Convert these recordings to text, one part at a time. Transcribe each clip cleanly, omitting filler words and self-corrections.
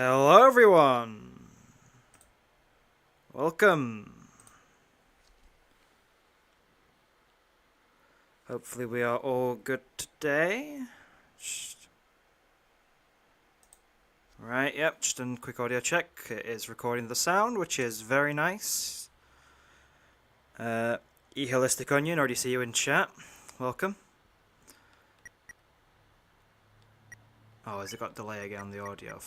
Hello everyone! Welcome! Hopefully we are all good today. Right, yep, just a quick audio check. It is recording the sound, which is very nice. Holistic Onion, already see you in chat. Welcome. Oh, has it got delay again on the audio?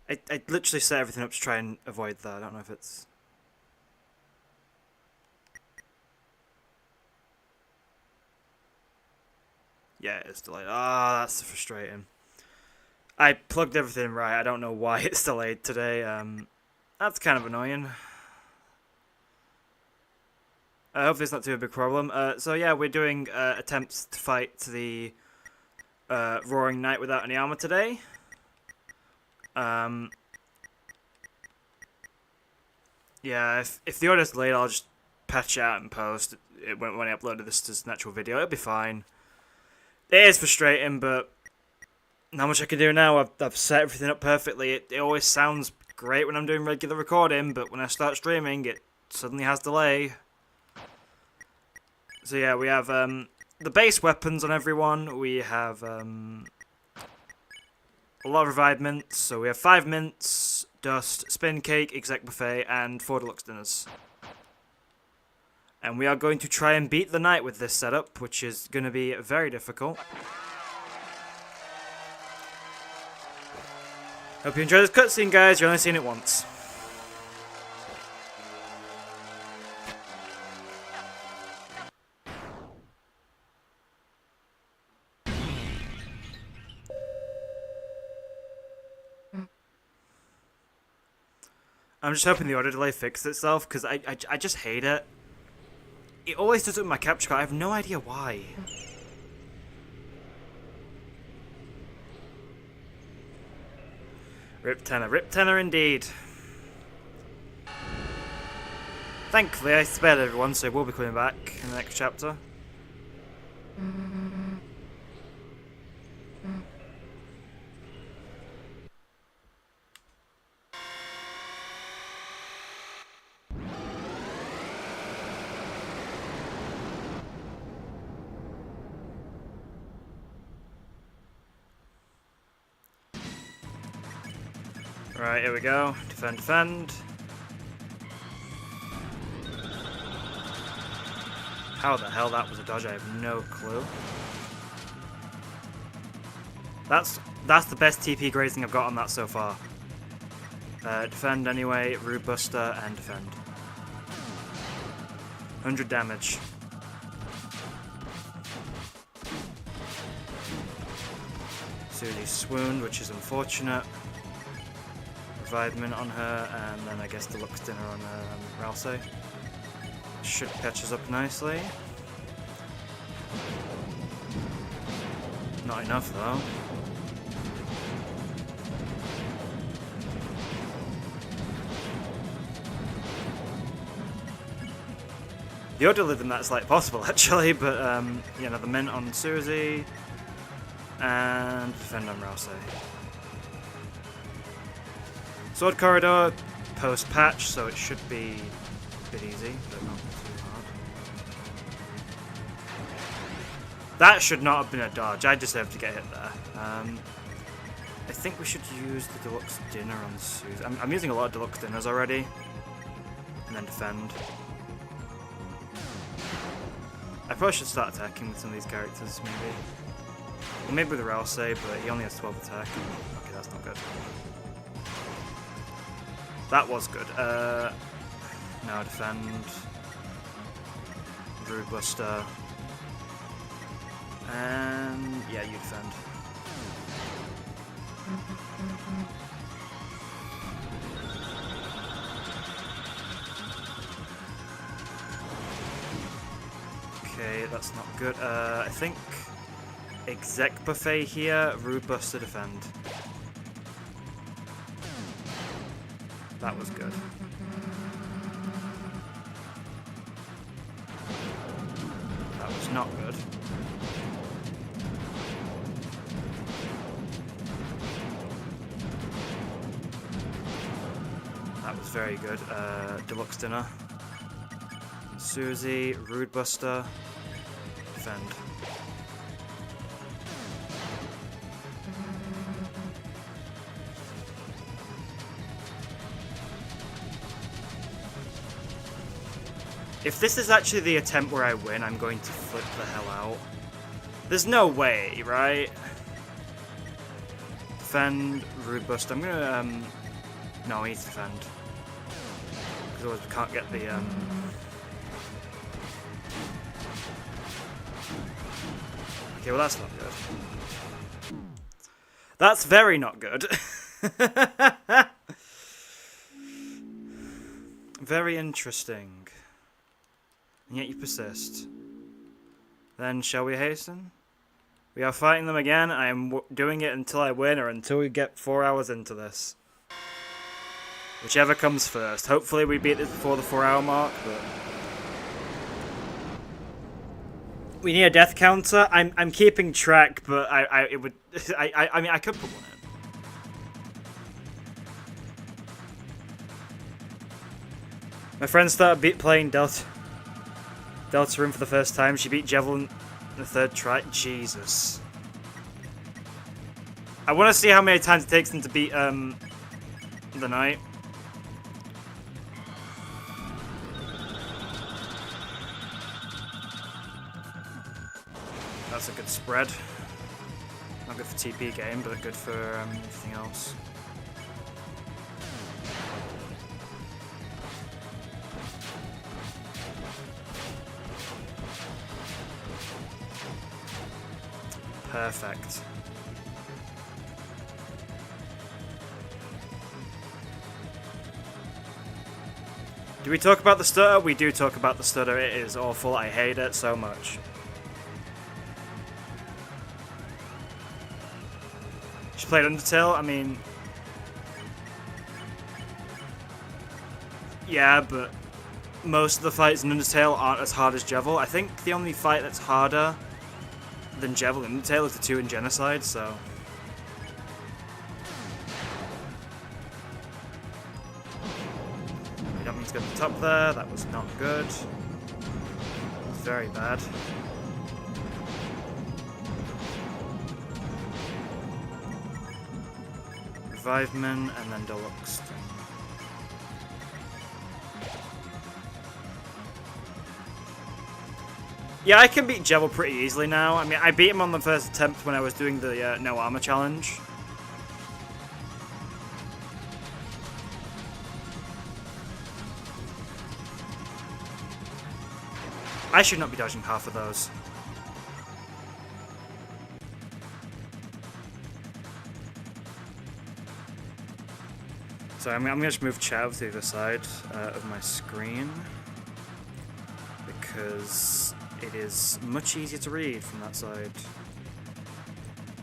I literally set everything up to try and avoid that. I don't know if it's... Yeah, it's delayed. Ah, that's frustrating. I plugged everything right. I don't know why it's delayed today. That's kind of annoying. Hopefully it's not too big a problem. So yeah, we're doing attempts to fight the Roaring Knight without any armor today. Yeah, if the audio's delayed, I'll just patch it out and post it when I uploaded this as an actual video. It'll be fine. It is frustrating, but not much I can do now. I've set everything up perfectly. It always sounds great when I'm doing regular recording, but when I start streaming, it suddenly has delay. So yeah, we have the base weapons on everyone. We have a lot of revived mints. So we have 5 mints, dust, spin cake, exec buffet, and 4 deluxe dinners. And we are going to try and beat the knight with this setup, which is going to be very difficult. Hope you enjoy this cutscene, guys. You've only seen it once. I'm just hoping the audio delay fixes itself, because I just hate it. It always does it with my capture card. I have no idea why. Rip tenor indeed. Thankfully, I spared everyone, so we'll be coming back in the next chapter. Right, here we go. Defend, defend. How the hell that was a dodge, I have no clue. That's the best TP grazing I've got on that so far. Defend anyway, Rude Buster, and defend. 100 damage. Susie's swooned, which is unfortunate. Revivement on her, and then I guess deluxe dinner on Ralsei. Should catch us up nicely. Not enough though. The audio did that's like possible actually, but you know, the mint on Susie and defend on Ralsei. Sword corridor, post patch, so it should be a bit easy, but not too hard. That should not have been a dodge. I deserve to get hit there. I think we should use the deluxe dinner on Susie. I'm using a lot of deluxe dinners already, and then defend. I probably should start attacking with some of these characters, maybe. Well, maybe with Ralsei, but he only has 12 attack. Okay, that's not good. That was good. Now defend. Rude Buster. And yeah, you defend. Okay, that's not good. I think exec buffet here, Rude Buster defend. That was good. That was not good. very good. Deluxe Dinner. Susie, Rude Buster, Defend. If this is actually the attempt where I win, I'm going to flip the hell out. There's no way, right? Defend, Rude Buster. I'm gonna, no, I need to defend. Because otherwise we can't get the, Okay, well that's not good. That's very not good. Very interesting. And yet you persist. Then shall we hasten? We are fighting them again. I am doing it until I win or until we get 4 hours into this. Whichever comes first. Hopefully we beat this before the 4-hour mark, but... We need a death counter. I'm keeping track, but I mean I could put one in. My friend started playing Deltarune for the first time. She beat Javelin the 3rd try. Jesus. I want to see how many times it takes them to beat the knight. That's a good spread. Not good for TP game, but good for everything else. Perfect. Do we talk about the stutter? We do talk about the stutter. It is awful. I hate it so much. She played Undertale. I mean... Yeah, but most of the fights in Undertale aren't as hard as Jevil. I think the only fight that's harder than Jevil in Undertale is the 2 in Genocide, so... We don't mean to get to the top there. That was not good. It was very bad. Reviveman, and then Deluxe. Yeah, I can beat Jevil pretty easily now. I mean, I beat him on the first attempt when I was doing the no armor challenge. I should not be dodging half of those. So I'm going to just move chat to the other side of my screen, because it is much easier to read from that side.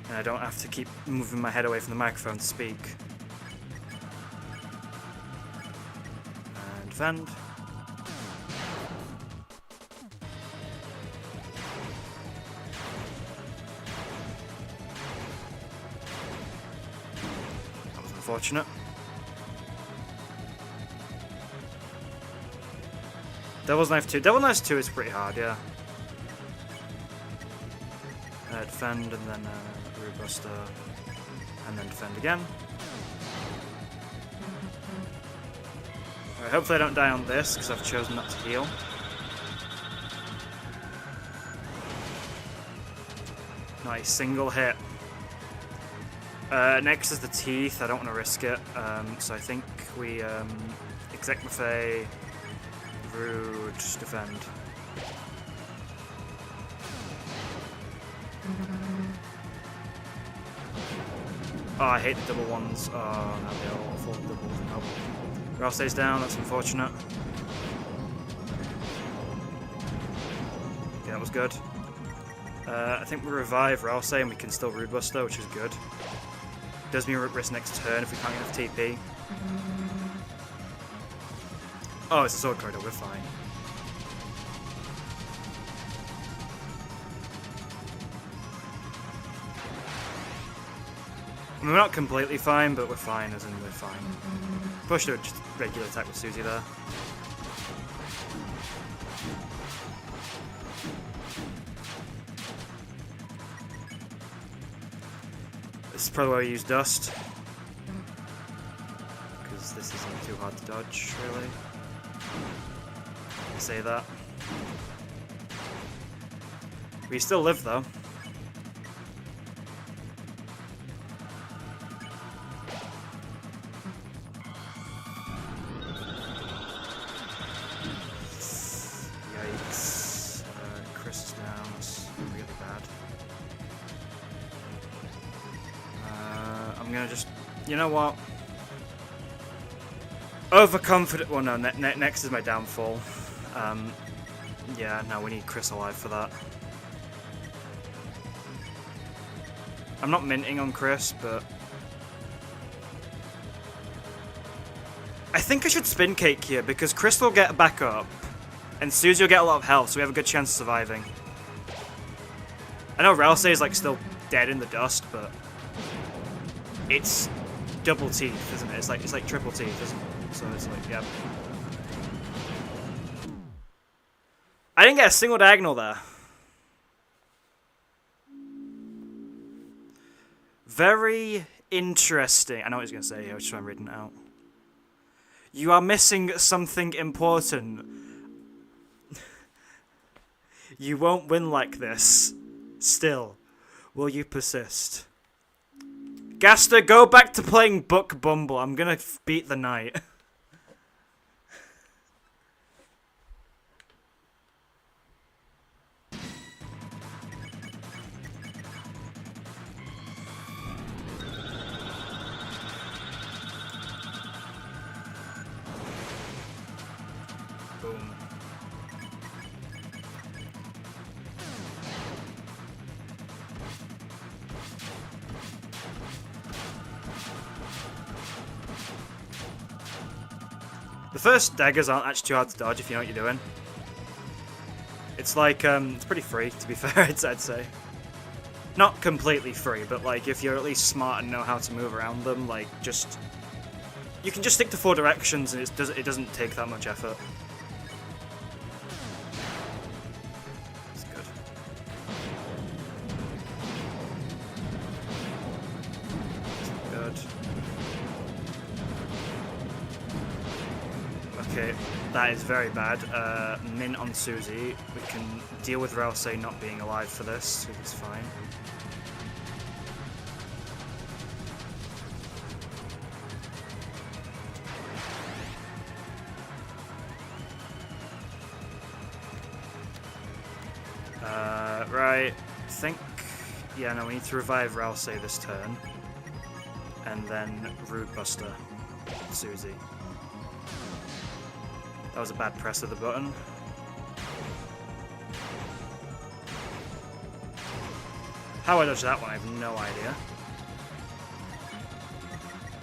And I don't have to keep moving my head away from the microphone to speak. And defend. That was unfortunate. Devil's Knife 2. Devil Knife 2 is pretty hard, yeah. Defend, and then Rude Buster, and then defend again. Alright, hopefully I don't die on this, because I've chosen not to heal. Not a single hit. Next is the Teeth. I don't want to risk it, so I think we Exec Buffet, Rude, defend. Oh, I hate the double ones. Oh, no, they're awful. Doubles. Nope. Ralph stays down, that's unfortunate. Okay, that was good. I think we revive Ralph and we can still Rude Buster, which is good. Does mean risk next turn if we can't get enough TP. Oh, it's a sword corridor, we're fine. I mean, we're not completely fine, but we're fine, as in we're fine. Push to a just regular attack with Susie there. This is probably where we use Dust. Because this isn't too hard to dodge, really. I say that. We still live, though. Yikes. Chris is down. That's really bad. I'm gonna just... You know what? Overconfident... Well, no, next is my downfall. Yeah, no, we need Chris alive for that. I'm not minting on Chris, but... I think I should spin cake here, because Chris will get back up, and Susie will get a lot of health, so we have a good chance of surviving. I know Ralsei is like still dead in the dust, but... It's double teeth, isn't it? It's like triple teeth, isn't it? So it's like, yeah. I didn't get a single diagonal there. Very interesting. I know what he's going to say here. I'll just try and read it out. You are missing something important. You won't win like this. Still, will you persist? Gaster, go back to playing Book Bumble. I'm going to beat the night. Boom. The first daggers aren't actually too hard to dodge if you know what you're doing. It's like, it's pretty free, to be fair, I'd say. Not completely free, but like, if you're at least smart and know how to move around them, like, just... You can just stick to 4 directions and it doesn't take that much effort. It's good. It's good. Okay, that is very bad. Min on Susie. We can deal with Ralsei not being alive for this, because it's fine. Right, I think... Yeah, no, we need to revive Ralsei this turn. And then Rude Buster Susie. That was a bad press of the button. How I dodged that one, I have no idea.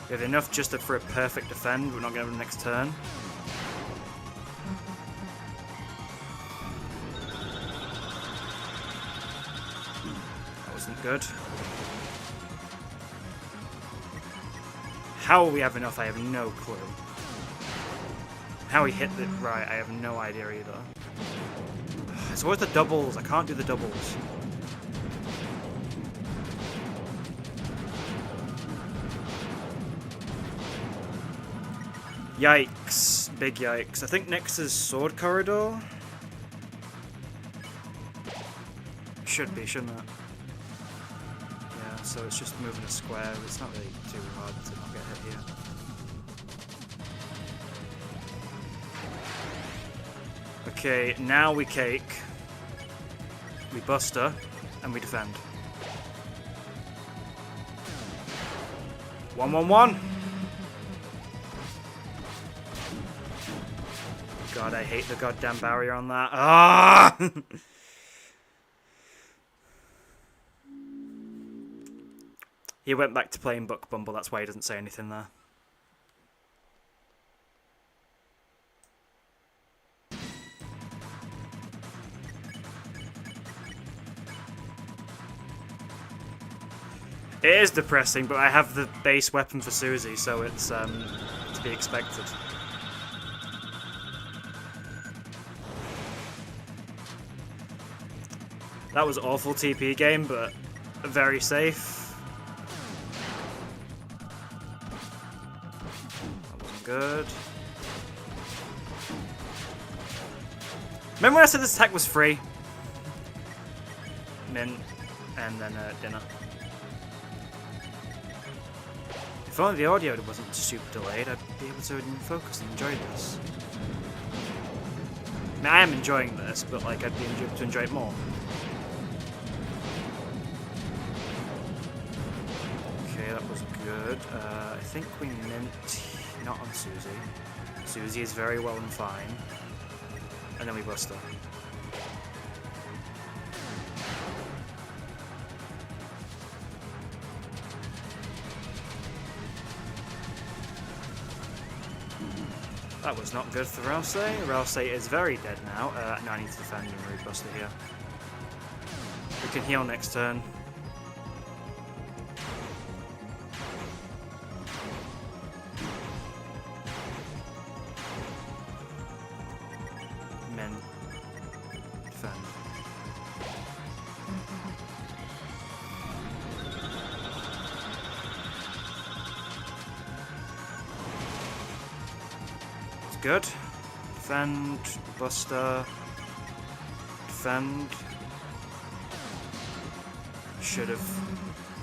We have enough just for a perfect defend. We're not going to have the next turn. That wasn't good. How we have enough, I have no clue. How he hit it right, I have no idea either. It's always the doubles. I can't do the doubles. Yikes. Big yikes. I think next is Sword Corridor. Should be, shouldn't it? Yeah, so it's just moving a square. It's not really too hard to not get hit here. Okay, now we cake, we buster, and we defend. 1-1-1. God, I hate the goddamn barrier on that. Ah! He went back to playing Book Bumble. That's why he doesn't say anything there. It is depressing, but I have the base weapon for Susie, so it's to be expected. That was awful TP game, but very safe. That wasn't good. Remember when I said this attack was free? Mint, and then dinner. If only the audio wasn't super delayed, I'd be able to focus and enjoy this. I mean, I am enjoying this, but like I'd be able to enjoy it more. Okay, that was good. I think we mint not on Susie. Susie is very well and fine. And then we bust her. That was not good for Rouse. Rouse is very dead now. No, I need to defend and root buster here. We can heal next turn. Men. Defend. Good. Defend, buster, defend. Should have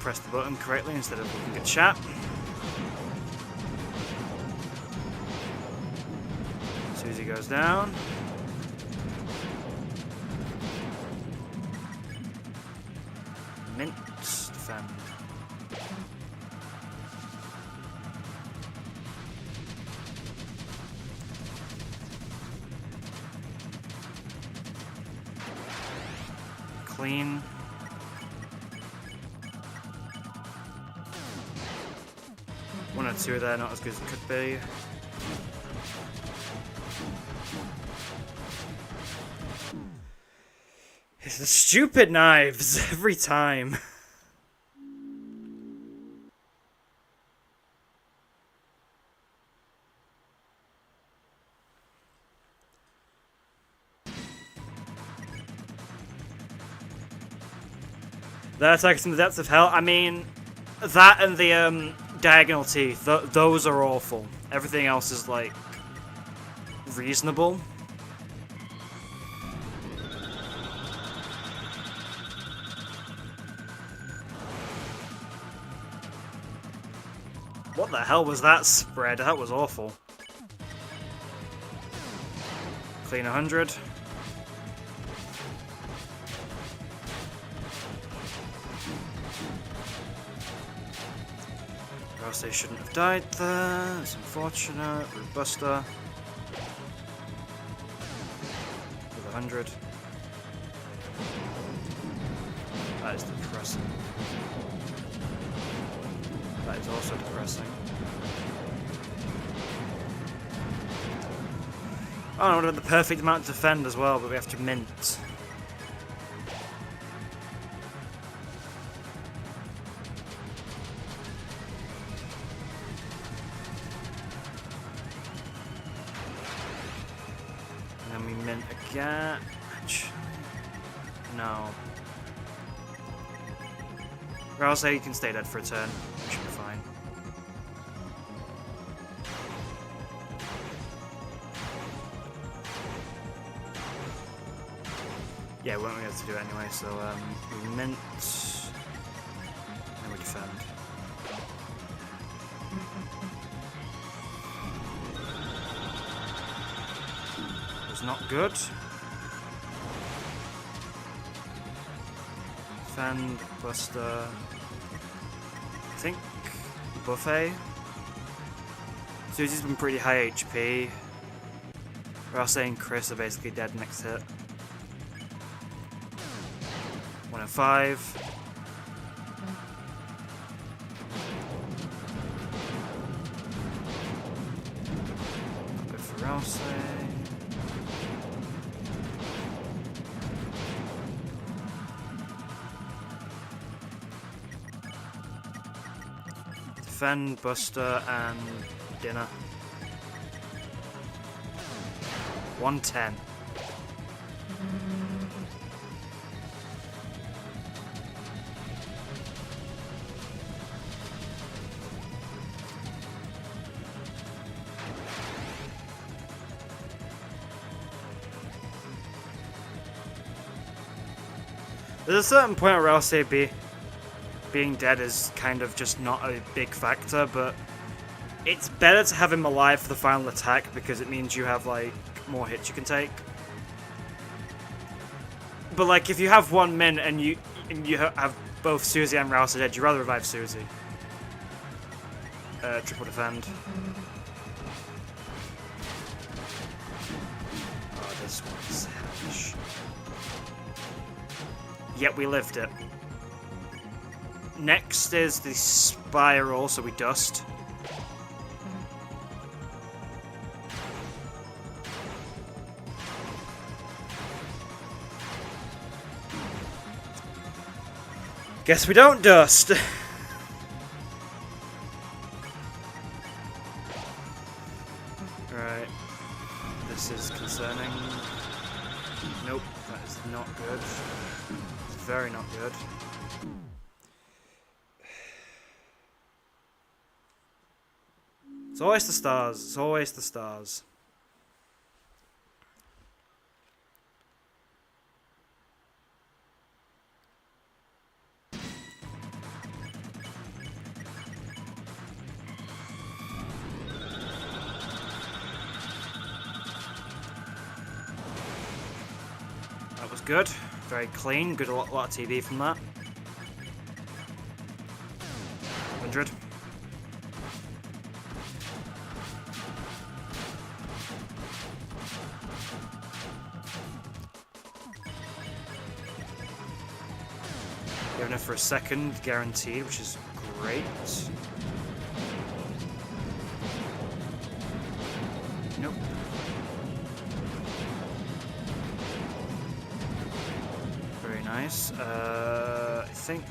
pressed the button correctly instead of looking at chat. Susie goes down. Mint, defend. Clean. One or two there, not as good as it could be. It's the stupid knives every time. That attack in the depths of hell. I mean, that and the diagonal teeth. Those are awful. Everything else is like reasonable. What the hell was that spread? That was awful. Clean 100. They shouldn't have died there. It's unfortunate. Buster. With 100. That is depressing. That is also depressing. Oh, no, would have the perfect amount to defend as well, but we have to mint. Yeah, no. Rouse, you can stay dead for a turn. You should be fine. Yeah, we won't be able to do it anyway, so we mint and we defend. It was not good. Defend, buster. I think buffet. Susie's been pretty high HP. Rouse and Chris are basically dead next hit. 1 and 5. Good for Rouse. defend, Buster, and dinner. 110. There's a certain point where I'll say being dead is kind of just not a big factor, but it's better to have him alive for the final attack because it means you have, like, more hits you can take. But, like, if you have 1 min and you have both Susie and Rouse dead, you'd rather revive Susie. Triple defend. Oh, this one's savage. Yep, we lived it. Next is the spiral, so we dust. Guess we don't dust. Right. This is concerning. Nope, that is not good. It's very not good. It's always the stars. It's always the stars. That was good. Very clean. Good, a lot of TV from that. 100. Giving it for a second, guaranteed, which is great. Nope. Very nice. I think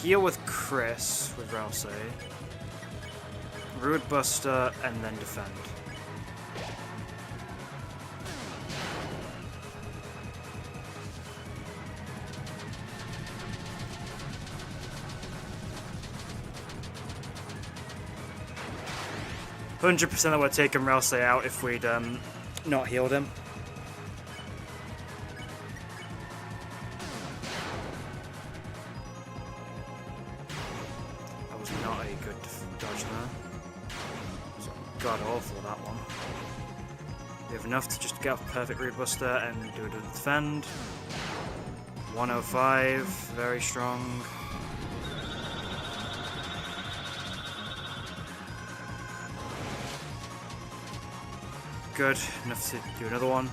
heal with Chris with Rouse, Rude Buster, and then defend. %, that would have taken Rouse out if we'd not healed him. That was not a good dodge there. It was god awful, that one. We have enough to just get off perfect Root Buster and do a defend. 105, very strong. Good, enough to do another one.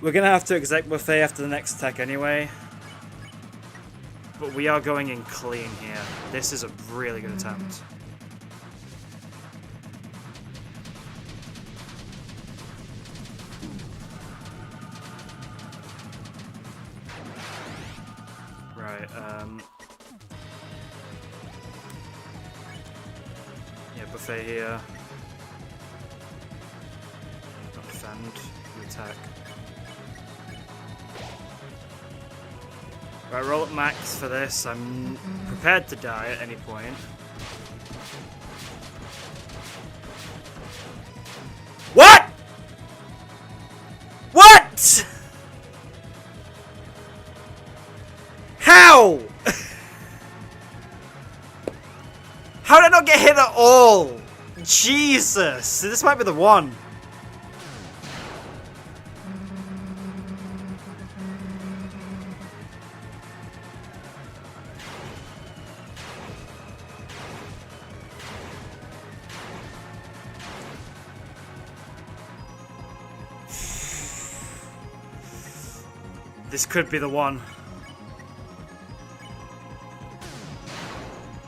We're gonna have to exec buffet after the next attack anyway. But we are going in clean here. This is a really good attempt. Right, yeah, buffet here. Don't defend, you attack. Right, roll up max for this. I'm prepared to die at any point. What? What? How? How did I not get hit at all? Jesus, this might be the one. This could be the one.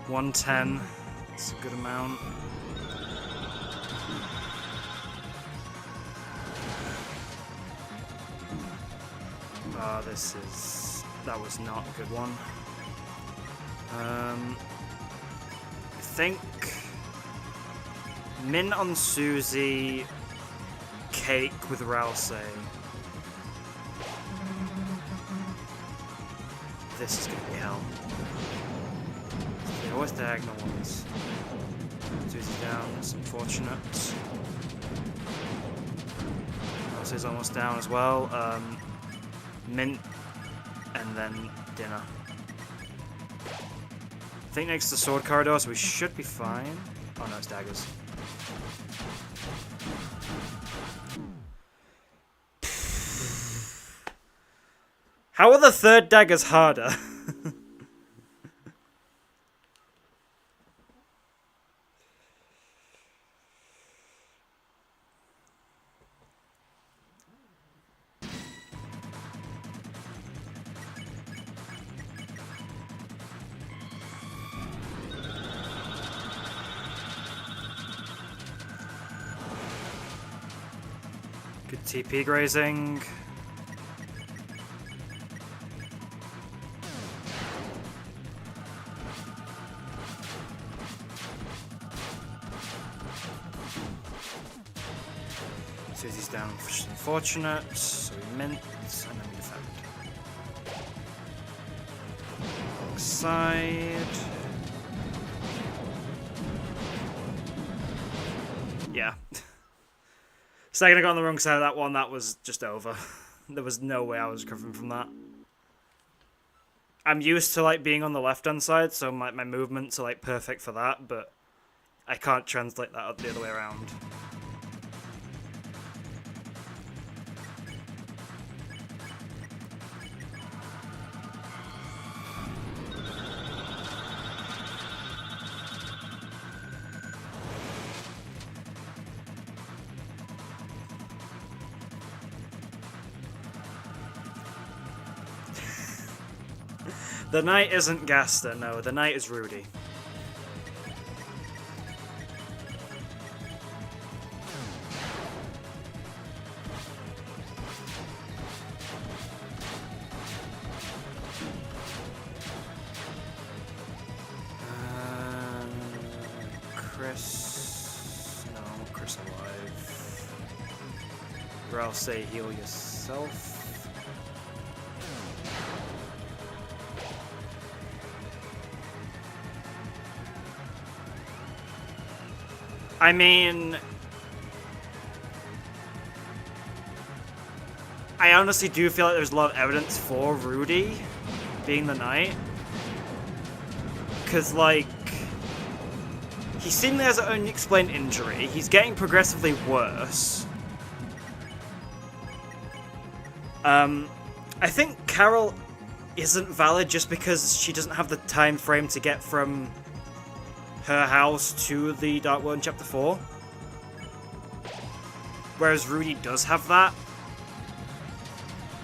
110. It's a good amount. Oh, that was not a good one. I think mint on Susie, cake with Rousey. This is gonna be hell. They're always diagonal ones. Susie's down, that's unfortunate. Rousey's almost down as well. Mint, and then dinner. I think next to sword corridor, so we should be fine. Oh no, it's daggers. How are the third daggers harder? Good TP grazing. Susie's down, which is unfortunate. So we mint, and then we defend. Wrong side. Yeah. Second I got on the wrong side of that one, that was just over. There was no way I was recovering from that. I'm used to like being on the left-hand side, so my movements are like perfect for that, but I can't translate that the other way around. The knight isn't Gaster, no, the knight is Rudy. Chris... No, I want Chris alive. Or I'll say heal yourself. I mean, I honestly do feel like there's a lot of evidence for Rudy being the knight. Because, like, he seemingly has an unexplained injury. He's getting progressively worse. I think Carol isn't valid just because she doesn't have the time frame to get from her house to the Dark World in Chapter 4. Whereas Rudy does have that.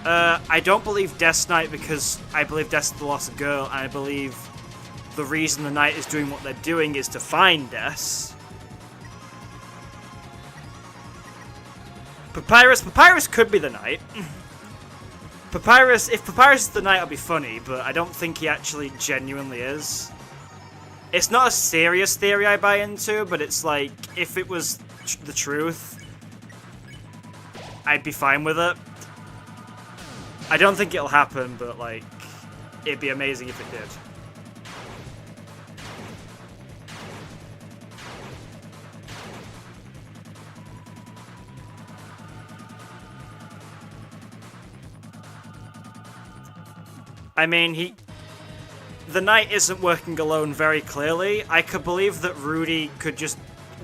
I don't believe Death's Knight because I believe Death's the lost girl, and I believe the reason the Knight is doing what they're doing is to find Death. Papyrus could be the Knight. If Papyrus is the Knight, it'll be funny, but I don't think he actually genuinely is. It's not a serious theory I buy into, but it's like, if it was the truth, I'd be fine with it. I don't think it'll happen, but like, it'd be amazing if it did. I mean, the knight isn't working alone very clearly. I could believe that Rudy could just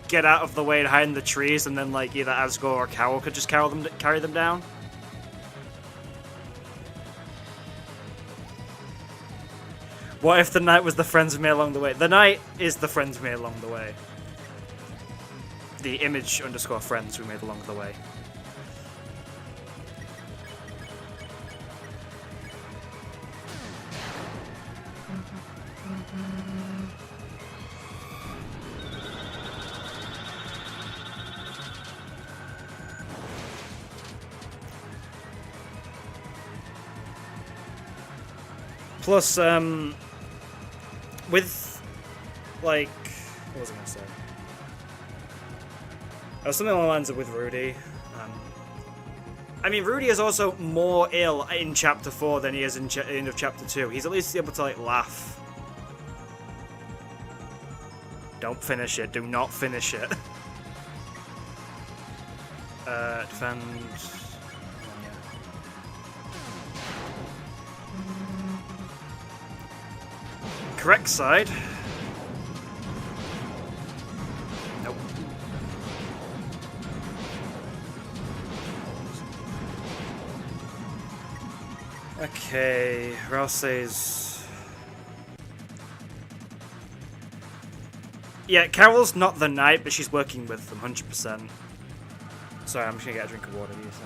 get out of the way and hide in the trees, and then like either Asgore or Carol could just carry them down. What if the knight was the friends we made along the way? The knight is the friends we made along the way. The image _ friends we made along the way. Plus, with, like, what was I gonna say? Something along the lines of with Rudy. I mean, Rudy is also more ill in Chapter 4 than he is in end of Chapter 2. He's at least able to, like, laugh. Don't finish it. Do not finish it. Defend... Correct side. Nope. Okay, Rousey's... Yeah, Carol's not the knight, but she's working with them, 100%. Sorry, I'm just gonna get a drink of water here, so.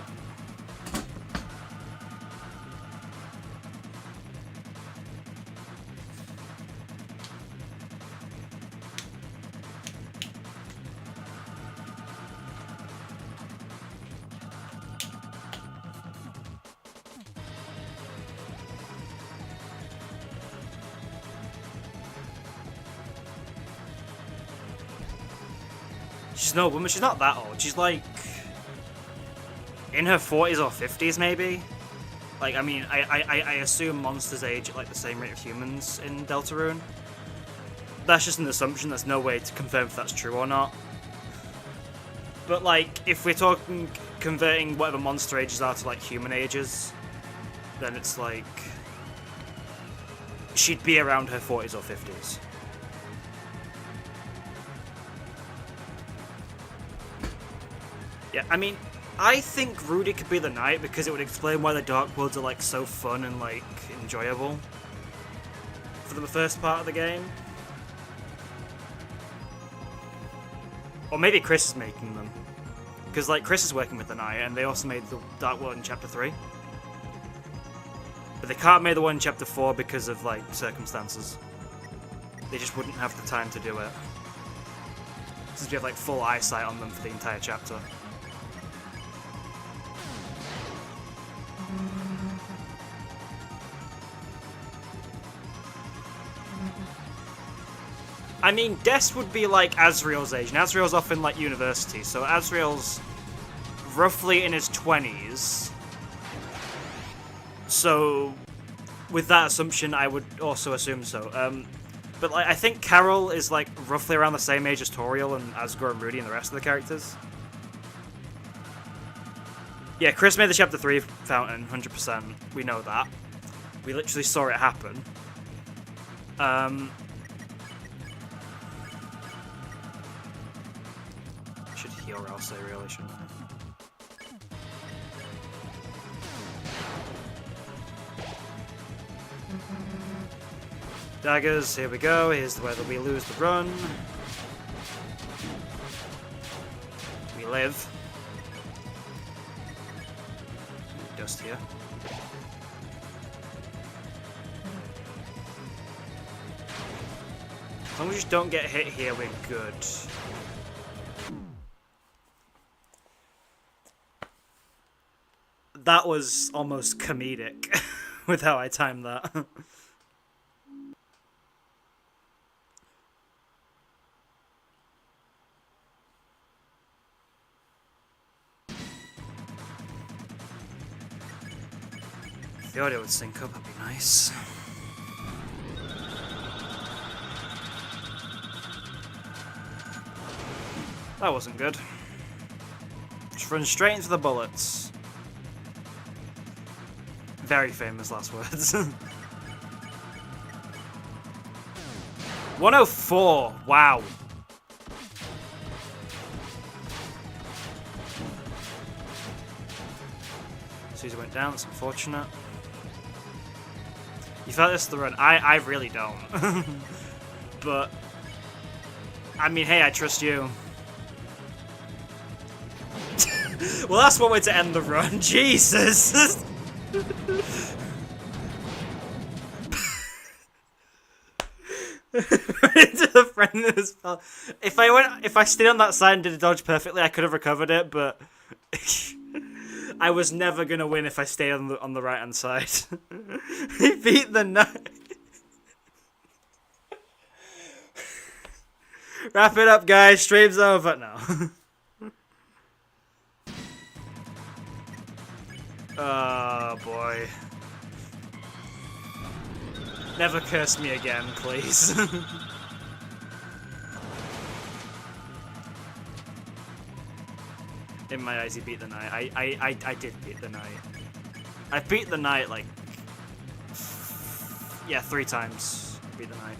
She's no woman, she's not that old. She's like in her 40s or 50s maybe. Like, I mean, I assume monsters age at like the same rate of humans in Deltarune. That's just an assumption, there's no way to confirm if that's true or not. But like, if we're talking converting whatever monster ages are to like human ages, then it's like she'd be around her 40s or 50s. Yeah, I mean, I think Rudy could be the knight because it would explain why the Dark Worlds are like so fun and like enjoyable for the first part of the game. Or maybe Chris is making them. Because like Chris is working with the knight and they also made the Dark World in Chapter 3. But they can't make the one in Chapter 4 because of like circumstances. They just wouldn't have the time to do it. Since we have like full eyesight on them for the entire chapter. I mean, Des would be like Asriel's age, and Asriel's off in like university, so Asriel's roughly in his 20s. So, with that assumption, I would also assume so. But like, I think Carol is like roughly around the same age as Toriel and Asgore and Rudy and the rest of the characters. Yeah, Chris made the Chapter 3 fountain, 100%. We know that. We literally saw it happen. Should heal Rousey, really, shouldn't I? Daggers, here we go. Here's where we lose the run. We live. Dust here. As long as we just don't get hit here, we're good. That was almost comedic with how I timed that. If the audio would sync up, that'd be nice. That wasn't good. Just run straight into the bullets. Very famous last words. 104, wow. Susie went down, that's unfortunate. You felt this the run? I really don't. But, I mean, hey, I trust you. Well, that's one way to end the run. Jesus! Into the friend as well. If I stayed on that side and did a dodge perfectly, I could have recovered it, but I was never gonna win if I stayed on the right hand side. He beat the knight. Wrap it up, guys. Stream's over now. Oh boy. Never curse me again, please. In my eyes, he beat the knight. I did beat the knight. I beat the knight like, yeah, 3 times. I beat the knight.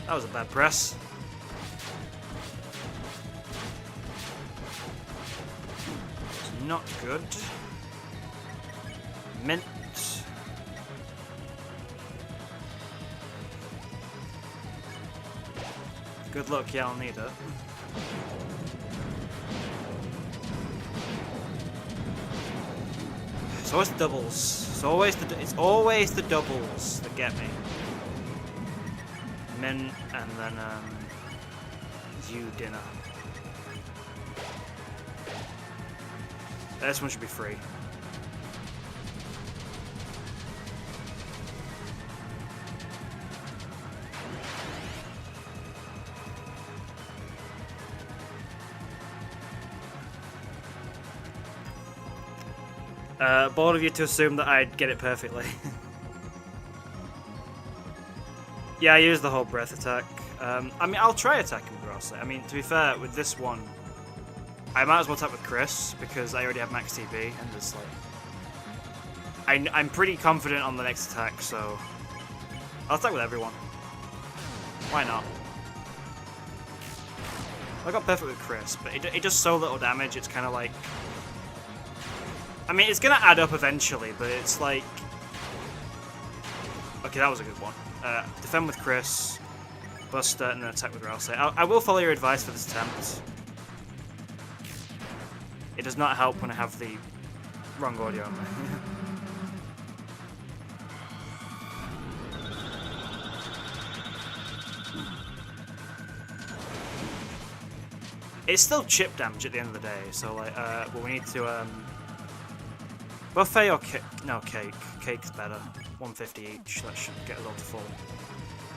That was a bad press. It's not good. Mint. Good luck, yeah, I'll need it. It's always the doubles. It's always the doubles that get me. Mint and then you dinner. This one should be free. Bold of you to assume that I'd get it perfectly. Yeah, I used the whole breath attack. I mean, I'll try attacking with Rossi. I mean, to be fair, with this one, I might as well attack with Chris, because I already have max TP, and there's like... I'm pretty confident on the next attack, so... I'll attack with everyone. Why not? I got perfect with Chris, but it does so little damage, it's kind of like... I mean, it's going to add up eventually, but it's like... Okay, that was a good one. Defend with Chris, Buster, and then attack with Rousey. I will follow your advice for this attempt. It does not help when I have the wrong audio on me. It's still chip damage at the end of the day, so like, well, we need to buffet or cake? No, cake. Cake's better. 150 each. That should get us all to full.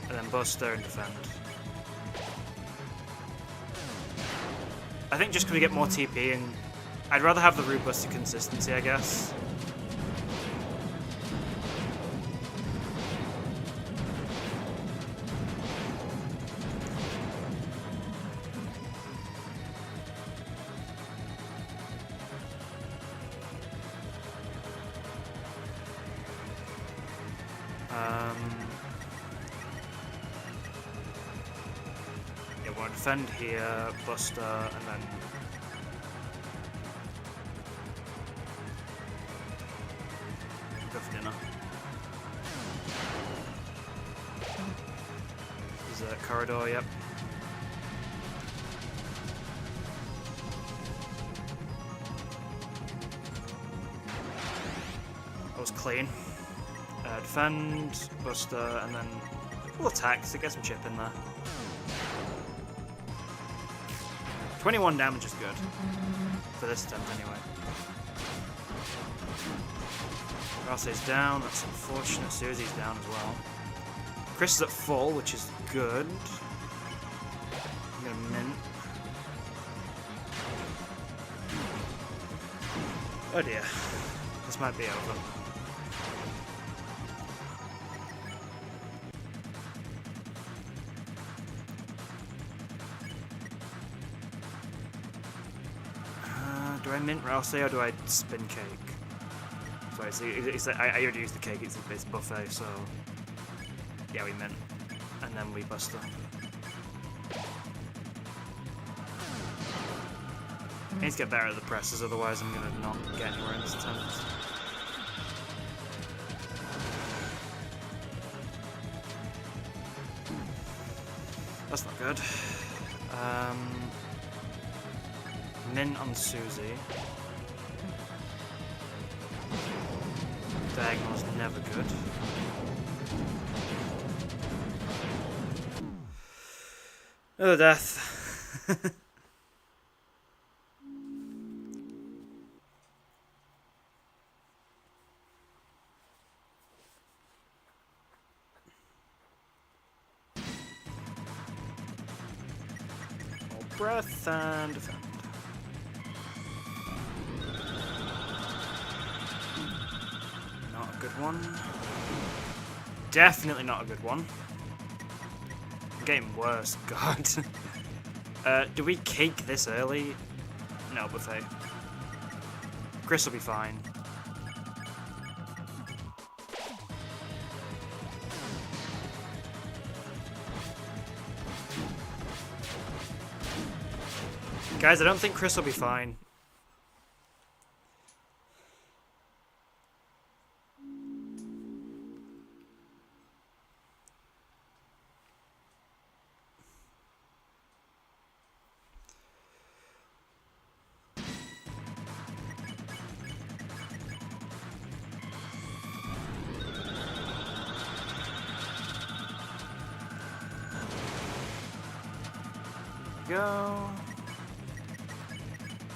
And then Buster and defend. I think just because we get more TP, and I'd rather have the Root Buster consistency, I guess. Yeah, we'll defend here, Buster, and then go for dinner. There's a corridor, yep. That was clean. Defend, Buster, and then we'll attack to get some chip in there. 21 damage is good. For this attempt, anyway. Rousey's down, that's unfortunate. Susie's down as well. Chris is at full, which is good. I'm gonna mint. Oh dear. This might be over. Do I mint Rousey or do I spin cake? Sorry, so I already used the cake, it's buffet, so... Yeah, we mint. And then we Buster. I need to get better at the presses, otherwise I'm going to not get anywhere in this attempt. That's not good. Mint on Susie. Diagonal is never good. Another death. breath and defend. Not a good one. Definitely not a good one. I'm getting worse, god. Do we cake this early? No, buffet. Chris will be fine. Guys, I don't think Chris will be fine. Go.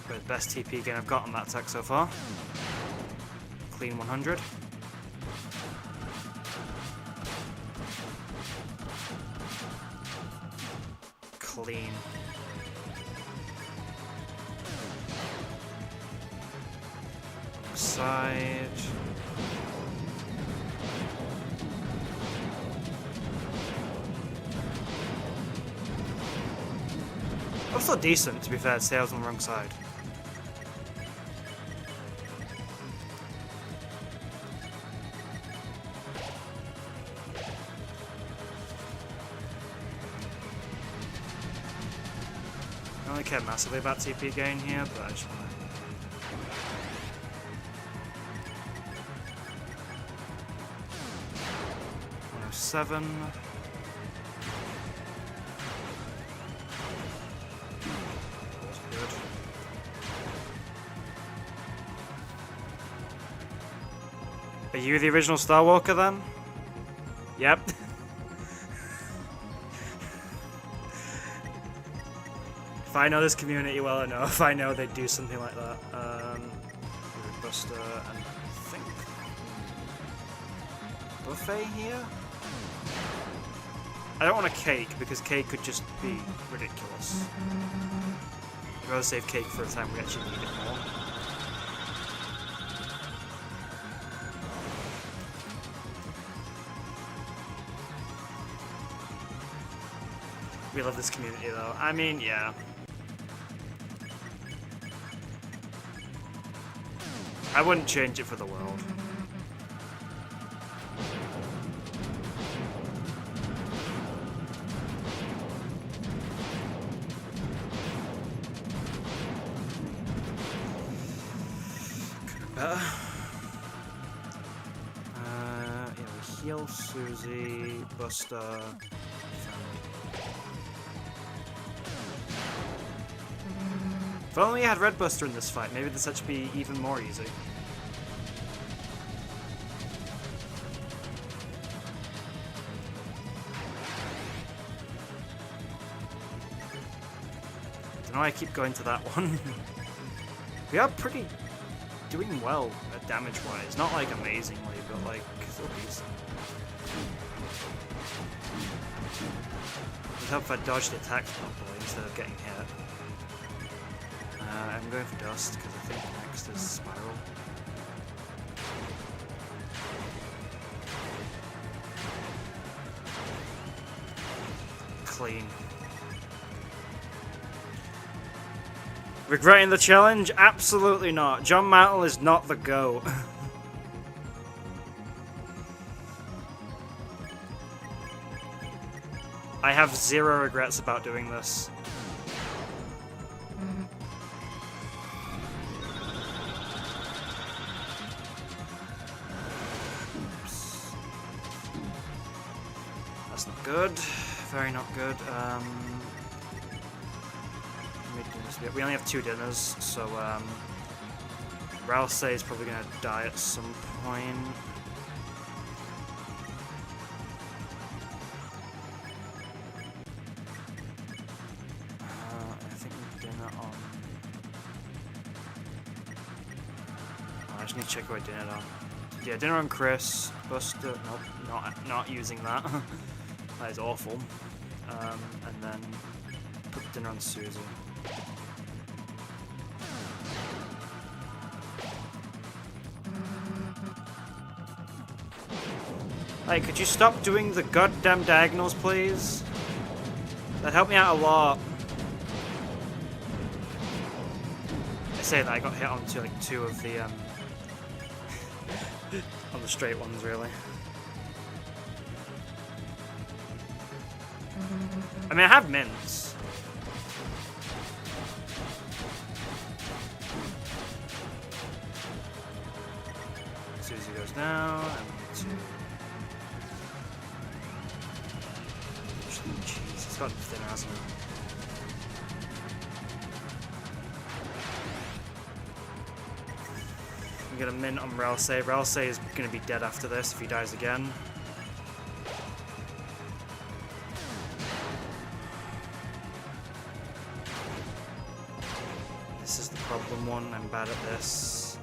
The best TP game I've got on that attack so far. Clean 100. Clean. Side. Also decent, to be fair, to stay out on the wrong side. I don't really care massively about TP gain here, but I just want to... 107. That's good. Are you the original Star Walker then? Yep. If I know this community well enough, I know they'd do something like that. Buster and I think buffet here? I don't want a cake because cake could just be ridiculous. I'd rather save cake for a time we actually need it more. We love this community though. I mean, yeah. I wouldn't change it for the world. Could be better. Yeah, we heal Susie, Buster. If only we had Red Buster in this fight, maybe this had to be even more easy. Don't know why I keep going to that one. We are pretty doing well at damage-wise. Not like amazingly, but like still decent. It'd help if I dodged the attacks properly instead of getting hit. I'm going for Dust because I think next is Spiral. Clean. Regretting the challenge? Absolutely not. John Mantle is not the GOAT. I have zero regrets about doing this. That's not good. Very not good. We only have 2 dinners, so Ralsei is probably going to die at some point. I think we dinner on... Oh, I just need to check who I dinnered on. Yeah, dinner on Chris. Buster. Nope, not using that. That is awful. And then put the dinner on Susie. Hey, could you stop doing the goddamn diagonals, please? That helped me out a lot. I say that I got hit onto like 2 of the on the straight ones, really. I mean, I have mints. Susie goes down, and 2. Jeez, it's got thinner, hasn't it? I'm gonna mint on Ralsei. Ralsei is gonna be dead after this if he dies again. This is the problem one. I'm bad at this.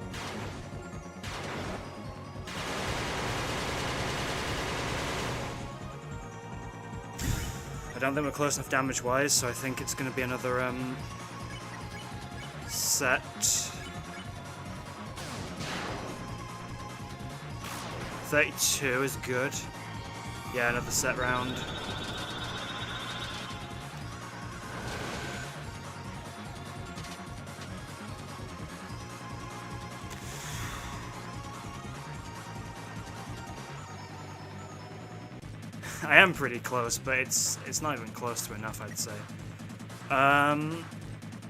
I don't think we're close enough damage-wise, so I think it's going to be another set. 32 is good. Yeah, another set round. I am pretty close, but it's not even close to enough, I'd say.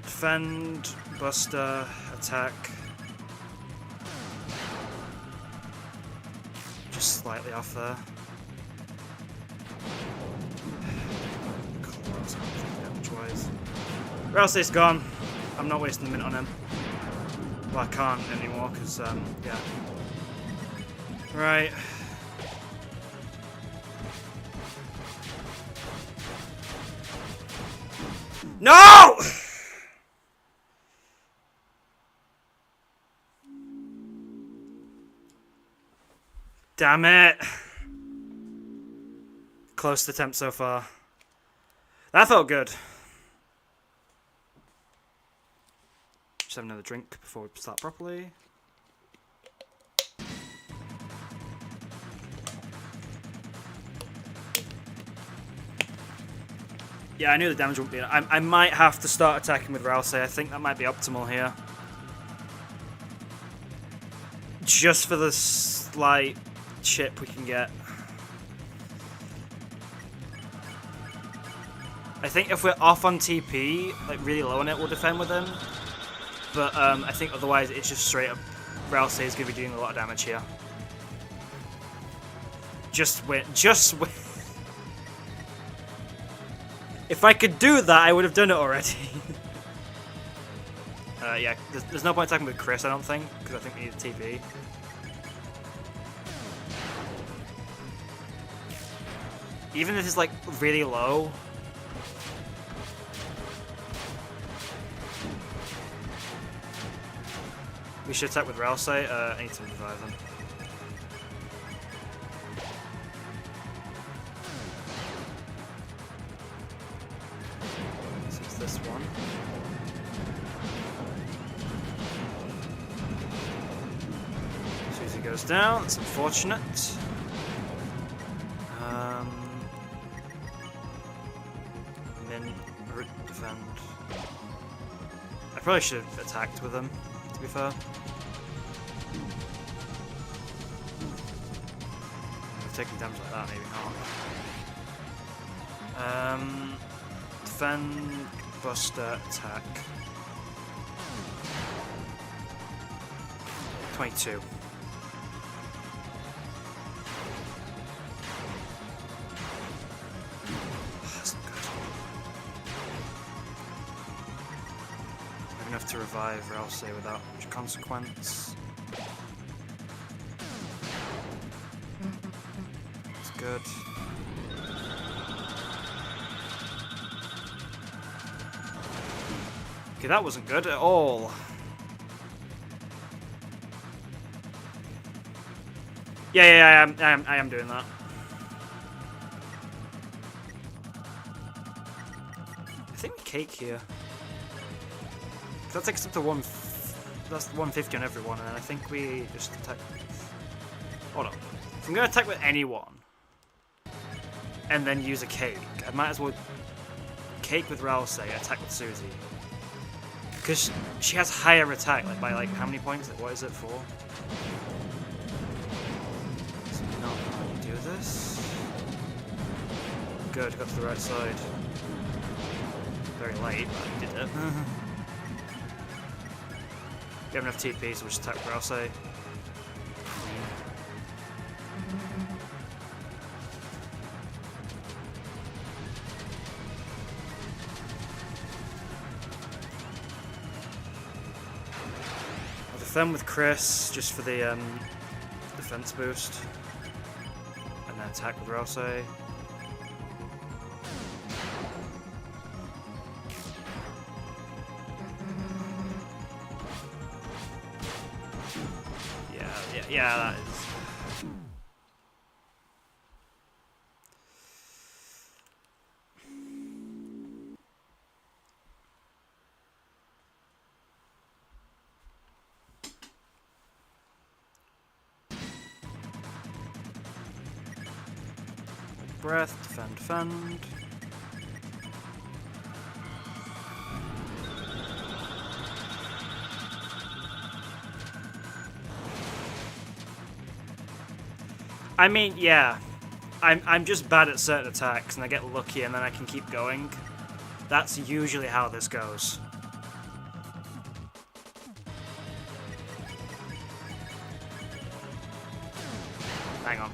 Defend, Buster, attack. Just slightly off there. Close, damage-wise. Ralsei's gone. I'm not wasting a minute on him. Well, I can't anymore, because, yeah. Right. No! Damn it. Close attempt so far. That felt good. Just have another drink before we start properly. Yeah, I knew the damage wouldn't be. I might have to start attacking with Ralsei. I think that might be optimal here. Just for the slight chip we can get. I think if we're off on TP, like really low on it, we'll defend with him. But I think otherwise it's just straight up Ralsei is going to be doing a lot of damage here. Just win. Just win. If I could do that, I would have done it already. Yeah, there's no point attacking with Chris, I don't think, because I think we need a TP. Even if it's like really low. We should attack with Ralsei. I need to revive them. This one. Susie goes down, that's unfortunate. Min, root, defend. I probably should have attacked with them, to be fair. I've taken damage like that, maybe not. Defend. Buster, attack. 22. That's not good. I'm enough to revive Ralsei without much consequence. That's good. Okay, that wasn't good at all. Yeah, I am doing that. think we cake here. That takes up to that's 150 on everyone, and I think we just attack. Hold on. If I'm gonna attack with anyone, and then use a cake, I might as well cake with Rouse, attack with Susie. Because she has higher attack, like by like how many points? Like, what is it for? So not how you do this. Good, got to the right side. Very late, but I did it. We have enough TP, so we'll just attack Rouse. Then with Chris, just for the defense boost, and then attack with Rouse. Yeah, that is. Breath, defend. I mean, yeah. I'm just bad at certain attacks, and I get lucky, and then I can keep going. That's usually how this goes. Hang on.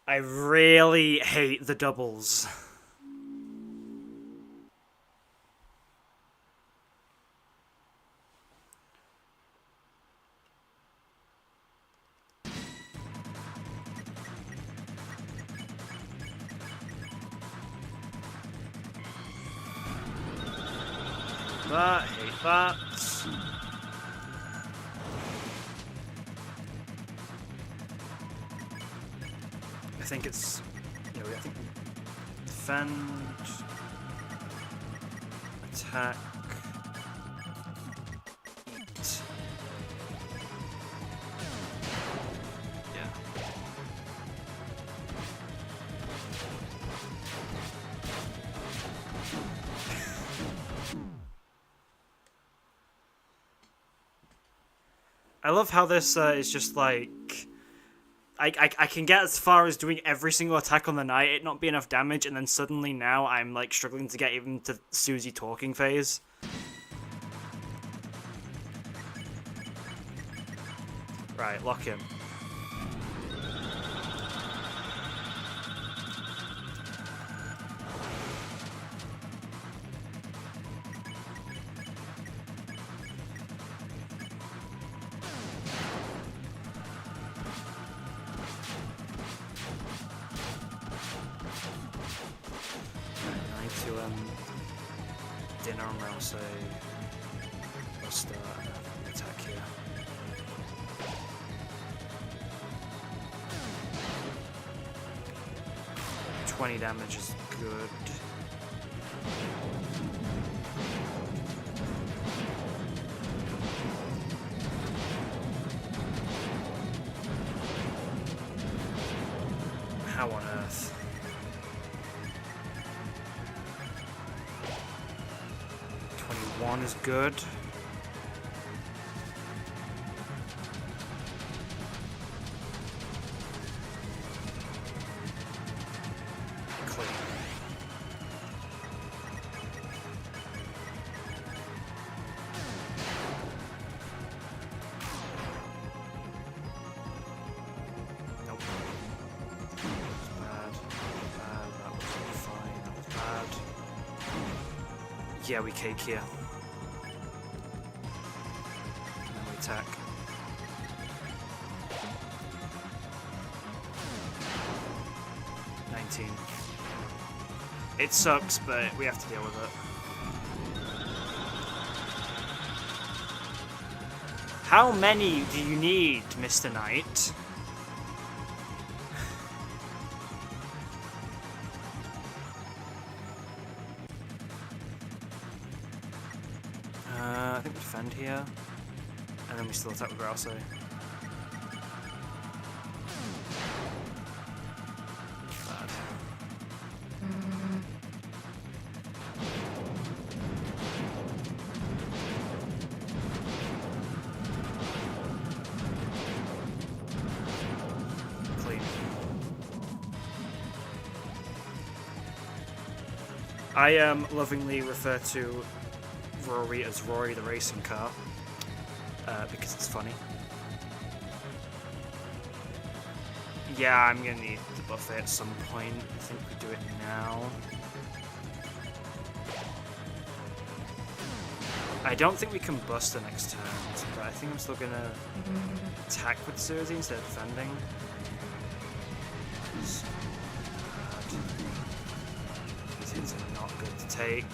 I really hate the doubles. Hate that. I think it's, I think defend, attack, eat. Yeah. I love how this is just like, I can get as far as doing every single attack on the night, it not be enough damage, and then suddenly now I'm like struggling to get even to Susie talking phase. Right, lock him. Dinner on Rouse, we'll start an attack here. $20 damage is good. How on earth? One is good. Clean. Nope. That was bad. That was fine. That was bad. Yeah, we cake here. And then we attack. It sucks, but we have to deal with it. How many do you need, Mr. Knight? I think we defend here, and then we still attack with Rousey. Bad. Clean. I lovingly refer to Rory as Rory the racing car, because it's funny. Yeah, I'm gonna need the buffet at some point. I think we do it now. I don't think we can bust the next turn, but I think I'm still gonna attack with Susie instead of defending. These hits are not good to take.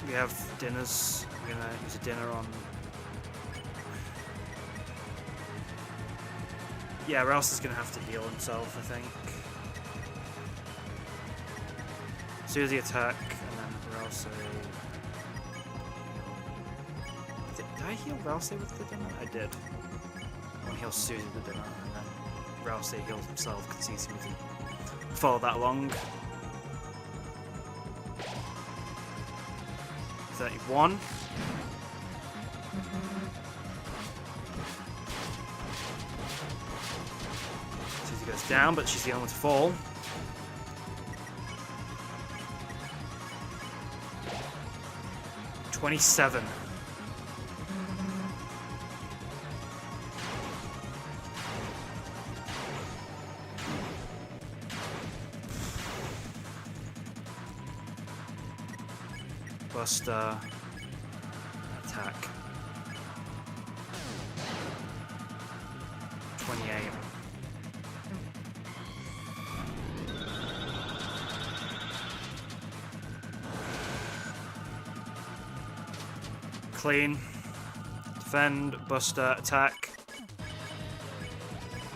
We have dinners. I'm gonna use a dinner on. Yeah, Rouse is gonna have to heal himself, I think. Susie attack, and then Rouse. Did I heal Rouse with the dinner? I did. I'll heal Susie with the dinner, and then Rouse heals himself because he's moving. Follow that along. 31. Susie goes down, but she's the only one to fall. $27. Buster. Attack. 28. Clean. Defend. Buster. Attack.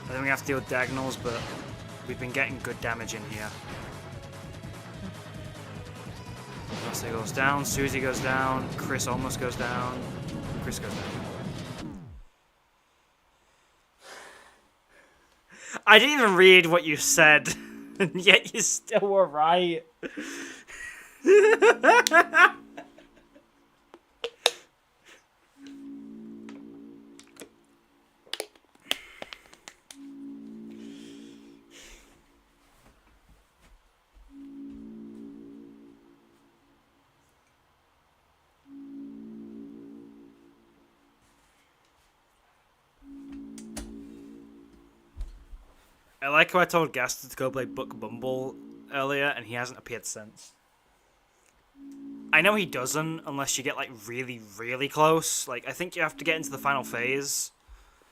I think we have to deal with diagonals, but we've been getting good damage in here. Rousey goes down, Susie goes down, Chris almost goes down, Chris goes down. I didn't even read what you said, and yet you still were right. I like how I told Gaston to go play Buck Bumble earlier, and he hasn't appeared since. I know he doesn't, unless you get, like, really, really close. Like, I think you have to get into the final phase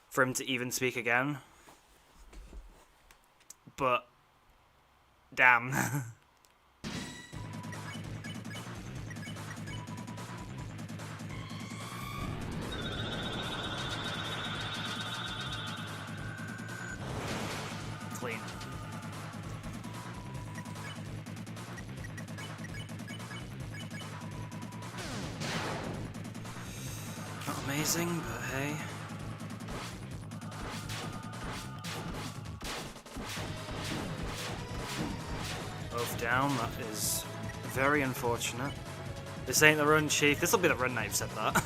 for him to even speak again. But, damn. Clean. Not amazing, but hey. Both down, that is very unfortunate. This ain't the run, Chief. This'll be the run now you've said that.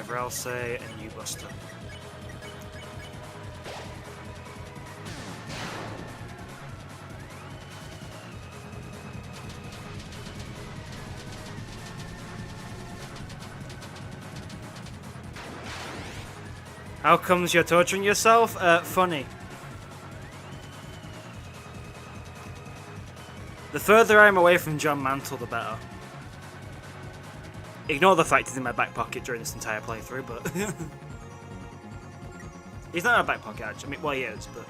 Rousey and you, Buster. How comes you're torturing yourself? Funny. The further I'm away from John Mantle, the better. Ignore the fact he's in my back pocket during this entire playthrough, but... He's not in my back pocket, actually. I mean, well, he is, but...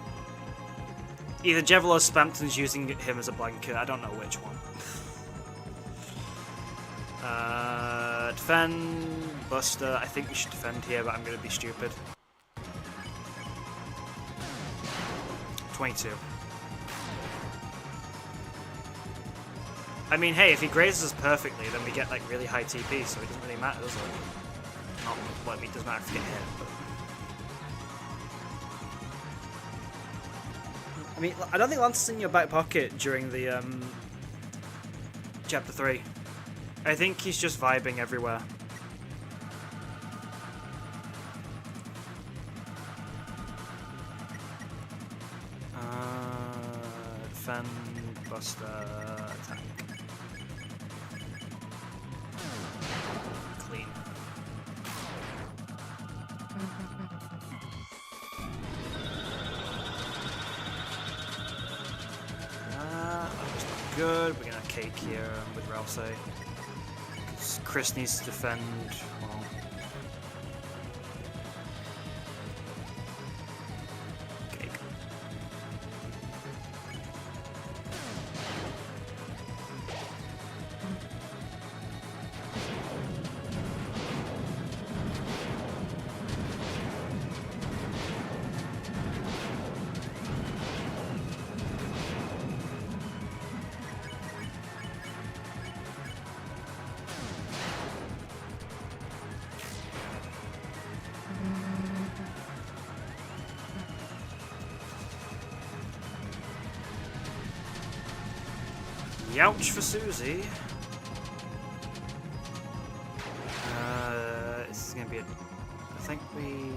Either Jevil or Spampton's using him as a blanket. I don't know which one. Defend, Buster. I think we should defend here, but I'm going to be stupid. 22. I mean, hey, if he grazes us perfectly, then we get like really high TP, so it doesn't really matter, does it? Not, well, I mean, it doesn't matter if we get hit, but... I mean, I don't think Lance is in your back pocket during the, Chapter 3. I think he's just vibing everywhere. Defend, Buster, attack. Clean. That was not good. We're gonna cake here with Ralsei. Chris needs to defend. Well, cake. Youch for Susie. This is gonna be a. I think we.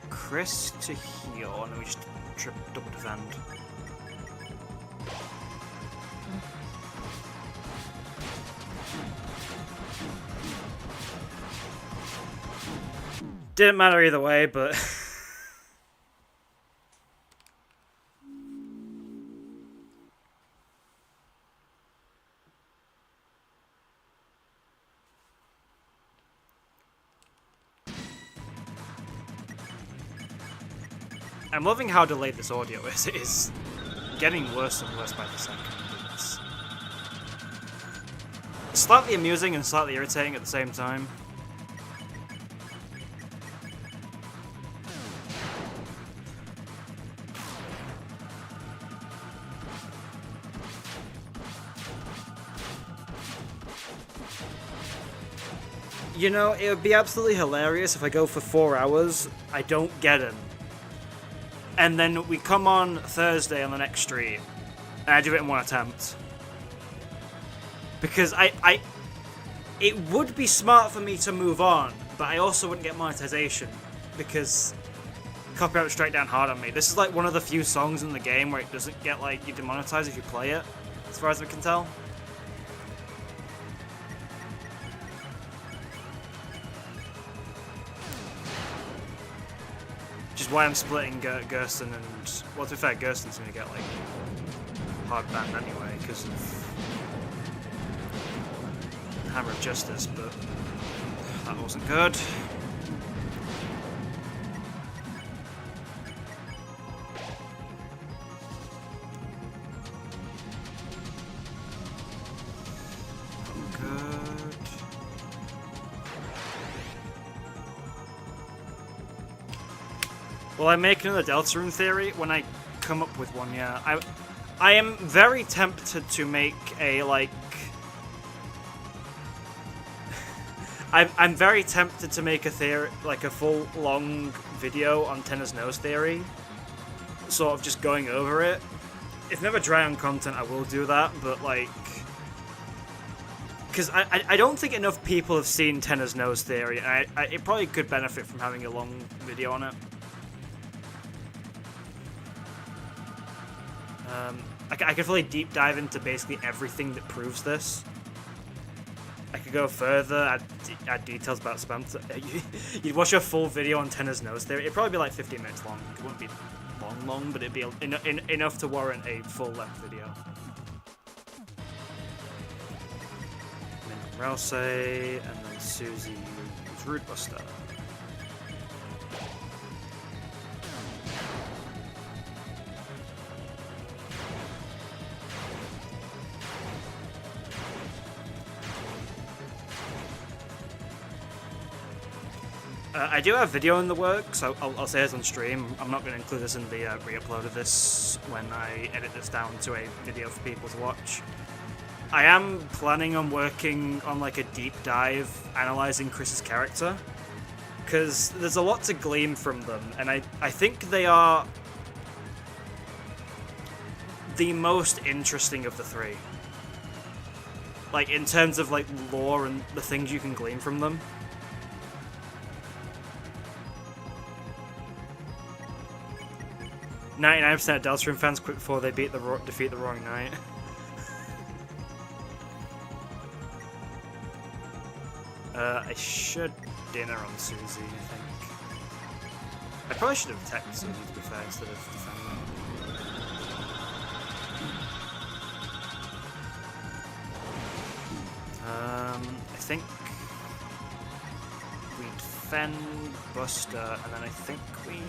Chris to heal, and then we just double defend. Didn't matter either way, but. I'm loving how delayed this audio is. It is getting worse and worse by the second. It's slightly amusing and slightly irritating at the same time. You know, it would be absolutely hilarious if I go for 4 hours, I don't get him. And then we come on Thursday on the next stream, and I do it in one attempt. Because it would be smart for me to move on, but I also wouldn't get monetization, because copyright would strike down hard on me. This is like one of the few songs in the game where it doesn't get like you demonetized if you play it, as far as we can tell. Which is why I'm splitting Gersten and... Well, to be fair, Gersten's going to get, like, hard banned anyway, because of Hammer of Justice, but that wasn't good. Will I make another Deltarune theory when I come up with one? Yeah, I am very tempted to make a like. I'm very tempted to make a theory, like a full long video on Tenna's nose theory, sort of just going over it. If never dry on content, I will do that, but like, because I don't think enough people have seen Tenna's nose theory, and it probably could benefit from having a long video on it. I could really deep dive into basically everything that proves this. I could go further, add details about spam. You'd watch a full video on Tennor's nose theory. It'd probably be like 15 minutes long. It wouldn't be long, but it'd be enough to warrant a full-length video. Rouse, and then Susie use Root Buster. I do have video in the works, so I'll say this on stream. I'm not going to include this in the re-upload of this when I edit this down to a video for people to watch. I am planning on working on like a deep dive analysing Chris's character, because there's a lot to glean from them, and I think they are the most interesting of the three. Like, in terms of like lore and the things you can glean from them. 99% of Deltarune fans quit before they defeat the Roaring Knight. I should dinner on Susie, I think. I probably should have attacked Susie, to be fair, instead of defending. I think we defend Buster, and then I think we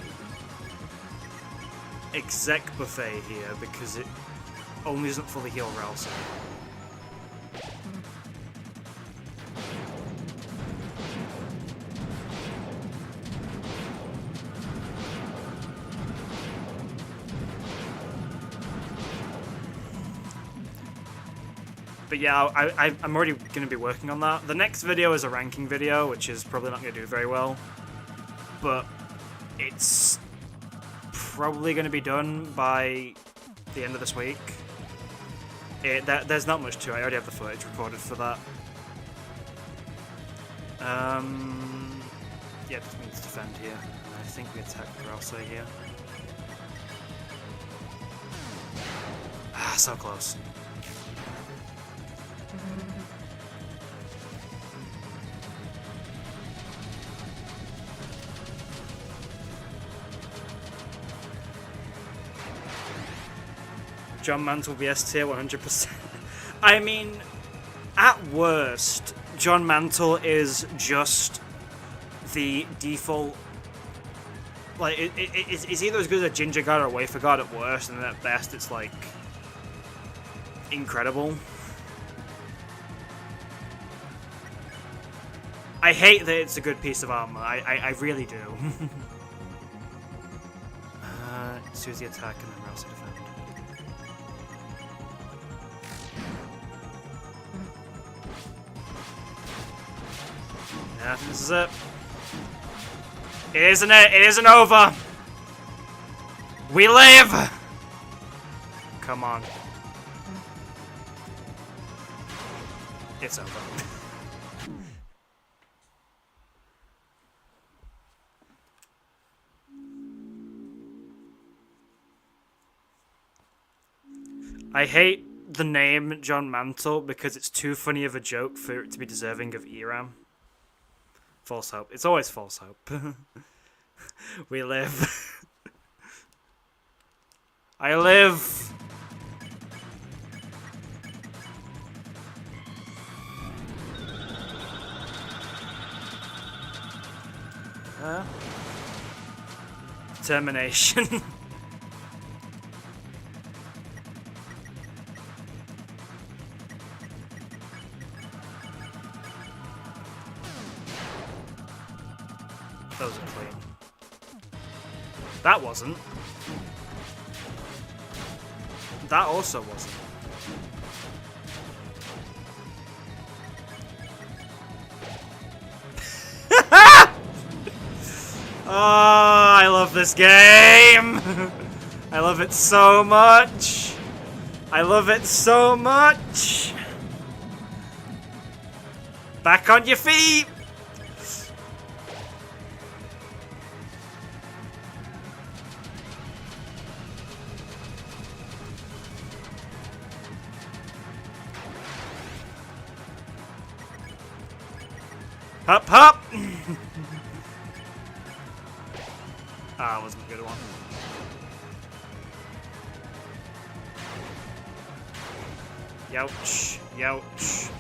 exec buffet here because it only doesn't fully heal Rouse. But yeah, I'm already going to be working on that. The next video is a ranking video, which is probably not going to do very well. But it's probably going to be done by the end of this week. There's not much to it. I already have the footage recorded for that. Yeah, this means defend here. And I think we attack Rouse here. Ah, so close. John Mantle will be S tier 100%. I mean, at worst, John Mantle is just the default. Like, it's either as good as a Ginger God or a Wafer God at worst, and at best it's like incredible. I hate that it's a good piece of armor. I really do. Susie attack and then Rouse defend. Yeah, this is it. It isn't it. It isn't over. We live. Come on. It's over. I hate the name John Mantle because it's too funny of a joke for it to be deserving of Eram. False hope. It's always false hope. We live. I live. Determination. Those are clean. That wasn't. That also wasn't. Oh, I love this game. I love it so much. I love it so much. Back on your feet. Hop, hop! Ah, that wasn't a good one. Youch. Youch.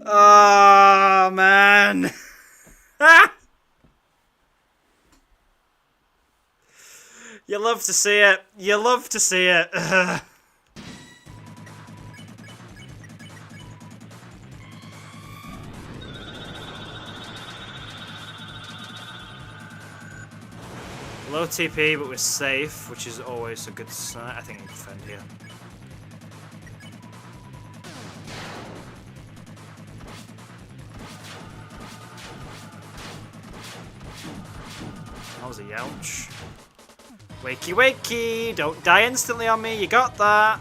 Oh, man. You love to see it. You love to see it. Low TP, but we're safe, which is always a good sign. I think we can defend here. That was a youch. Wakey, wakey! Don't die instantly on me, you got that!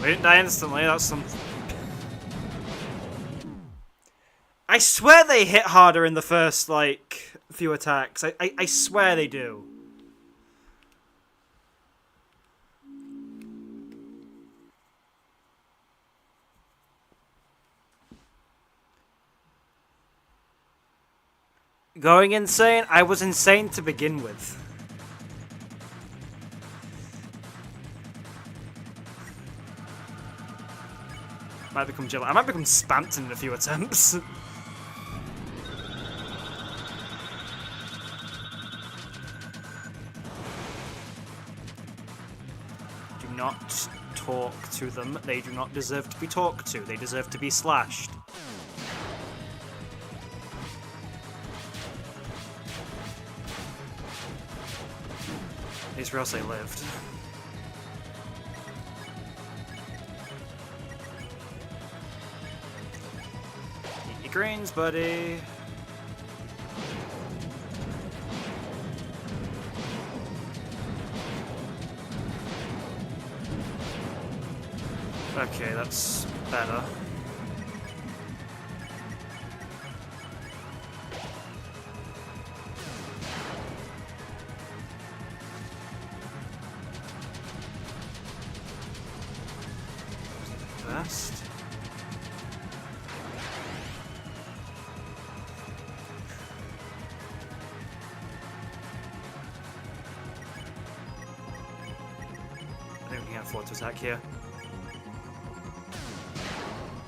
We didn't die instantly, that's something. I swear they hit harder in the first, like, few attacks. I swear they do. Going insane? I was insane to begin with. Might become jello. I might become Spamped in a few attempts. Do not talk to them. They do not deserve to be talked to. They deserve to be slashed. At least or else they lived. Eat your greens, buddy. Okay, that's better. Best. I think we can afford to attack here.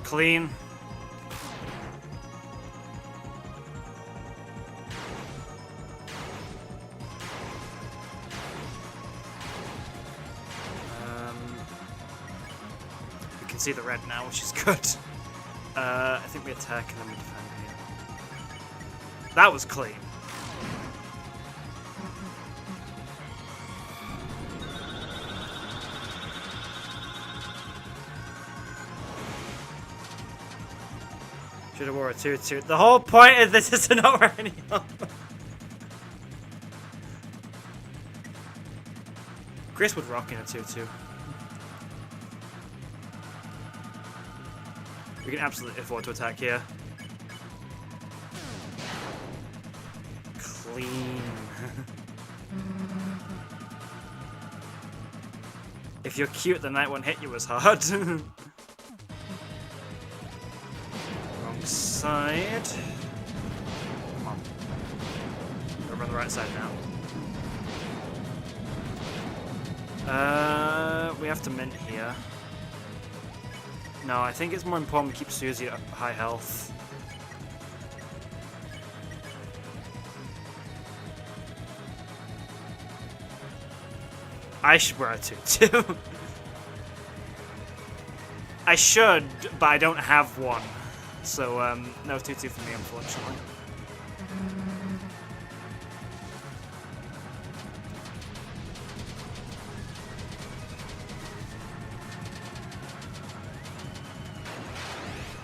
Clean. We can see the red now, which is good. I think we attack and then we defend here. That was clean. Should have wore a 2-2. The whole point of this is to not wear any armor. Chris would rock in a 2-2. We can absolutely afford to attack here. Clean. If you're cute, the knight won't hit you as hard. Side. Come on. We're on the right side now. We have to mint here. No, I think it's more important to keep Suzy at high health. I should wear a 2-2. I should, but I don't have one. So, no 2-2 for me, unfortunately.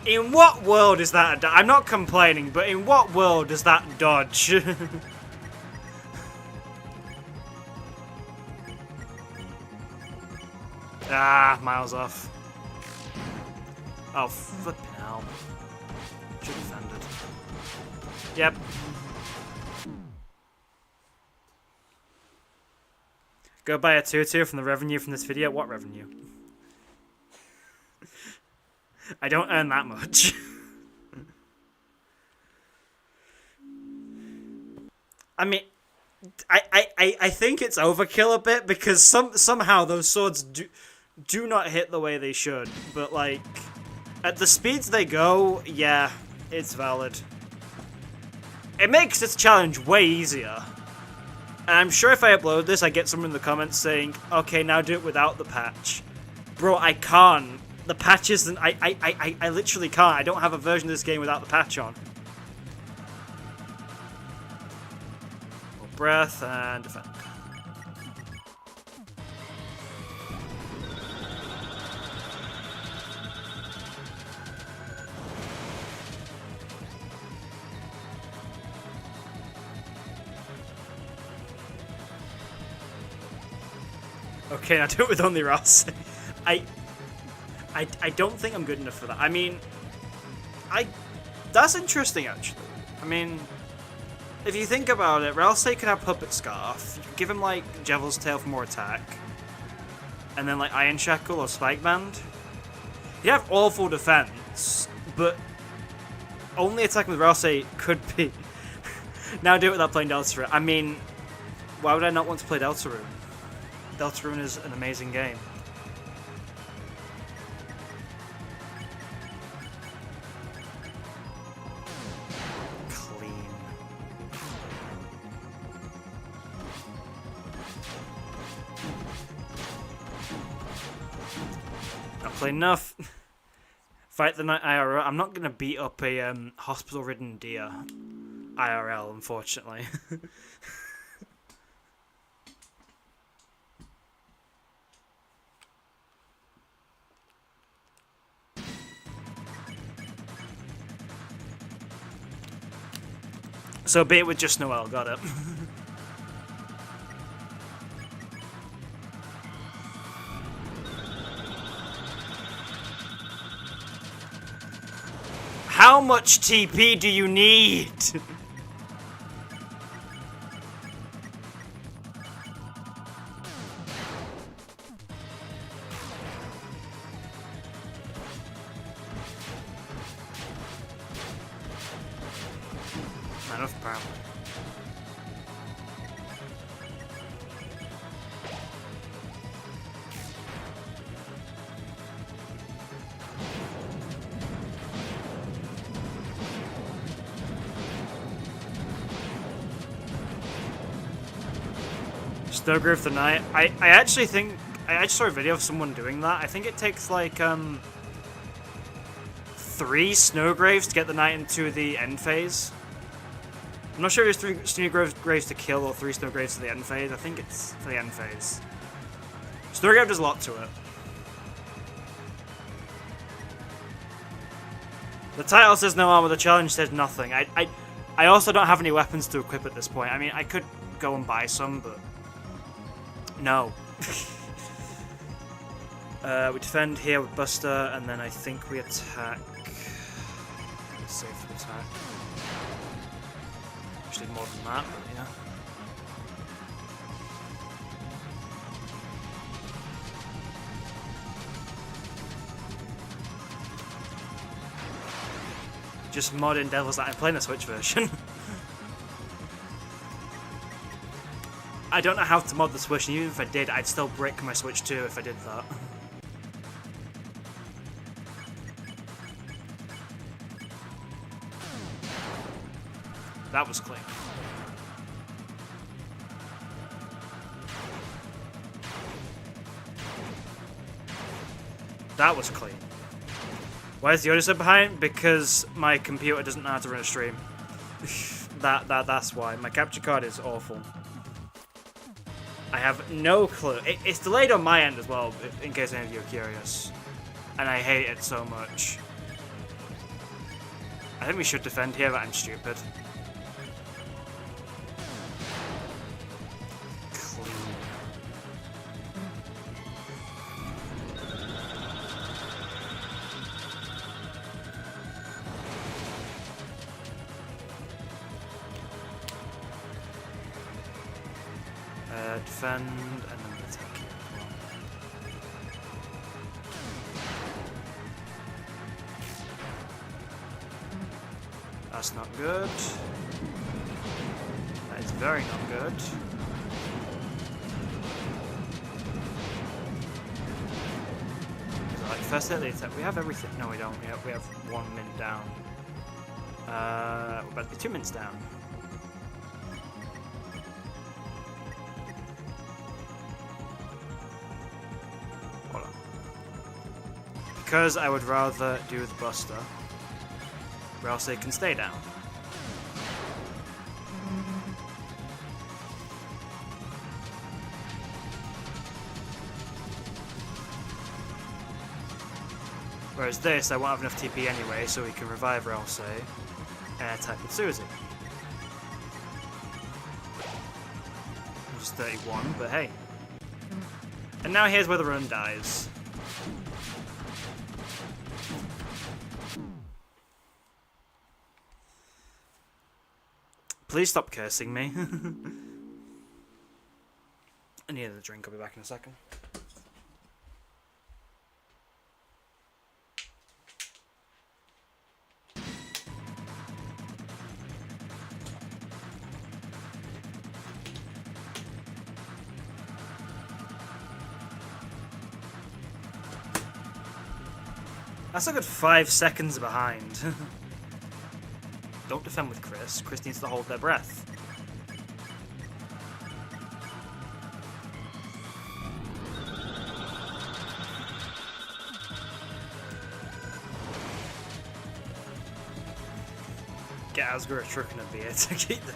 In what world is that I'm not complaining, but in what world does that dodge? Ah, miles off. Oh, flipping hell. Should have defended. Yep. Go buy a tutu from the revenue from this video. What revenue? I don't earn that much. I mean, I think it's overkill a bit because somehow those swords do not hit the way they should. But like, at the speeds they go, yeah, it's valid. It makes this challenge way easier. And I'm sure if I upload this, I get someone in the comments saying, okay, now do it without the patch. Bro, I can't. The patch isn't... I literally can't. I don't have a version of this game without the patch on. Hold breath and defend. Okay, now do it with only Ross. I don't think I'm good enough for that. I mean, that's interesting actually. I mean, if you think about it, Ralsei could have Puppet Scarf. You could give him like Devil's Tail for more attack, and then like Iron Shackle or Spike Band. He'd have awful defense, but only attacking with Ralsei could be. Now do it without playing Deltarune. I mean, why would I not want to play Deltarune? Deltarune is an amazing game. Clean. Not played enough. Fight the Night IRL. I'm not gonna beat up a hospital-ridden deer IRL, unfortunately. So be it with just Noel, got it. How much TP do you need? Enough power. Snowgrove the Knight. I actually think I saw a video of someone doing that. I think it takes like 3 Snowgraves to get the Knight into the end phase. I'm not sure if it's 3 Snowgraves to kill or 3 Snowgraves to the end phase. I think it's for the end phase. Snowgrave does a lot to it. The title says no armor, the challenge says nothing. I also don't have any weapons to equip at this point. I mean, I could go and buy some, but no. We defend here with Buster, and then I think we attack. Safe to attack. Actually, more than that, but yeah. Just modern Devils that I'm playing the Switch version. I don't know how to mod the Switch, and even if I did, I'd still brick my Switch too if I did that. That was clean. That was clean. Why is the audio so behind? Because my computer doesn't know how to run a stream. That's why. My capture card is awful. I have no clue. It's delayed on my end as well, in case any of you are curious. And I hate it so much. I think we should defend here, but I'm stupid. Defend, and then That's not good. That is very not good. Like first hit the attack. We have everything. No, we don't. We have 1 min down. We're about to be 2 minutes down. Hold on. Because I would rather do the Buster, or else they can stay down. Whereas this, I won't have enough TP anyway, so we can revive Ralsei and attack with Susie. Which is 31, but hey. And now here's where the run dies. Please stop cursing me. I need a drink, I'll be back in a second. That's a good 5 seconds behind. Don't defend with Chris. Chris needs to hold their breath. Get Asger a truck and a beer to keep them.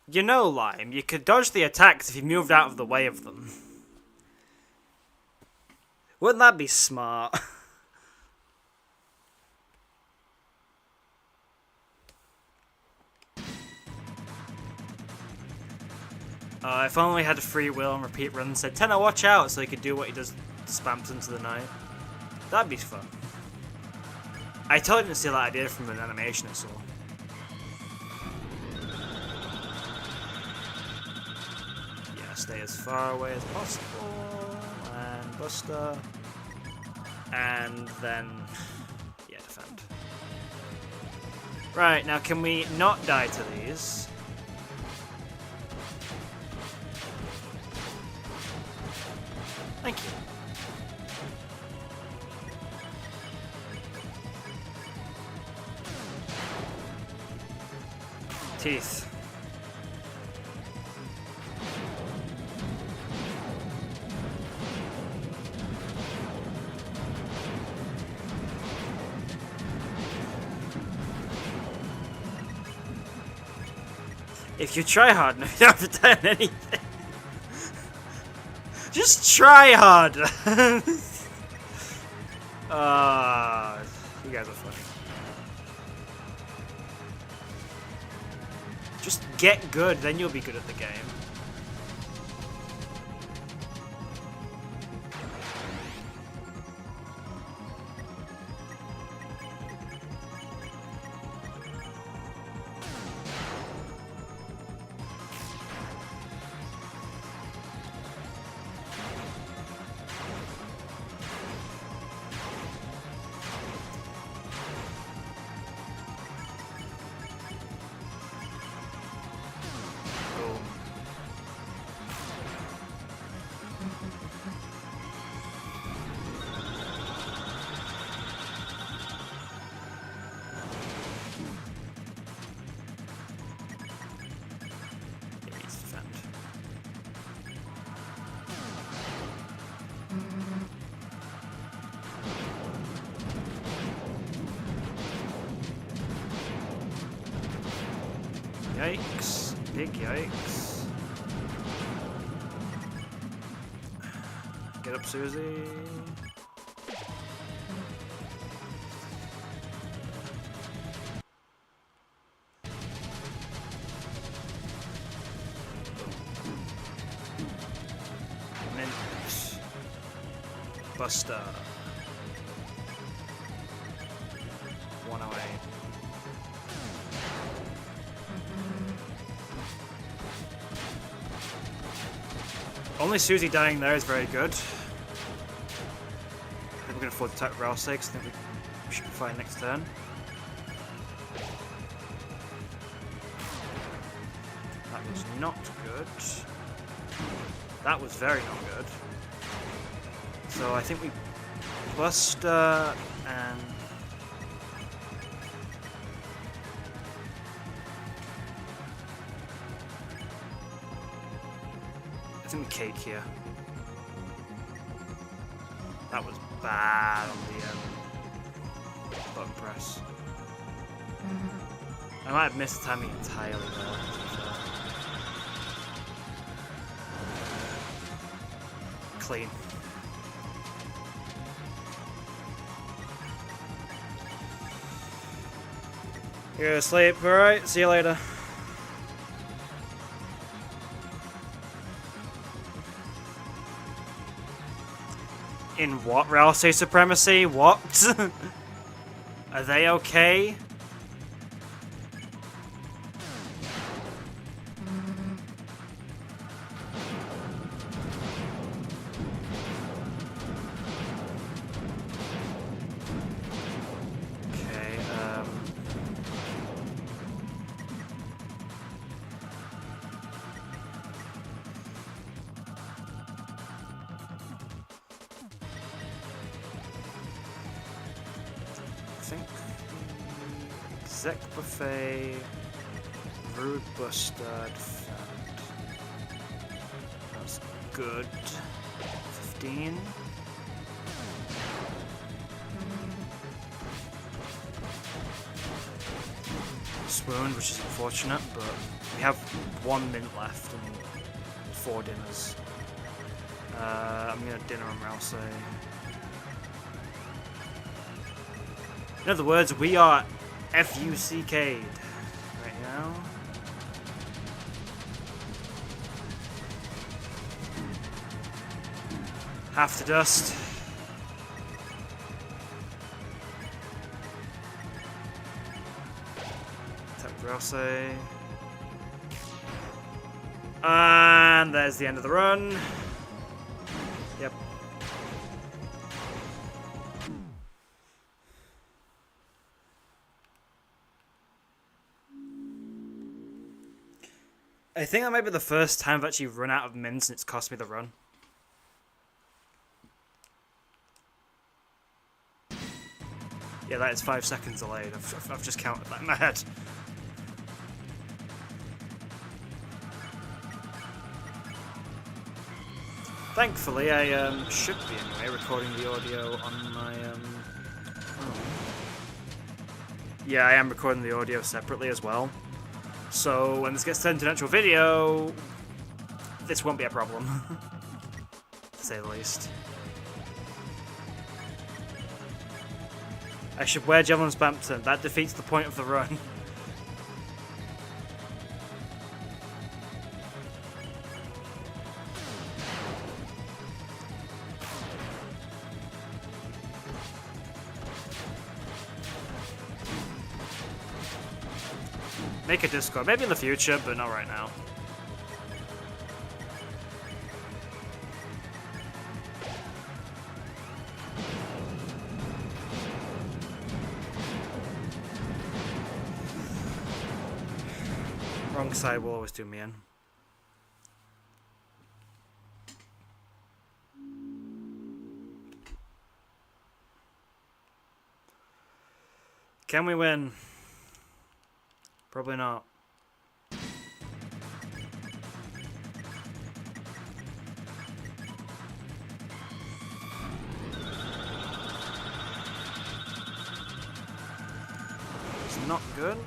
You know, Lime, you could dodge the attacks if you moved out of the way of them. Wouldn't that be smart? If only we had a free will and repeat run said, Tenno, watch out, so he could do what he does, spams into the night. That'd be fun. I totally didn't steal that idea from an animation I saw. Yeah, stay as far away as possible, and Buster, and then, yeah, defend. Right, now can we not die to these? Thank you. Teeth. If you try hard enough, you don't have to die on anything. Just try harder. You guys are funny. Just get good, then you'll be good at the game. Yikes. Big yikes. Get up, Susie. Buster. 108. Only Susie dying there is very good. I think we're going to afford to attack Rousey because I think we should be fine next turn. That was not good. That was very not good. So I think we Buster and I think we cake here. That was bad on the button press. I might have missed timing entirely there. Clean. You're gonna sleep, alright? See you later. In what? Rousey supremacy? What? Are they okay? Exec Buffet, Rude Bustard, Fat. That's good. 15. Swoon, which is unfortunate, but we have 1 mint left and 4 dinners. I'm gonna dinner on Rousey. In other words, we are FUCK'd right now. Half to dust. Attack Rousey. And there's the end of the run. Yep. I think that might be the first time I've actually run out of mins and it's cost me the run. Yeah, that is 5 seconds delayed. I've just counted that in my head. Thankfully, I should be anyway recording the audio on my oh. Yeah, I am recording the audio separately as well. So when this gets turned into an actual video, this won't be a problem, to say the least. I should wear Javelin Spampton. That defeats the point of the run. Make a Discord, maybe in the future, but not right now. Wrong side will always do me in. Can we win? Probably not. It's not good.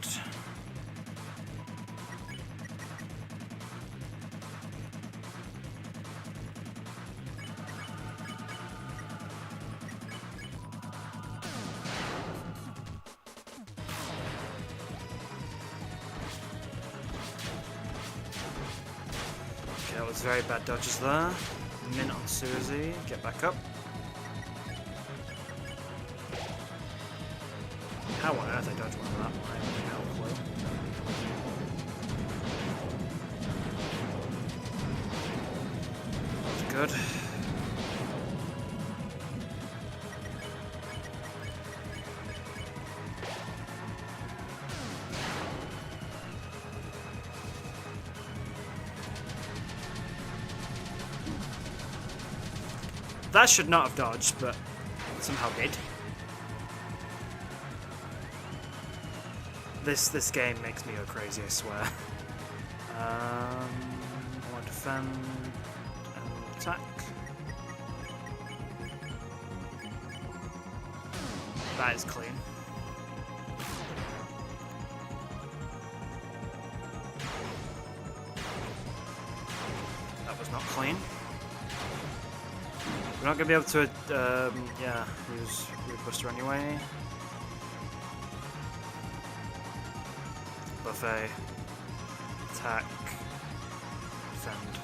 That was very bad dodges there. Mint on Susie. Get back up. How on earth I dodged one of that? I have no clue. That's good. That should not have dodged, but somehow did. This game makes me go crazy, I swear. I want to defend and attack. That is clean. That was not clean. We're not going to be able to, yeah, use Root Buster anyway. Buffet. Attack. Defend.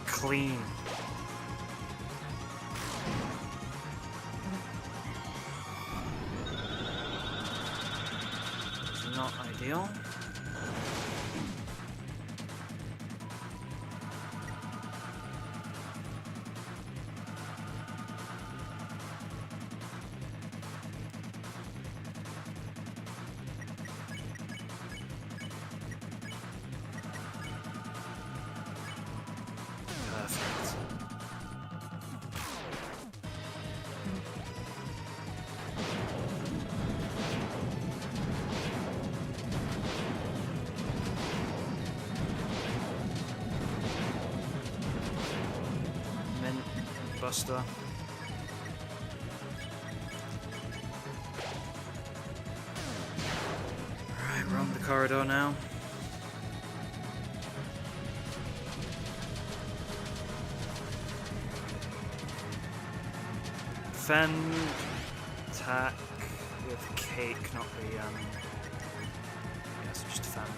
Clean. It's not ideal. Buster. Alright, we're on the corridor now. Defend, attack with cake, not the yeah, so just defend.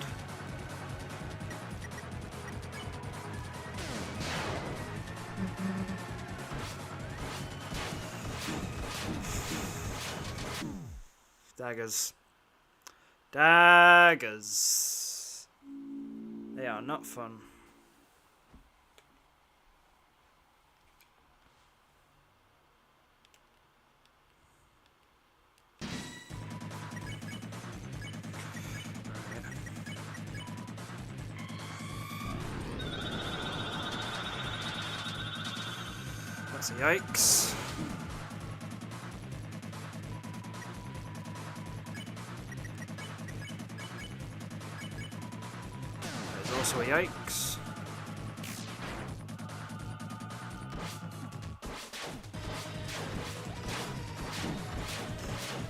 Daggers. Daggers. They are not fun. That's a yikes. Also a yikes.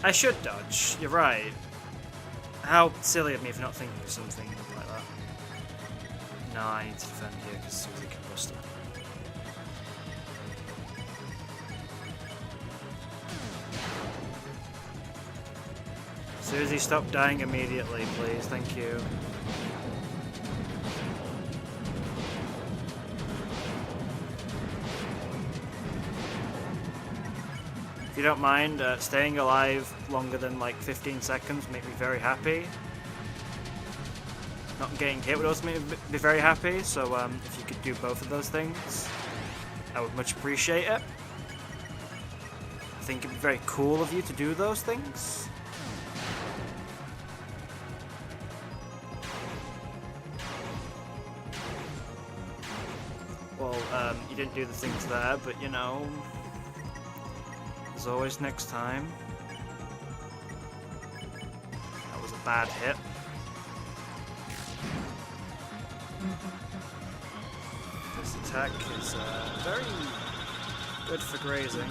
I should dodge, you're right. How silly of me for not thinking of something like that. No, I need to defend here because Susie can bust it. Susie, stop dying immediately, please, thank you. If you don't mind, staying alive longer than like 15 seconds make me very happy. Not getting hit would also make me be very happy, so if you could do both of those things, I would much appreciate it. I think it'd be very cool of you to do those things. Well, you didn't do the things there, but you know, there's always next time. That was a bad hit. This attack is very good for grazing.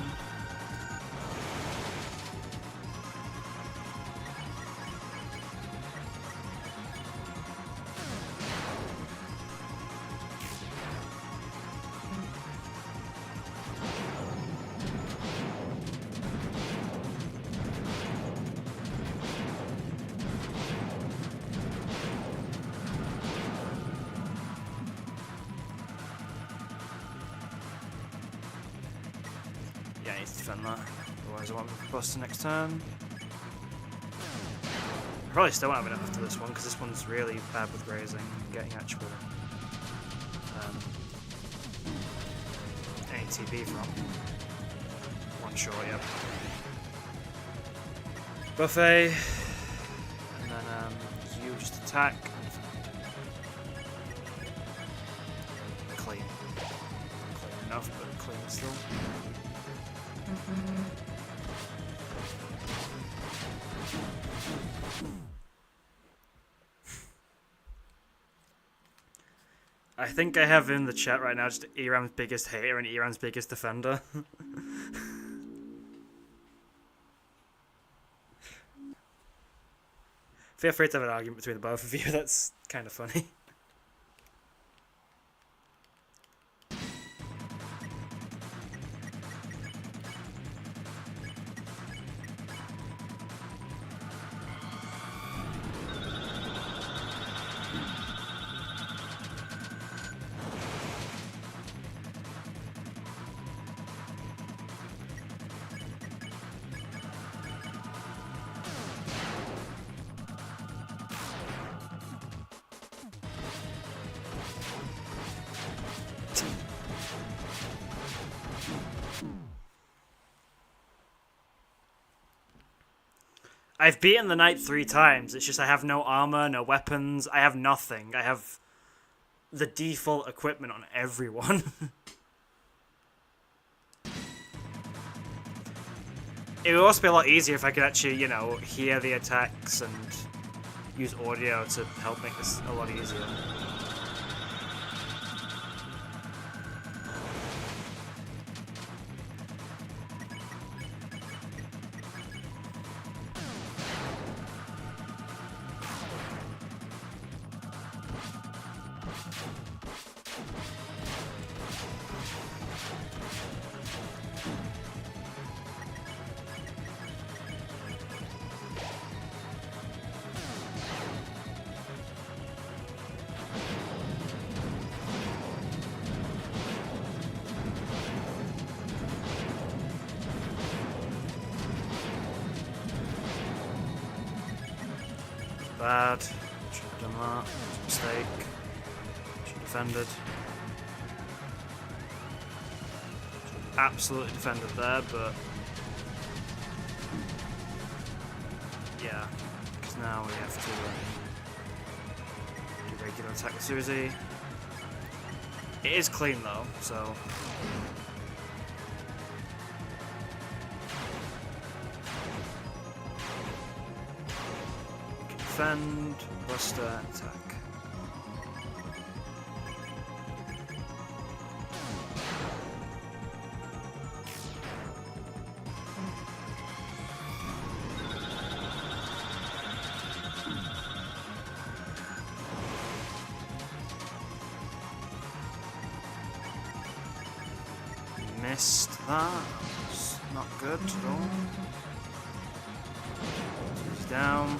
Yeah, I need to defend that. Otherwise I won't have a buster next turn. Probably still won't have enough after this one, because this one's really bad with grazing and getting actual ATB from. One short, yep. Buffet. And then you just attack. Clean. Clean enough, but clean still. I think I have in the chat right now just Eram's biggest hater and Eram's biggest defender. Feel free to have an argument between the both of you, that's kind of funny. I've beaten the knight 3 times, it's just I have no armor, no weapons, I have nothing. I have the default equipment on everyone. It would also be a lot easier if I could actually, you know, hear the attacks and use audio to help make this a lot easier. Bad. Should have done that. Mistake. Should have defended. Should have absolutely defended there, but yeah, because now we have to do regular attack with Susie. It is clean though, so. Defend, buster, and attack. Missed that. It's not good at all. He's down.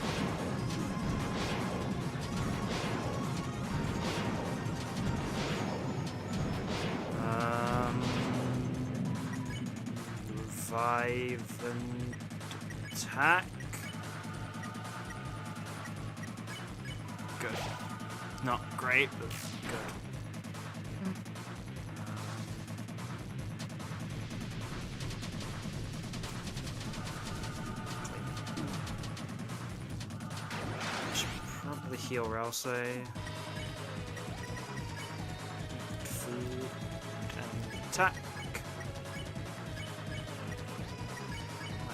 Revive and attack. Good. Not great, but good. Should probably heal Rouse. Food and attack.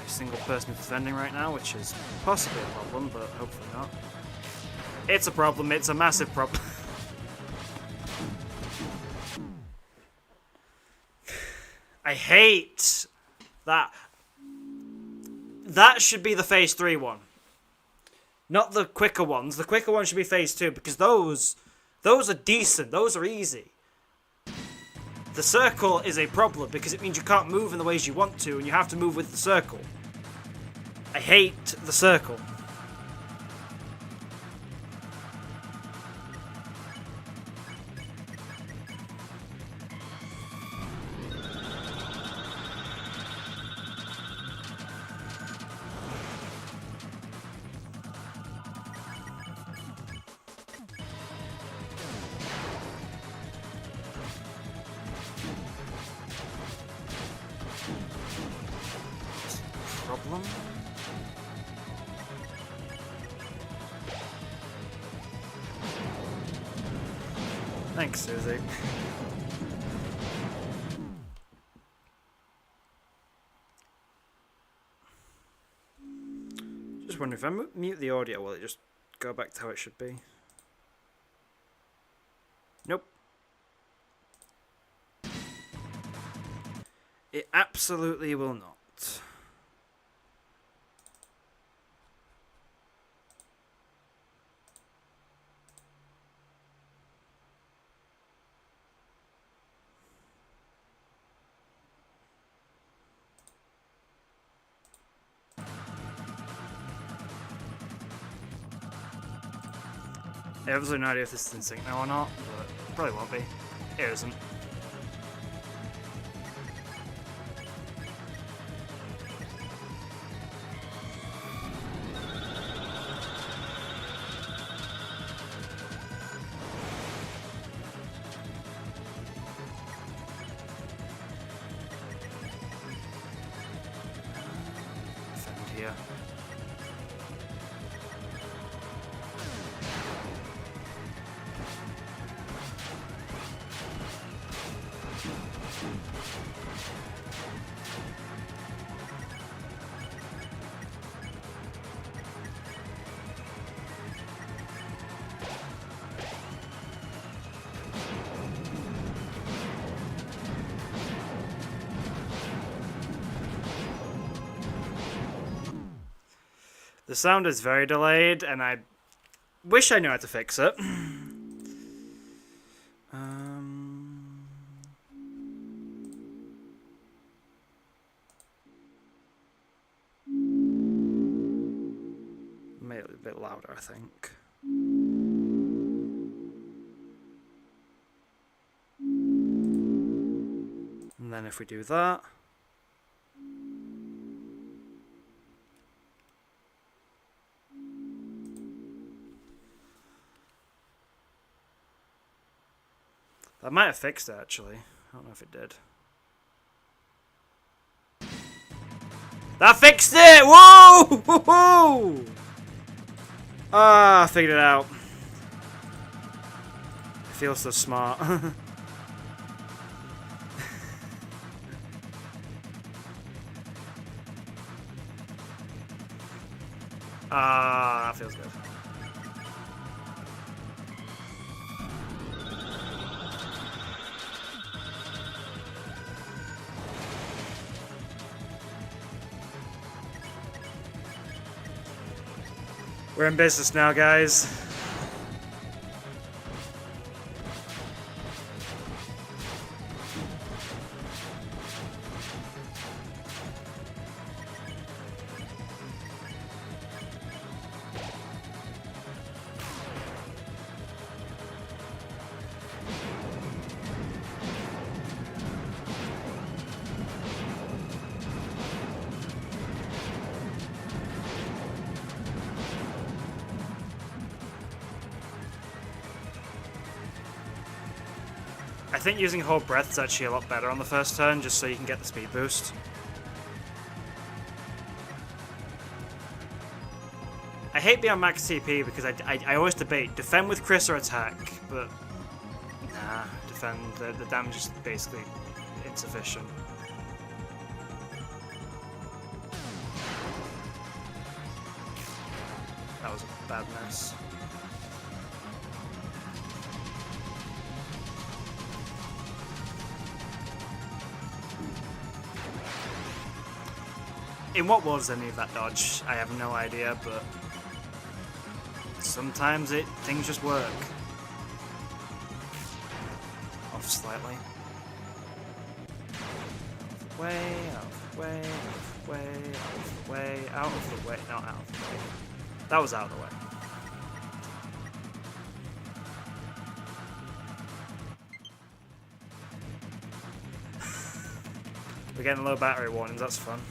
Single person defending right now, which is possibly a problem, but hopefully not. It's a problem, it's a massive problem. I hate that. That should be the phase 3 one. Not the quicker ones. The quicker one should be phase 2, because those are decent, those are easy. The circle is a problem, because it means you can't move in the ways you want to, and you have to move with the circle. I hate the circle. problem. Thanks, Susie. Just wondering if I mute the audio, will it just go back to how it should be? Nope. It absolutely will not. I have absolutely no idea if this is in sync now or not, but probably won't be. It isn't. Defend here. The sound is very delayed, and I wish I knew how to fix it. Made it a bit louder, I think. And then if we do that. That might have fixed it, actually. I don't know if it did. That fixed it! Whoa! Woohoo! Ah, I figured it out. I feel so smart. Ah, that feels good. We're in business now, guys. I think using Hold Breath is actually a lot better on the first turn, just so you can get the speed boost. I hate being on max TP because I always debate defend with Chris or attack, but nah, defend. The damage is basically insufficient. That was a bad mess. In what world does any of that dodge? I have no idea, but sometimes things just work. Off slightly. Way, out of the way, out of the way, out of the way, out of the way, not out of the way. That was out of the way. We're getting low battery warnings, that's fun.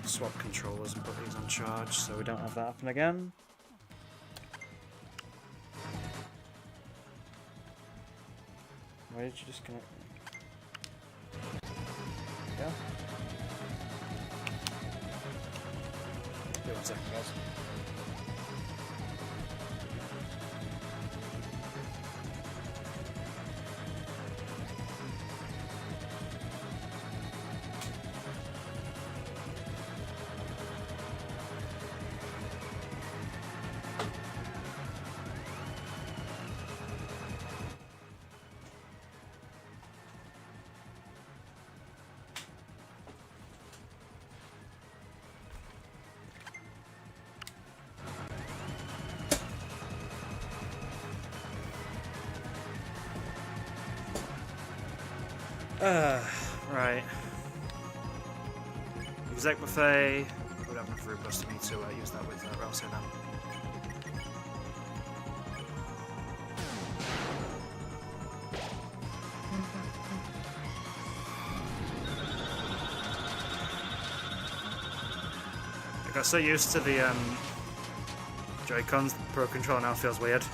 Swap controllers and put these on charge so we don't have that happen again. Why did you disconnect me? 1 second, guys. Right. Exec buffet. Would have enough room bust me to use that with Ralsei now. I got so used to the Joy-Cons, Pro Controller now feels weird.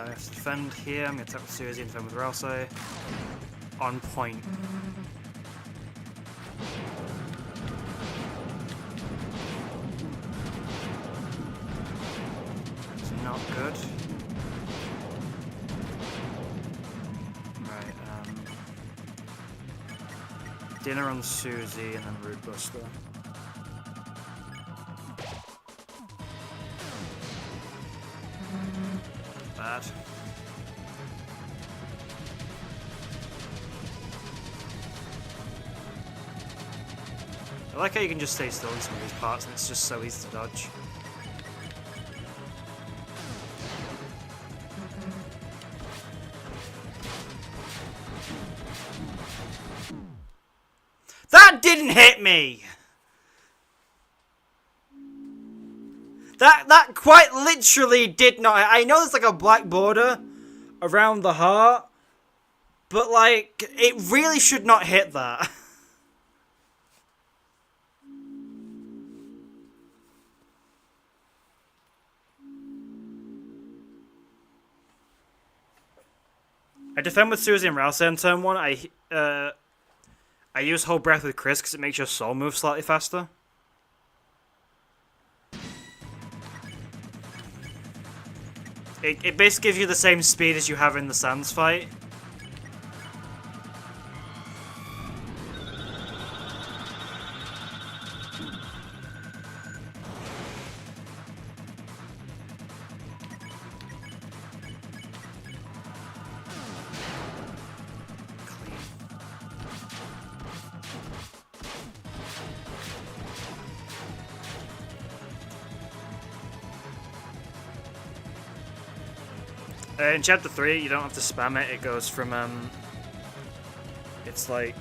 Let's defend here. I'm going to attack with Suzy and defend with Ralsei. On point. It's not good. Right, dinner on Suzy and then Rude Buster. Bad. I like how you can just stay still in some of these parts and it's just so easy to dodge. That didn't hit me! That quite literally did not. I know there's like a black border around the heart, but like, it really should not hit that. I defend with Suzy and Ralsei in turn 1. I use Hold Breath with Chris because it makes your soul move slightly faster. It basically gives you the same speed as you have in the Sans fight. In Chapter 3, you don't have to spam it. It goes from, it's like...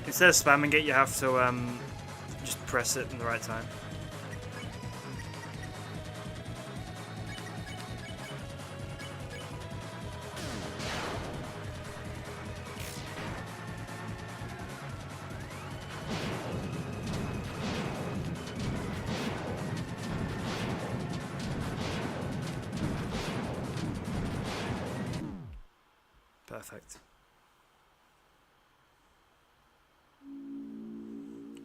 Instead of spamming it, you have to, just press it in the right time. Perfect.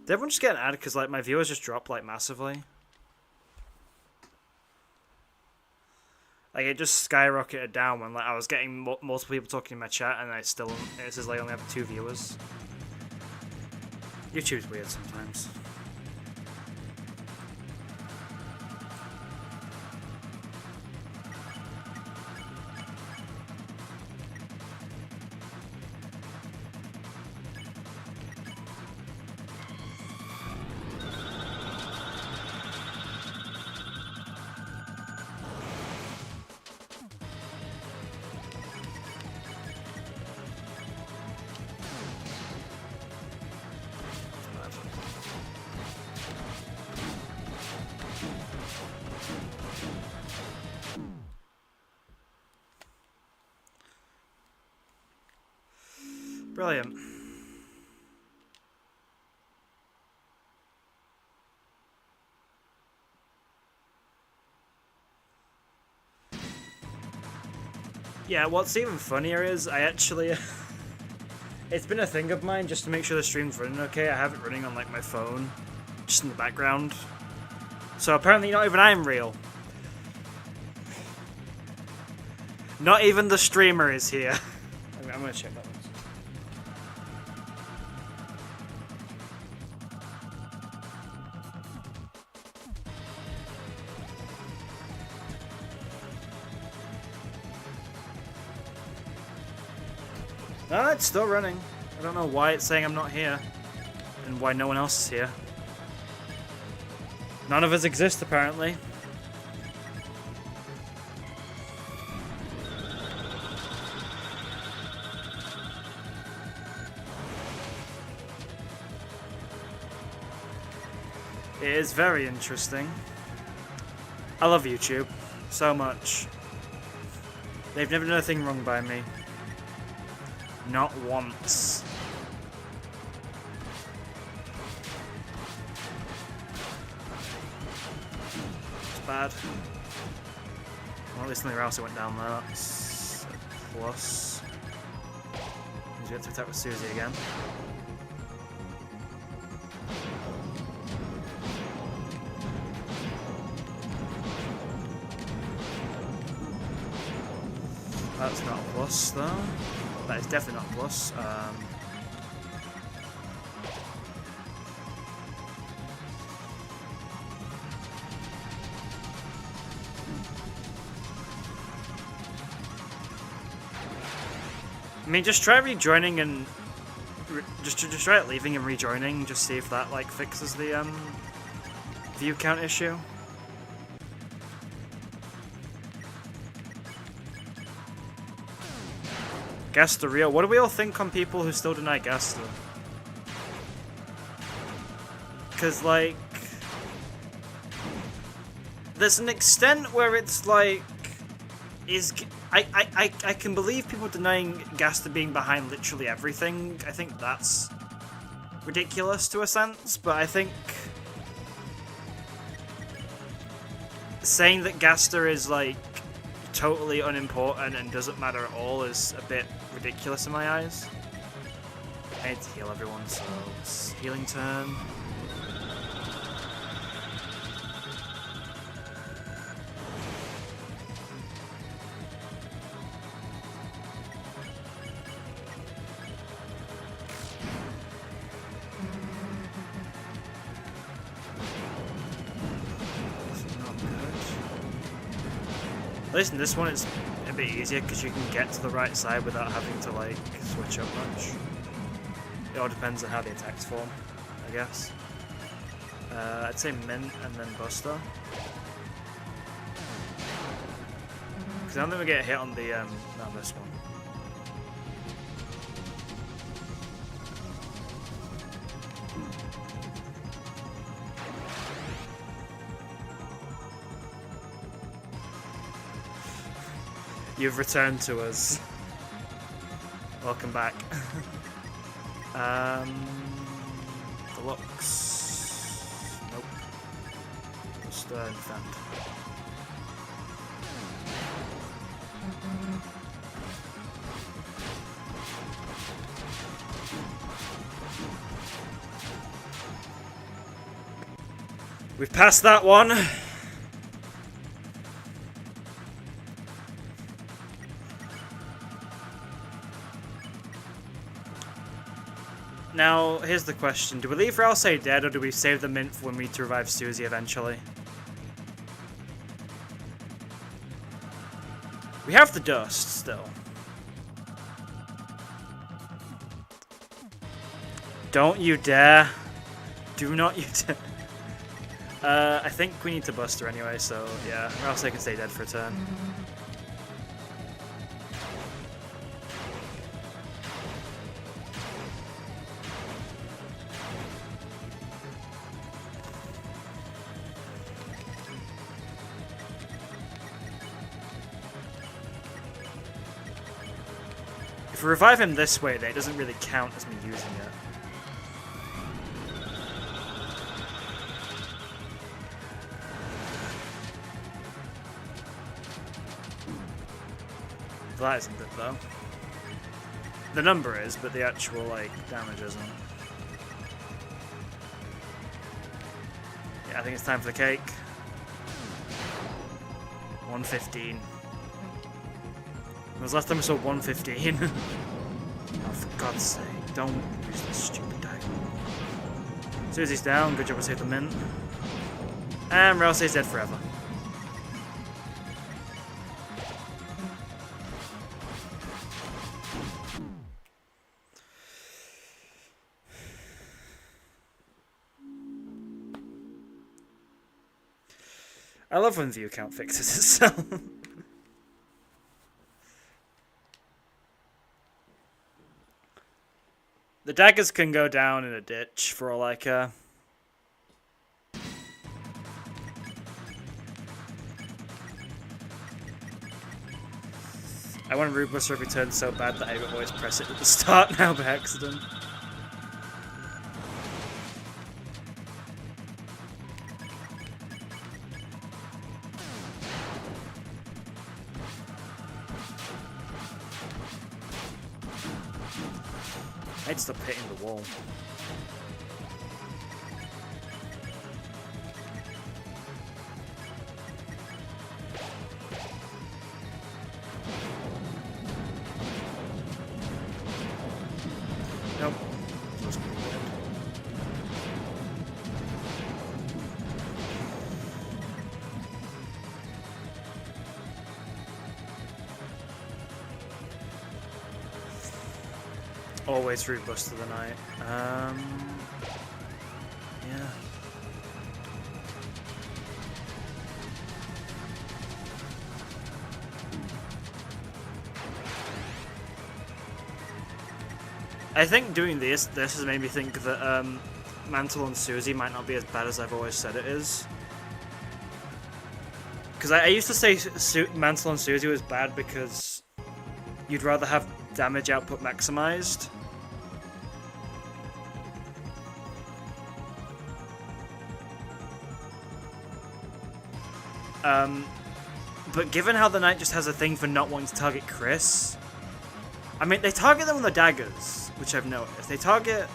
Did everyone just get an ad? Because like my viewers just dropped like massively. Like it just skyrocketed down when like I was getting multiple people talking in my chat, and it says like I only have 2 viewers. YouTube's weird sometimes. Brilliant. Yeah, what's even funnier is I actually... it's been a thing of mine just to make sure the stream's running okay. I have it running on like my phone, just in the background. So apparently not even I'm real. Not even the streamer is here. I'm gonna check that one. No, it's still running. I don't know why it's saying I'm not here. And why no one else is here. None of us exist, apparently. It is very interesting. I love YouTube so much. They've never done a thing wrong by me. Not once. It's bad. Well, at least something else that went down there. That's a plus. Means we have to attack with Susie again. That's not a plus, though. That is definitely not a plus. I mean, just try rejoining and just try leaving and rejoining. Just see if that like fixes the view count issue. Gaster real. What do we all think on people who still deny Gaster? Because, like, there's an extent where it's like, I can believe people denying Gaster being behind literally everything. I think that's ridiculous to a sense, but I think saying that Gaster is like totally unimportant and doesn't matter at all is a bit ridiculous in my eyes. I need to heal everyone, so it's healing turn. At least in this one it's a bit easier because you can get to the right side without having to like switch up much. It all depends on how the attacks form, I guess. I'd say Mint and then Buster. Because I don't think we get hit on the not on this one. You've returned to us. Welcome back. Deluxe. Nope. Just defend. We've passed that one. Now, here's the question. Do we leave Ralsei dead, or do we save the Mint for when we to revive Susie eventually? We have the dust, still. Don't you dare. Do not you dare. I think we need to bust her anyway, so yeah. Ralsei can stay dead for a turn. If we revive him this way, then it doesn't really count as me using it. That isn't good though. The number is, but the actual like damage isn't. Yeah, I think it's time for the cake. 115. When was the last time I saw 115? Oh, for God's sake, don't use this stupid dagger. Susie's down, good job I saved the mint. And Rousey's dead forever. I love when view count fixes itself. The daggers can go down in a ditch for all I care. I want Root Buster return so bad that I always press it at the start now by accident. I'd stop hitting the wall. Nope. Always Root Bust of the night. Yeah. I think doing this has made me think that Mantle and Susie might not be as bad as I've always said it is. Because I used to say Mantle and Susie was bad because you'd rather have damage output maximized. But given how the Knight just has a thing for not wanting to target Chris, I mean, they target them with the daggers, which I've noticed. They target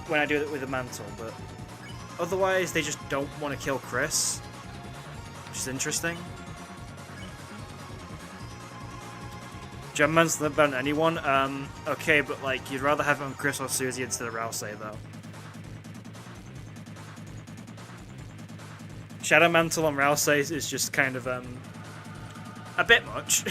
when I do it with the Mantle, but otherwise they just don't want to kill Chris, which is interesting. Do you have Mantle better than anyone? Okay, but like, you'd rather have it on Chris or Susie instead of Rousey, though. Shadow Mantle on Rousey is just kind of a bit much.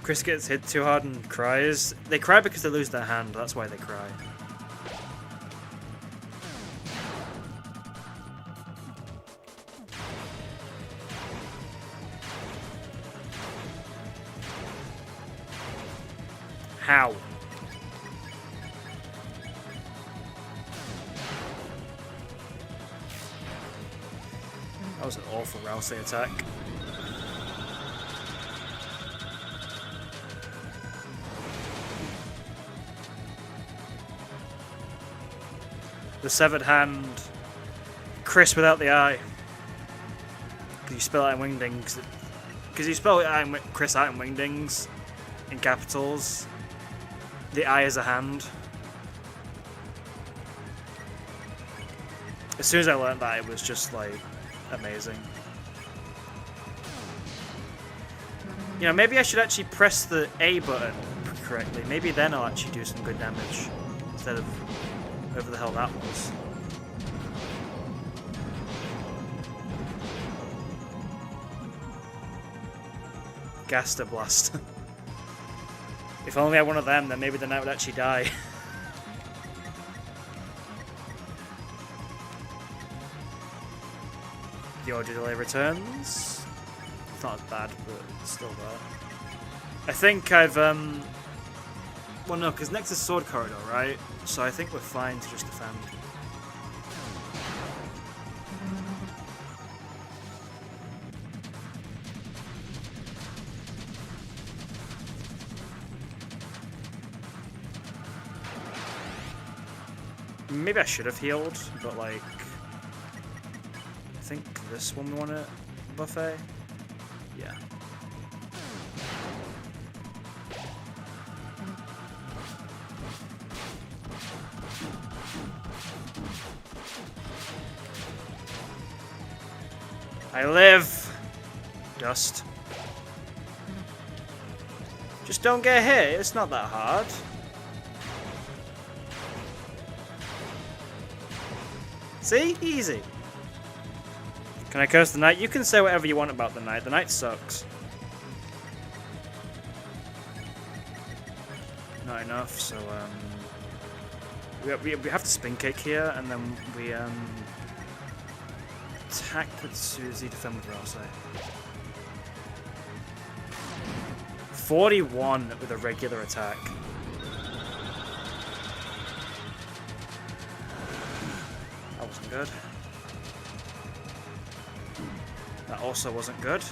Chris gets hit too hard and cries. They cry because they lose their hand, that's why they cry. How? That was an awful Rousey attack. The Severed Hand. Chris without the eye. Because you spell it in Wingdings. Because you spell it Chris out in Wingdings in capitals. The eye is a hand. As soon as I learned that, it was just like amazing. You know, maybe I should actually press the A button correctly. Maybe then I'll actually do some good damage instead of whoever the hell that was. Gaster Blast. If only I had one of them, then maybe the Knight would actually die. The audio delay returns. It's not as bad, but it's still there. I think I've, well, no, because next is Sword Corridor, right? So I think we're fine to just defend. Maybe I should have healed, but like... I think this one we want to buffet? Yeah. I live! Dust. Just don't get hit, it's not that hard. See? Easy. Can I curse the knight? You can say whatever you want about the knight. The knight sucks. Not enough, so we have to spin kick here, and then we attack with Susie, defend with Rouse. 41 with a regular attack. That wasn't good. That also wasn't good.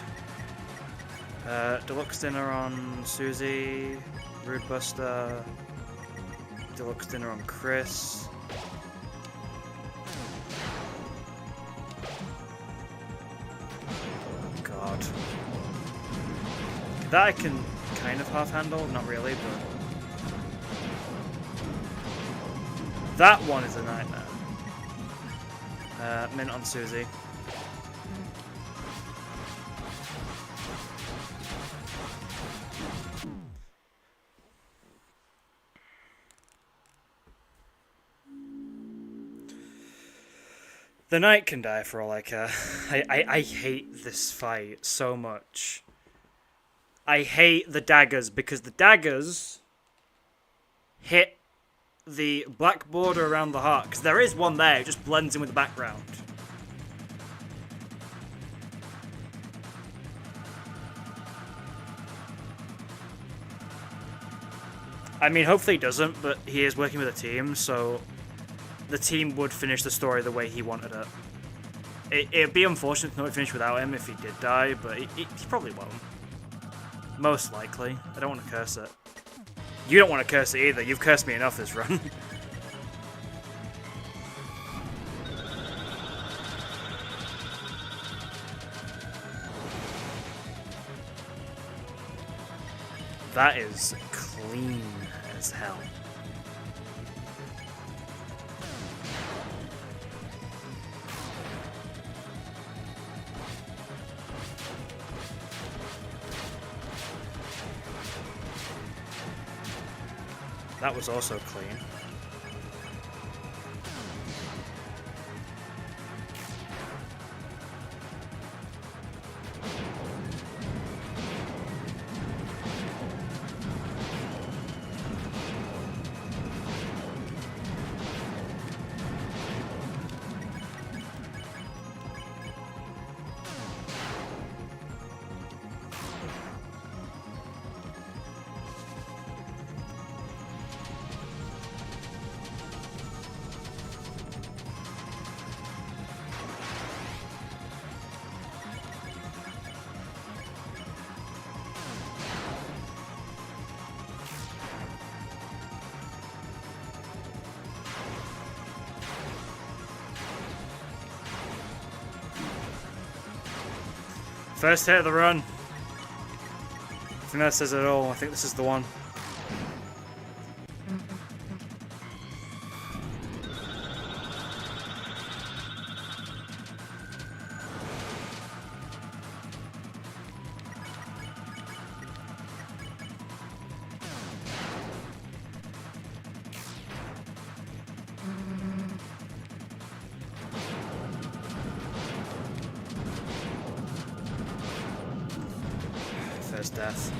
Deluxe dinner on Susie. Rude Buster. Deluxe dinner on Chris. God. That I can kind of half handle, not really, but that one is a nightmare. Mint on Susie. The knight can die for all I care. I hate this fight so much. I hate the daggers because the daggers hit the black border around the heart. Because there is one there, it just blends in with the background. I mean, hopefully he doesn't, but he is working with a team, so the team would finish the story the way he wanted it. It'd be unfortunate to not finish without him if he did die, but he probably won't. Most likely. I don't want to curse it. You don't want to curse it either. You've cursed me enough this run. That is clean as hell. That was also clean. First hit of the run. I think that says it all. I think this is the one. First death.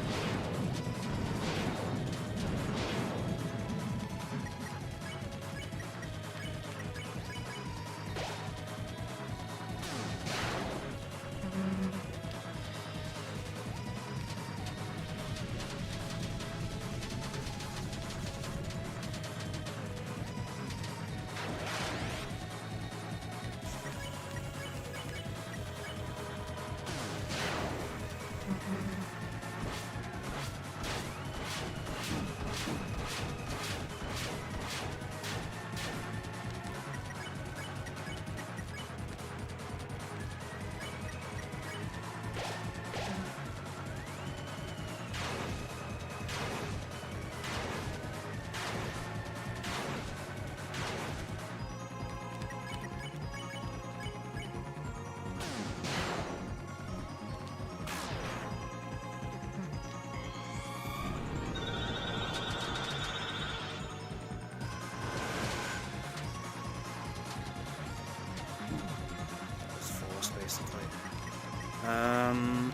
Um...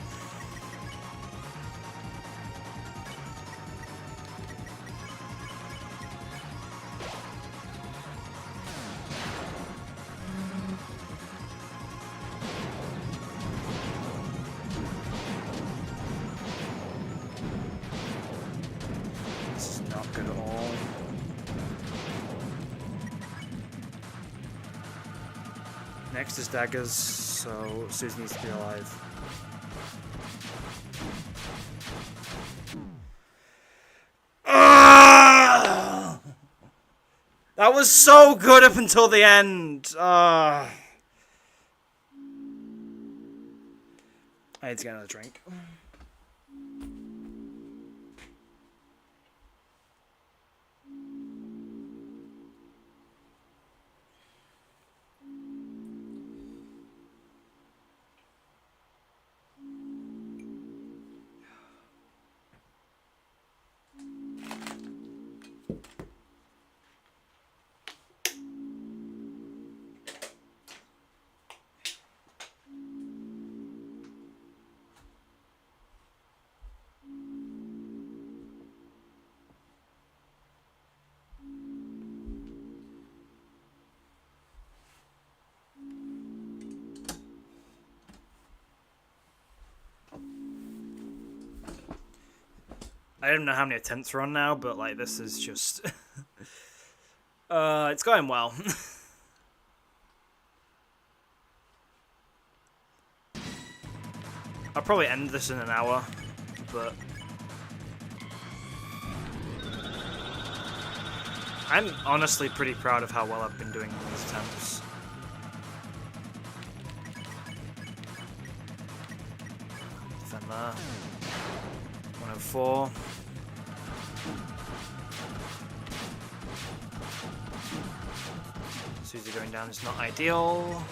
This is not good at all. Next is daggers, so Susie needs to be alive. That was so good up until the end. I need to get another drink. I don't know how many attempts we're on now, but like this is just it's going well. I'll probably end this in an hour, but I'm honestly pretty proud of how well I've been doing in these attempts. Defend that. 104. Susie going down is not ideal.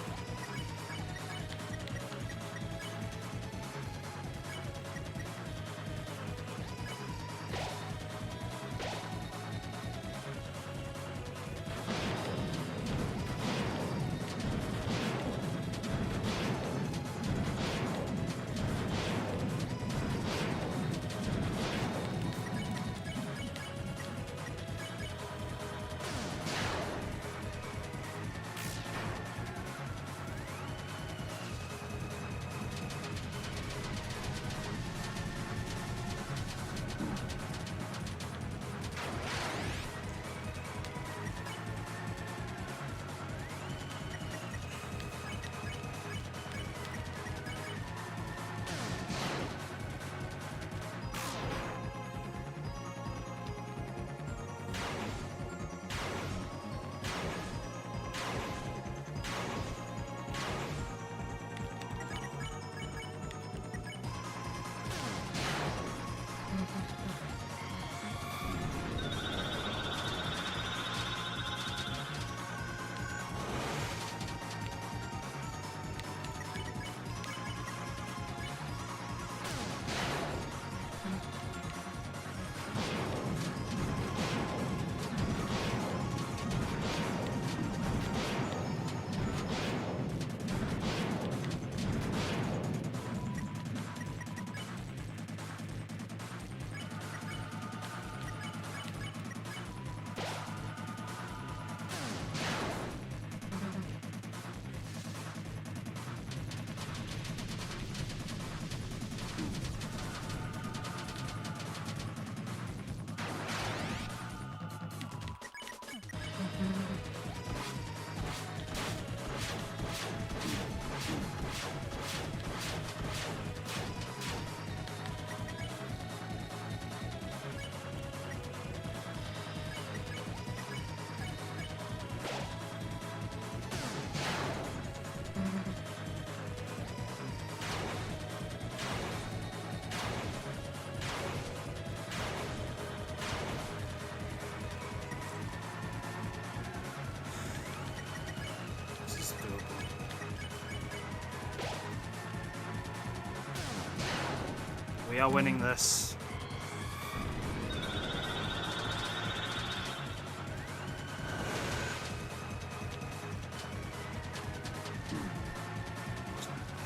We are winning this.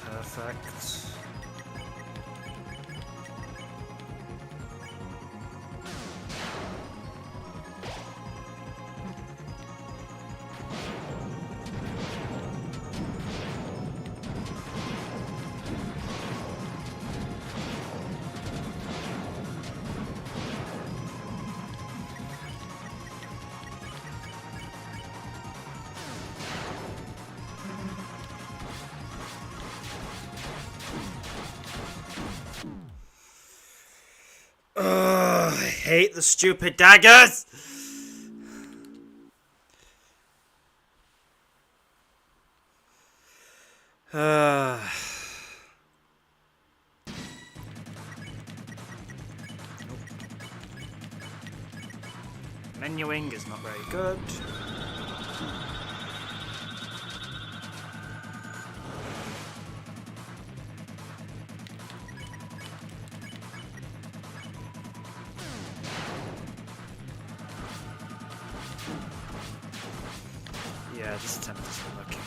Perfect. hate the stupid daggers! Menuing is not very good. Yeah, this attempt isn't working.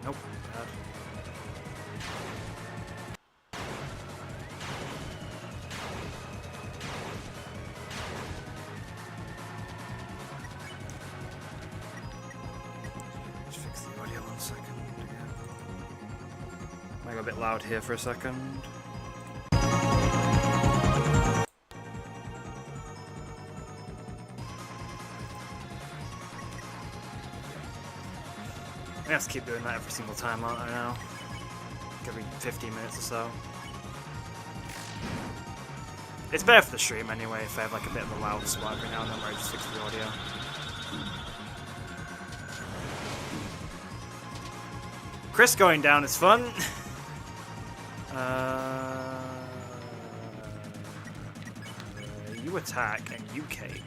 Nope, bad. Just fix the audio 1 second. Might go a bit loud here for a second. I have to keep doing that every single time, aren't I now? Like every 15 minutes or so. It's better for the stream anyway if I have like a bit of a loud spot every now and then where I just fix the audio. Chris going down is fun. You attack and you cake.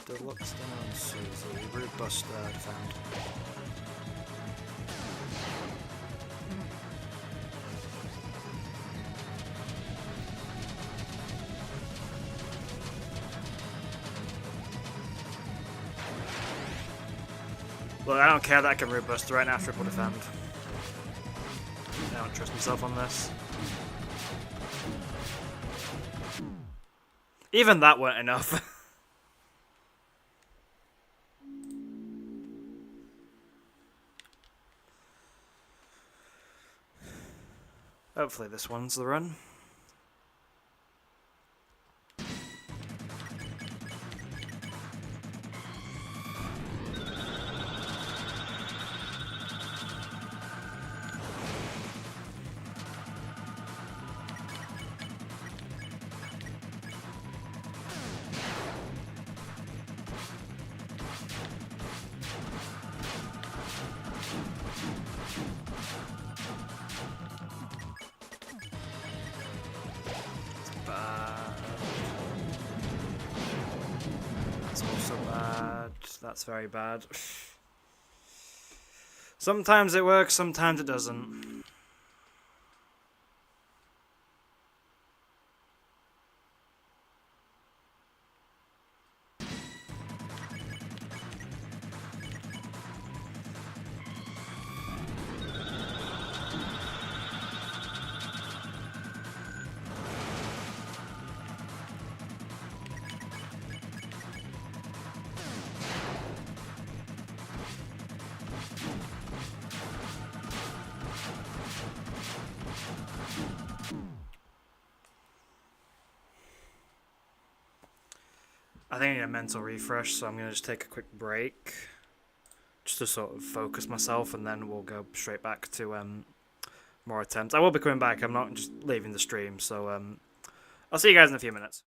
Deluxe down, Susie. Root Buster found. Look, I don't care that I can Root Buster right now, triple defend. I don't trust myself on this. Even that weren't enough. Hopefully this one's the run. That's also bad. That's very bad. Sometimes it works, sometimes it doesn't. I think I need a mental refresh, so I'm going to just take a quick break. Just to sort of focus myself, and then we'll go straight back to more attempts. I will be coming back, I'm not just leaving the stream, so I'll see you guys in a few minutes.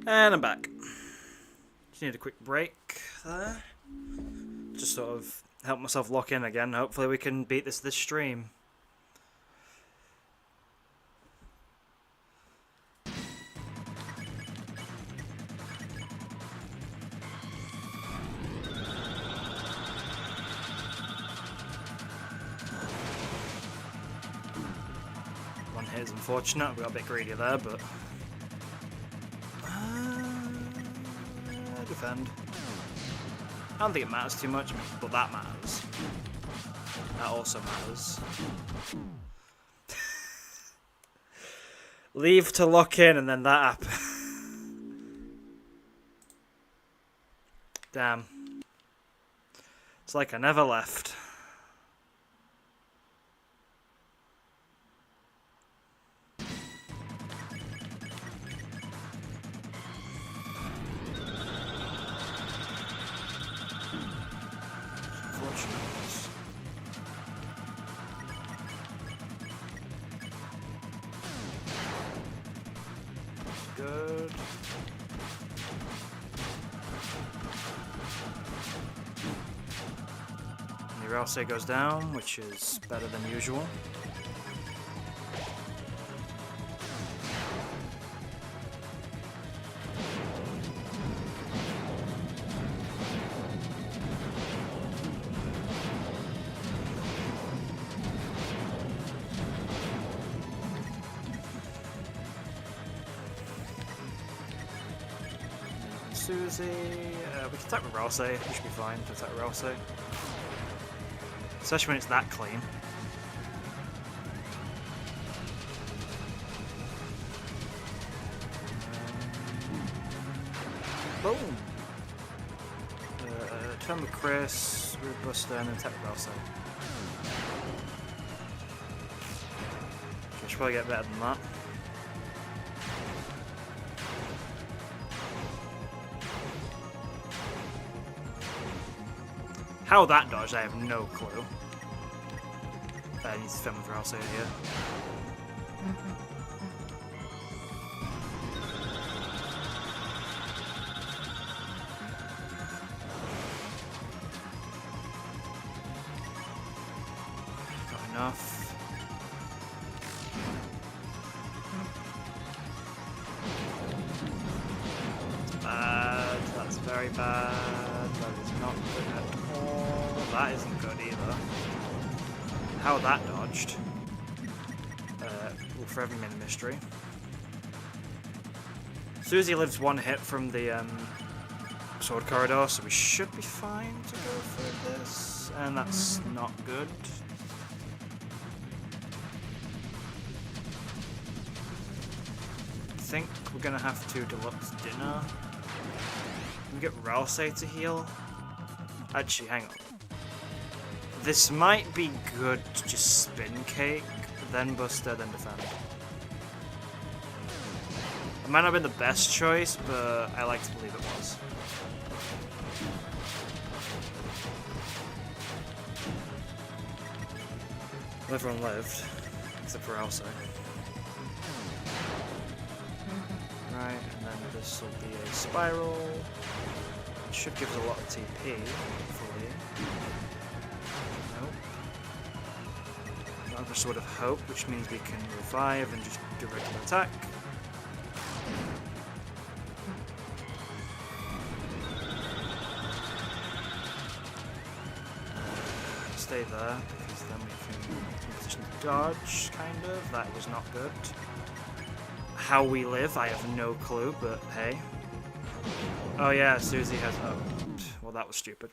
And I'm back. Just need a quick break there. Just sort of help myself lock in again. Hopefully we can beat this stream. One hit is unfortunate. We got a bit greedy there, but defend. I don't think it matters too much, but that matters. That also matters. Leave to lock in, and then that happens. Damn. It's like I never left. Good. And the Rousey goes down, which is better than usual. Susie, we can attack with Rousey. We should be fine to attack with Rousey. Especially when it's that clean. Boom! Turn with Chris, with Buster, and then attack with Rousey. We should probably get better than that. How that dodged, I have no clue. I need to film with Rousey here. Got enough. That's bad. That's very bad. That is not good at all. That isn't good either. How that dodged will forever remain a mystery. Susie lives one hit from the sword corridor, so we should be fine to go for this. And that's not good. I think we're gonna have to deluxe dinner. Can we get Rousey to heal? Actually, hang on. This might be good to just spin cake, then Buster, then defend. It might not have been the best choice, but I like to believe it was. Everyone lived, except for Elsa. Right, and then this will be a spiral. It should give us a lot of TP, hopefully. Nope. Not a sort of hope, which means we can revive and just do a regular attack. Stay there, because then we can get in position to dodge, kind of. That was not good. How we live, I have no clue, but hey. Oh yeah, Susie has... Oh, well that was stupid.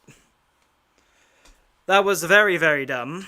That was very, very dumb.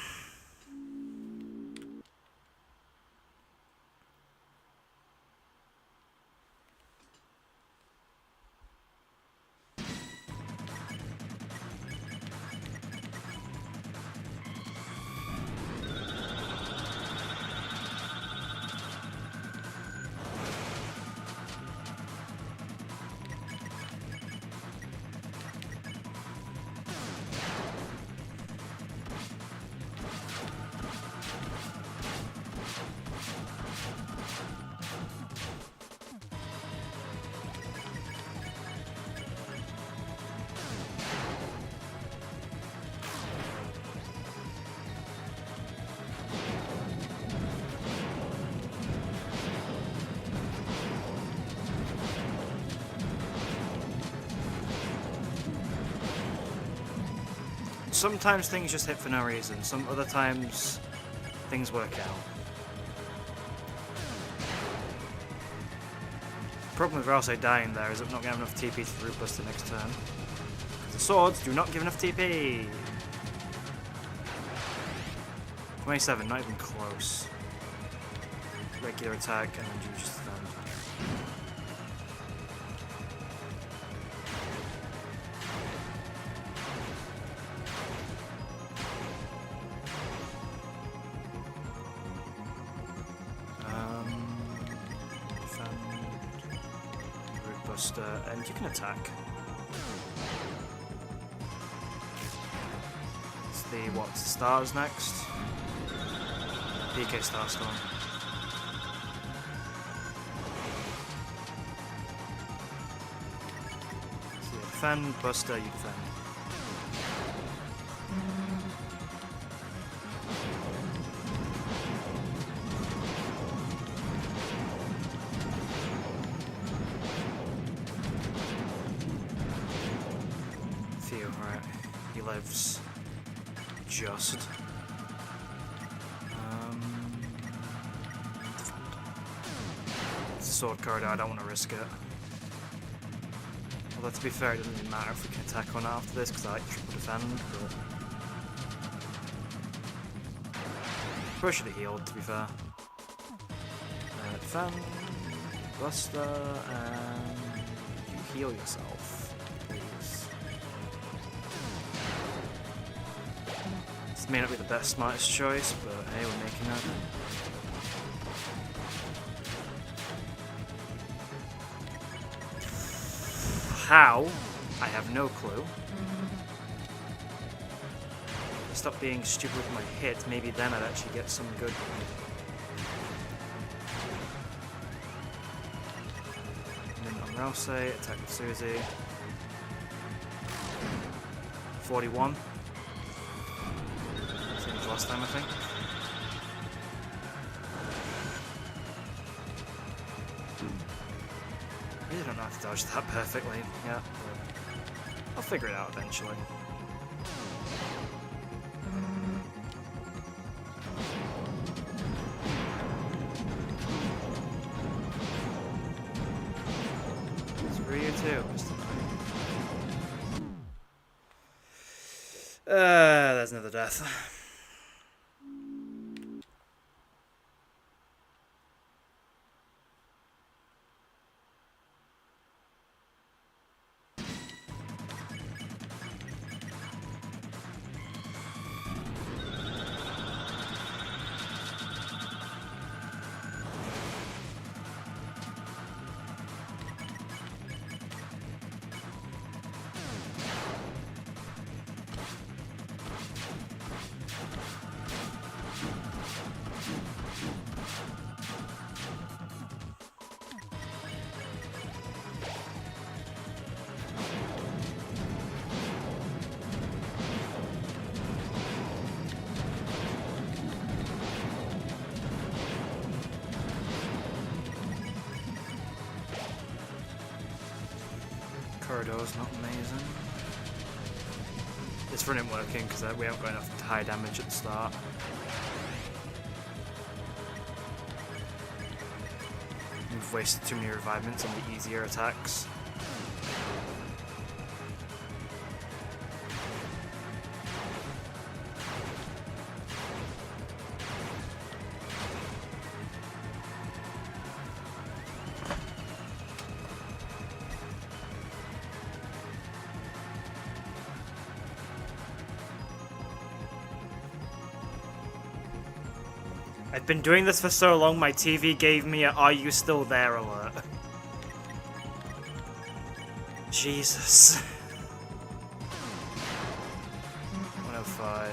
sometimes things just hit for no reason. Some other times things work out. The problem with Rousey dying there is I'm not getting enough TP to Root Buster next turn. Because the swords do not give enough TP. 27, not even close. Regular attack and then you just defend. And you can attack. It's the what? Stars next. PK Starstorm. So you defend, Buster, you defend. Right, he lives just. It's a sword corridor, I don't want to risk it. Although to be fair, it doesn't really matter if we can attack or not after this because I like triple defend, but probably should have healed to be fair. Defend, Buster, and you heal yourself. May not be the best, smartest choice, but hey, we're making it. How? I have no clue. Stop being stupid with my hit, maybe then I'd actually get some good. And then on Rousey, attack with Susie. 41. Last time, I think. I really don't know how to dodge that perfectly yet, but I'll figure it out eventually. Screw you too, Mr. There's another death. Corridor's not amazing. This run ain't working because we haven't got enough high damage at the start. We've wasted too many revivements on the easier attacks. I've been doing this for so long, my TV gave me a "Are you still there?" alert. Jesus. 105.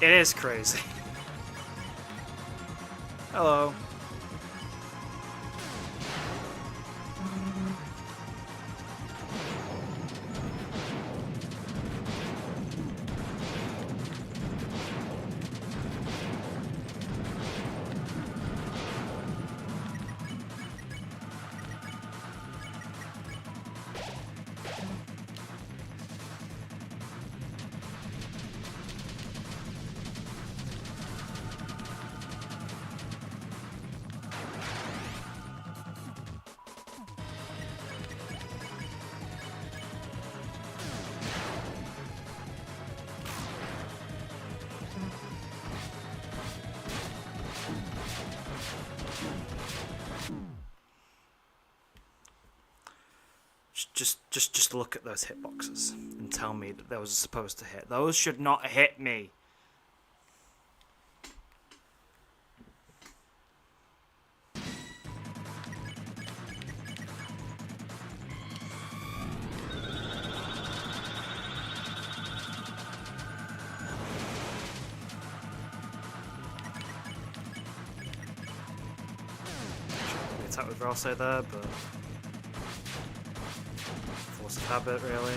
It is crazy. Hello. Just look at those hitboxes and tell me that those are supposed to hit. Those should not hit me. Attack with Ralsei there, but force of habit, really.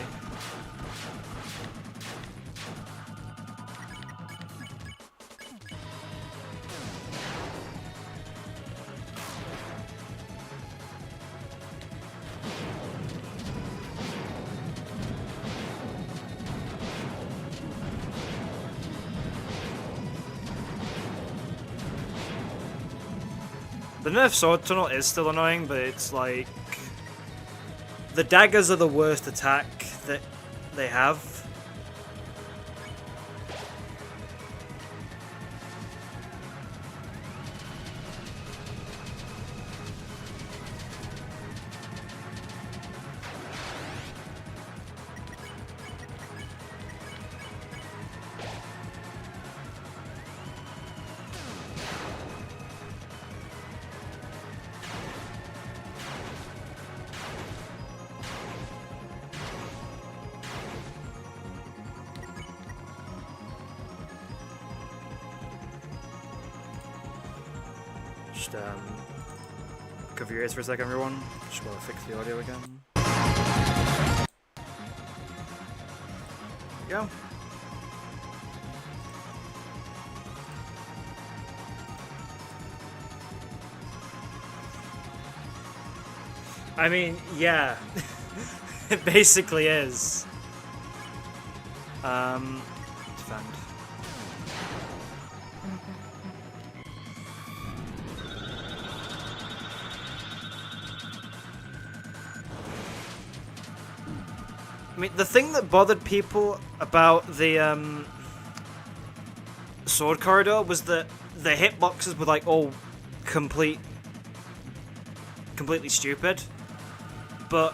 The nerf sword tunnel is still annoying, but it's like the daggers are the worst attack that they have. Just cover your ears for a second, everyone. Just gotta fix the audio again. There we go. I mean, yeah. It basically is. Defend. I mean, the thing that bothered people about the sword corridor was that the hitboxes were like all completely stupid, but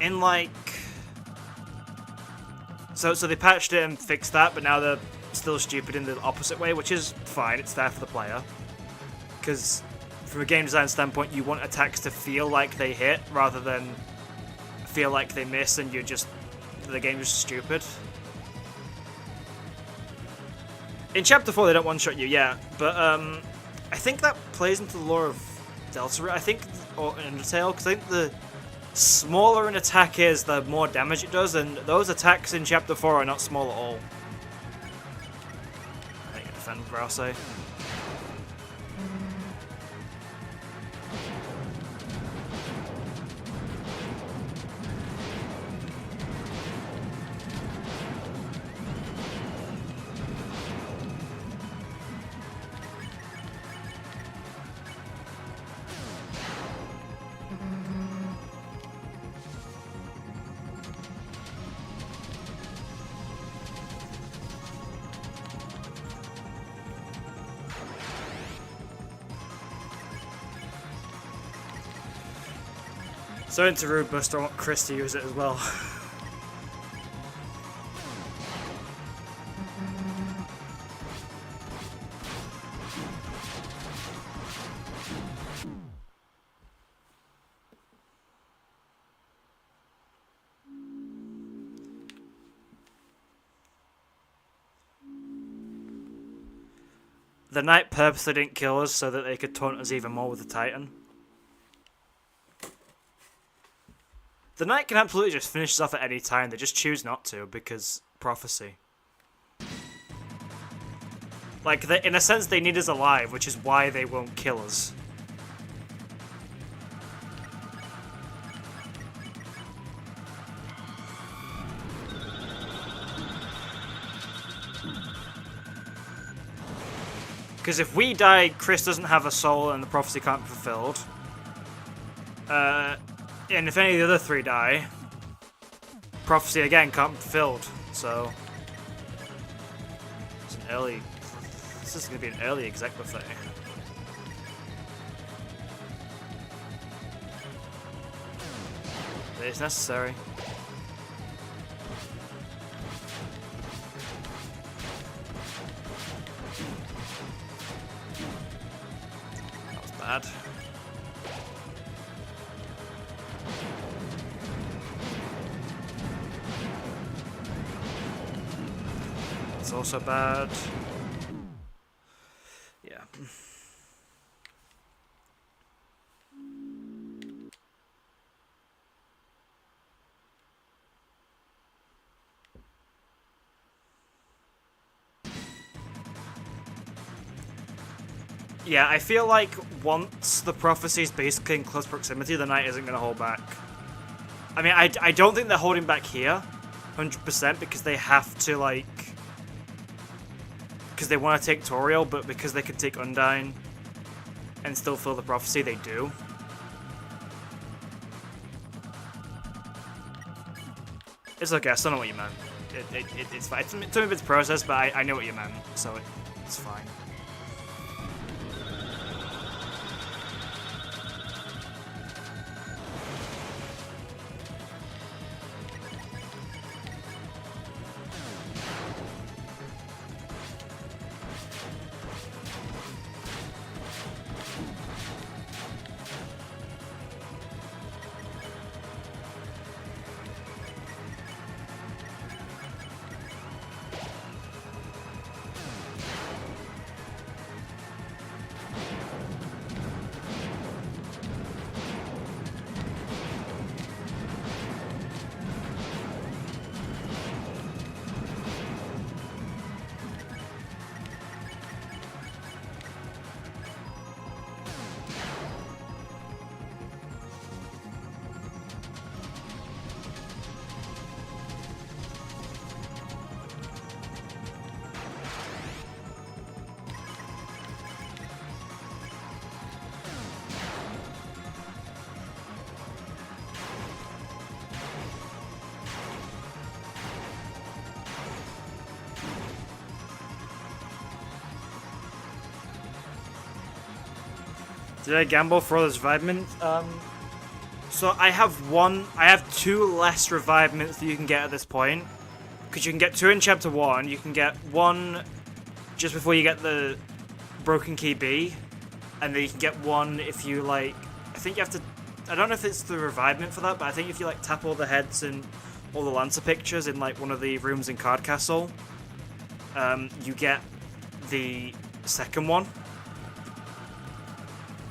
in like so they patched it and fixed that, but now they're still stupid in the opposite way, which is fine. It's there for the player, because from a game design standpoint, you want attacks to feel like they hit rather than feel like they miss and you're just the game's just stupid. In Chapter 4 they don't one-shot you, yeah, but I think that plays into the lore of Deltarune, I think, or Undertale, because I think the smaller an attack is, the more damage it does, and those attacks in Chapter 4 are not small at all. I think I defend Ralsei. So into Rude Buster, I want Chris to use it as well. The Knight purposely didn't kill us so that they could taunt us even more with the Titan. The Knight can absolutely just finish us off at any time, they just choose not to, because prophecy. Like, in a sense, they need us alive, which is why they won't kill us. Because if we die, Chris doesn't have a soul and the prophecy can't be fulfilled. And if any of the other three die, prophecy again can't be fulfilled. So it's an early. This is going to be an early exec buffet. it is necessary. That was bad. It's also bad. Yeah. Yeah, I feel like once the prophecy is basically in close proximity, the knight isn't going to hold back. I mean, I don't think they're holding back here, 100%, because they have to, like... Because they want to take Toriel, but because they can take Undyne and still fill the prophecy, they do. It's okay, I still know what you meant. It's fine. It's a bit of process, but I know what you meant, so it's fine. Did I gamble for all those revivements? So I have 2 less revivements that you can get at this point. Because you can get 2 in Chapter 1, you can get 1 just before you get the Broken Key B, and then you can get 1 if you, like, I think you have to, I don't know if it's the revivement for that, but I think if you, like, tap all the heads and all the Lancer pictures in, like, one of the rooms in Card Castle, you get the second one.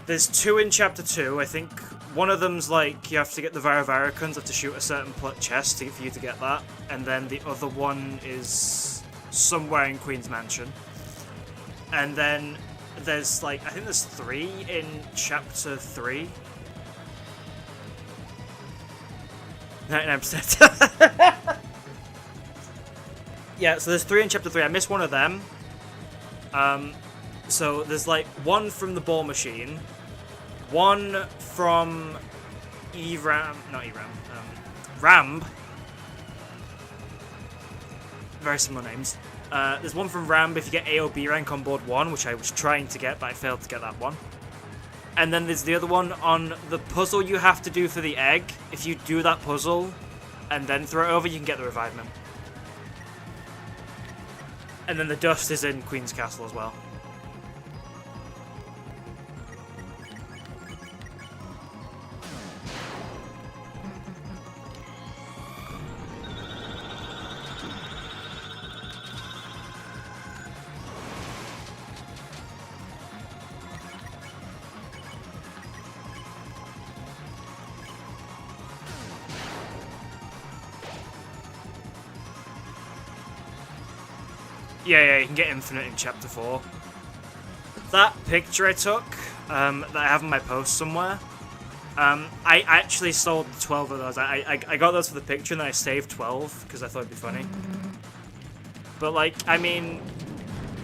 There's 2 in Chapter 2, I think. One of them's like, you have to get the Varavaricans, have to shoot a certain chest for you to get that. And then the other one is somewhere in Queen's Mansion. And then there's like, I think there's 3 in Chapter 3. 99%. Yeah, so there's 3 in Chapter 3. I missed one of them. So there's like 1 from the ball machine, 1 from Ramb. Very similar names. There's 1 from Ramb if you get AOB rank on board 1, which I was trying to get, but I failed to get that one. And then there's the other one on the puzzle you have to do for the egg. If you do that puzzle and then throw it over, you can get the revivement. And then the dust is in Queen's Castle as well. Yeah, you can get infinite in Chapter 4. That picture I took, that I have in my post somewhere, I actually sold 12 of those. I got those for the picture and then I saved 12 because I thought it'd be funny. But, like, I mean,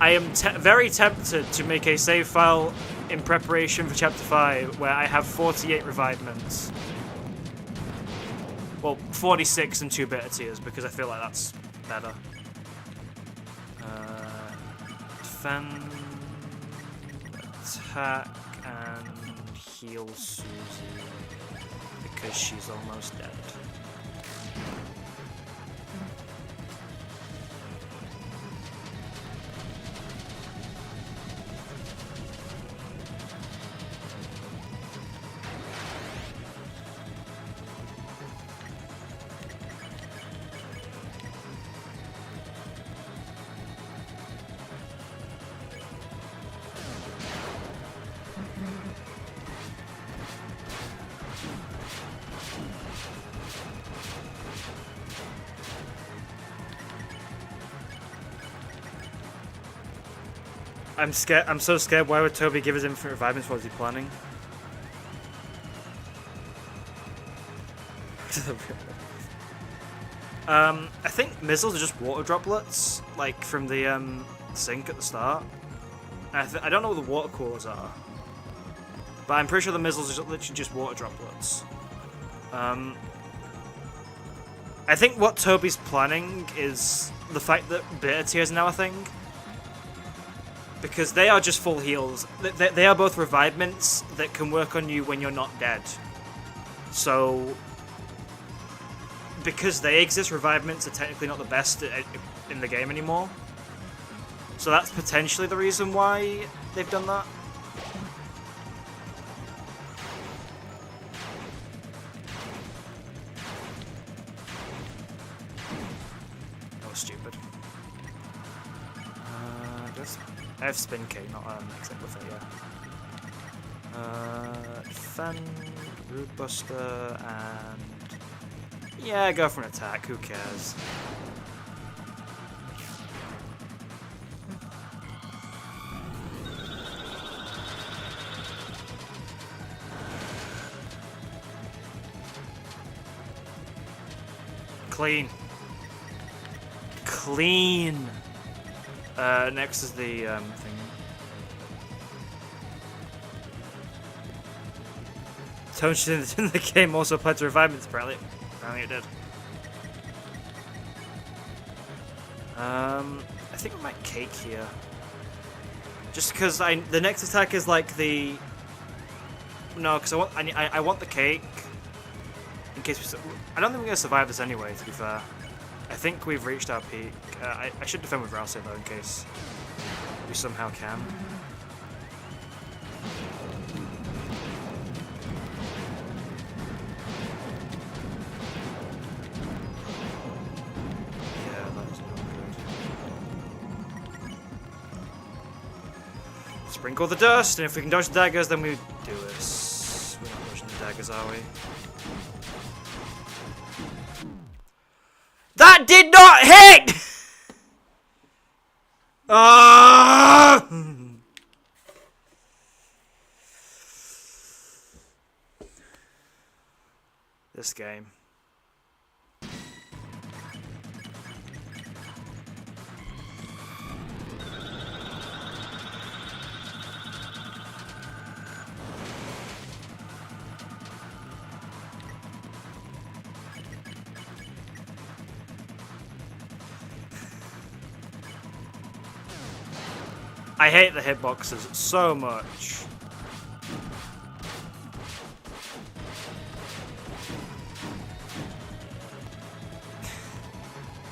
I am very tempted to make a save file in preparation for Chapter 5 where I have 48 revivements. Well, 46 and 2 bitter tears because I feel like that's better. Defend, attack, and heal Susie. because she's almost dead. I'm scared. I'm so scared. Why would Toby give his infinite revivements? What was he planning? I think missiles are just water droplets, like from the sink at the start. I don't know what the water coolers are, but I'm pretty sure the missiles are literally just water droplets. I think what Toby's planning is the fact that beta tiers are now a thing. Because they are just full heals. They are both revivements that can work on you when you're not dead. So, because they exist, revivements are technically not the best in the game anymore. So that's potentially the reason why they've done that. That was stupid. I have Spin K, not exact buffet, yeah. Fen, Rude Buster, and... yeah, go for an attack, who cares? Clean. Clean! Next is the thing. Tones in the game also applied to revivements, apparently. Apparently it did. I think we might cake here. Just because the next attack is like the... no, because I want the cake. In case I don't think we're going to survive this anyway, to be fair. I think we've reached our peak. I should defend with Rousey though, in case we somehow can. Yeah, that's not good. Sprinkle the dust, and if we can dodge the daggers, then we do this. We're not dodging the daggers, are we? That did not hit! This game. I hate the hitboxes so much.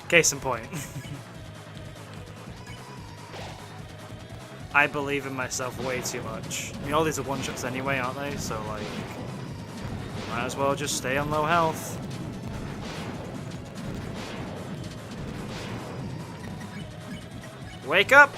Case in point. I believe in myself way too much. I mean, all these are one-shots anyway, aren't they? So, like, might as well just stay on low health. Wake up!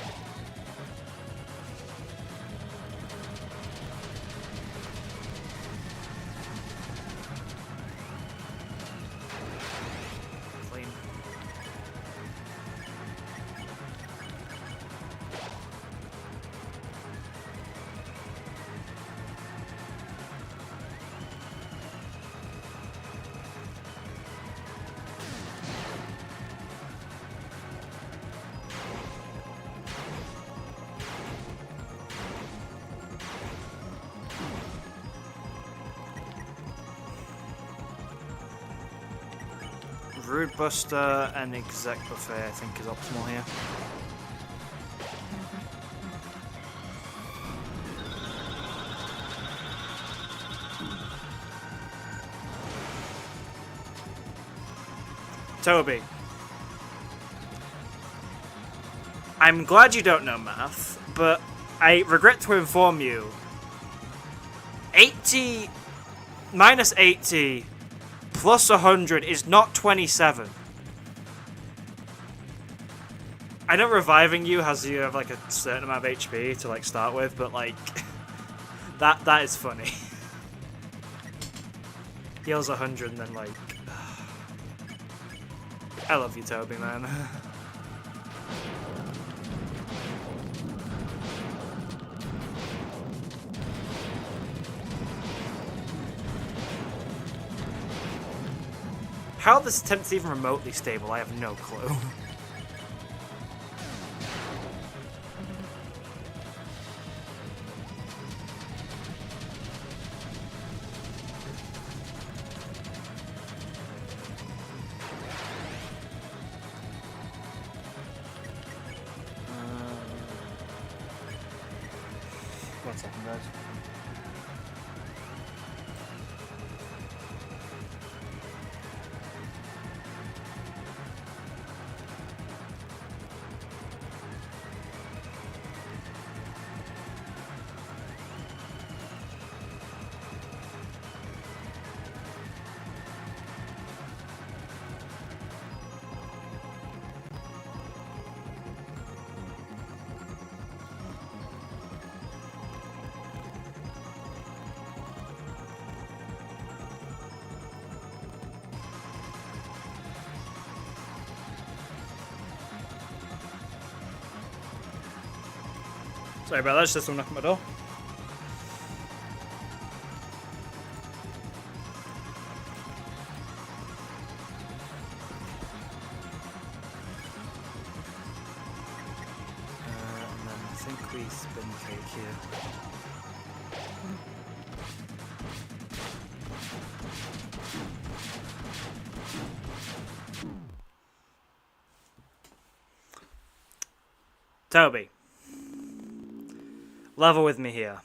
Rude Buster and Exec Buffet, I think, is optimal here. Toby. I'm glad you don't know math, but I regret to inform you. 80 minus 80 plus 100 is not 27. I know reviving you has you have like a certain amount of HP to like start with, but like that is funny. Heals 100 and then like I love you, Toby, man. How this attempt's even remotely stable, I have no clue. One second, guys. Sorry about that, just someone knocking my door. And then I think we spin cake here. Toby. Level with me here.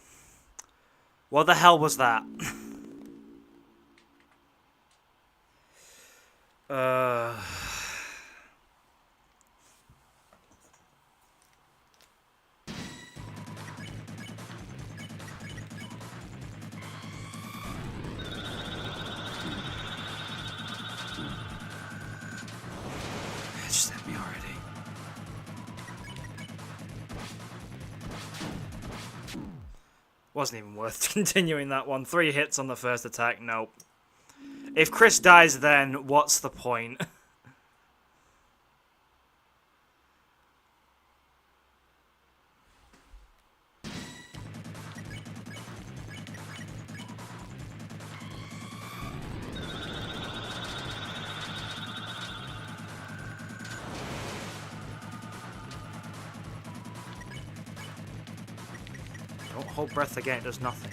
What the hell was that? Just hit me already. Wasn't even worth continuing that one. 3 hits on the first attack, nope. If Chris dies then, what's the point? Don't hold breath again, it does nothing.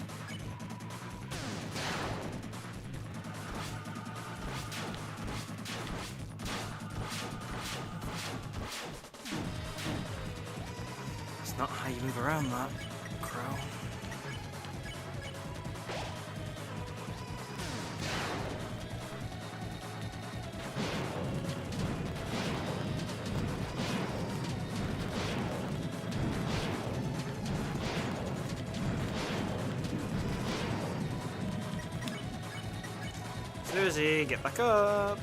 It's not how you move around that, crow. Susie, get back up!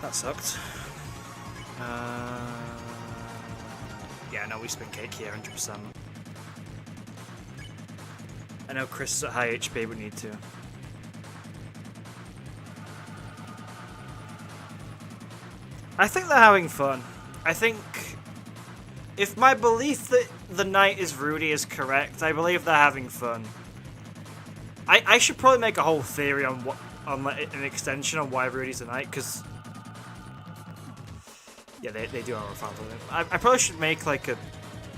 That sucked. Yeah, no, we spin cake here, 100%. I know Chris is at high HP, we need to. I think they're having fun. I think if my belief that the knight is Rudy is correct, I believe they're having fun. I should probably make a whole theory on what like, an extension on why Rudy's the knight, because yeah, they do have a fan with it. I probably should make like a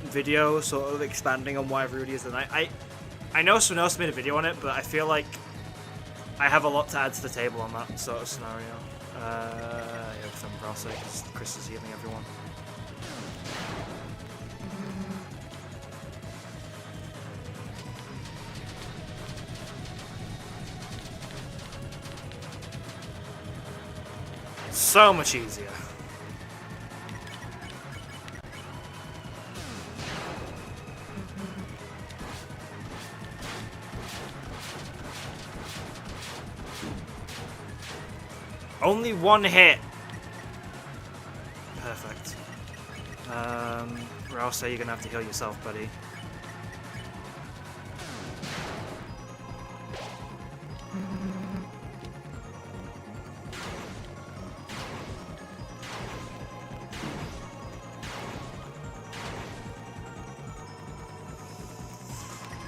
video sort of expanding on why Rudy is the knight. I know someone else made a video on it, but I feel like I have a lot to add to the table on that sort of scenario. Yeah, defend Rossi, because Chris is healing everyone. So much easier. Only one hit. Perfect. Rouse, you're gonna have to heal yourself, buddy.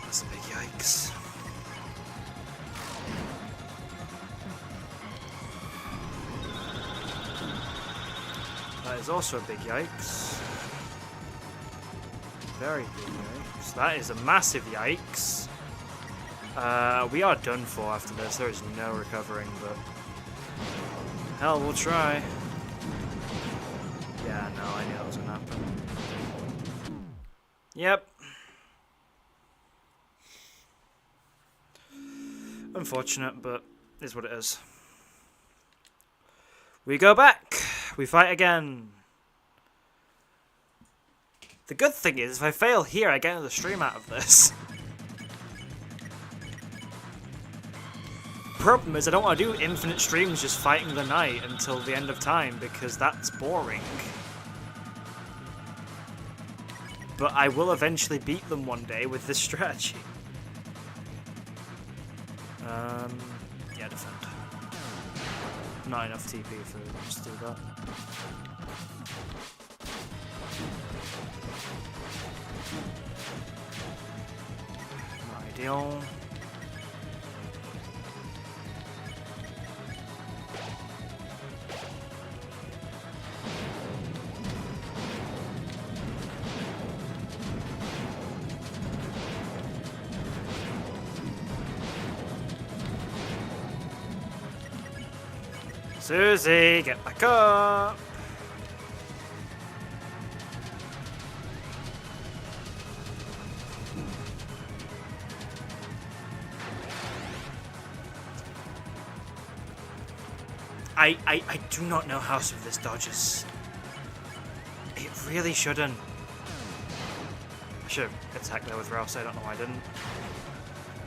That's a big yikes. That is also a big yikes. Very big yikes. That is a massive yikes. We are done for after this. There is no recovering, but hell, we'll try. Yeah, no, I knew that was gonna happen. Yep. Unfortunate, but it is what it is. We go back. We fight again. The good thing is, if I fail here, I get another stream out of this. Problem is, I don't want to do infinite streams just fighting the knight until the end of time, because that's boring. But I will eventually beat them one day with this strategy. Yeah, defend. Not enough TP for just do that. Not ideal. Susie, get back up! I do not know how some of this dodges. It really shouldn't. I should have attacked there with Rouse, I don't know why I didn't.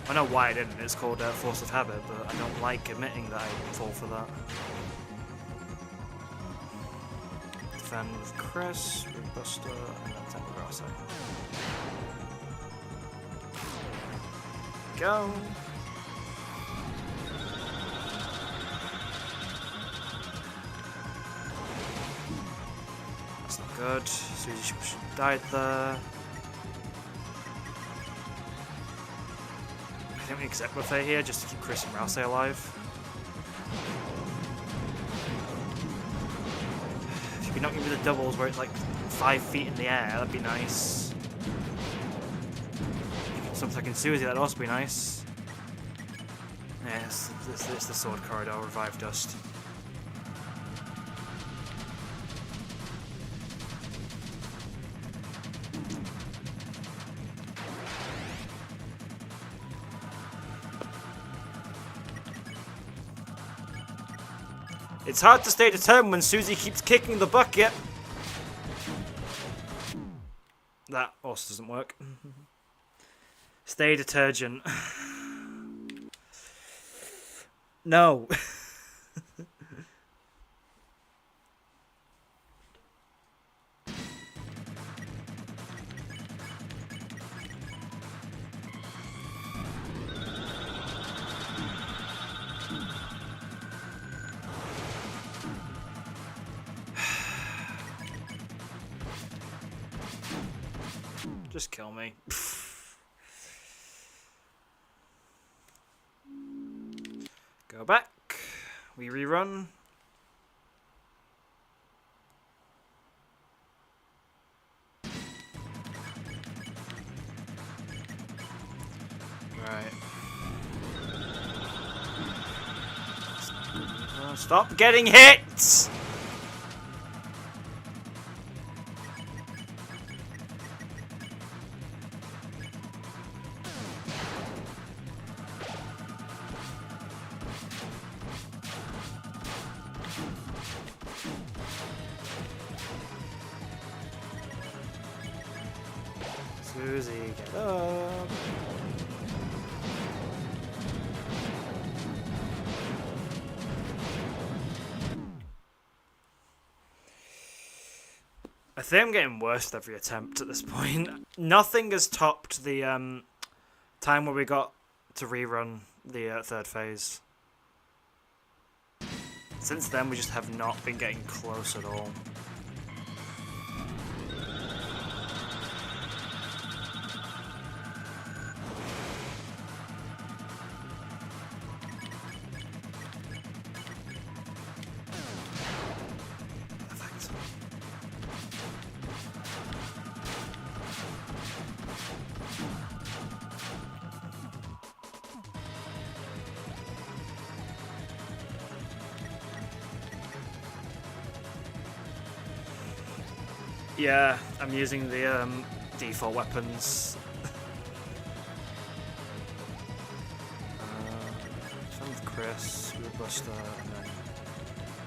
I know why I didn't, it's called Force of Habit, but I don't like admitting that I fall for that. Defend with Chris, Buster, and then attack with Rouse. Go! That's not good. Susie should have died there. I think we accept buffet here just to keep Chris and Rouse alive. If you could knock me with the doubles where it's like 5 feet in the air, that'd be nice. Something like in Susie, that'd also be nice. Yes, this is the sword corridor, revive dust. It's hard to stay determined when Susie keeps kicking the bucket. That also doesn't work. Stay detergent. No. Just kill me. Go back. We rerun. Right. Stop getting hit! Susie, get up. I think I'm getting worse with every attempt at this point. Nothing has topped the time where we got to rerun the third phase. Since then, we just have not been getting close at all. Yeah, I'm using the default weapons. Some with Chris, with Buster, and then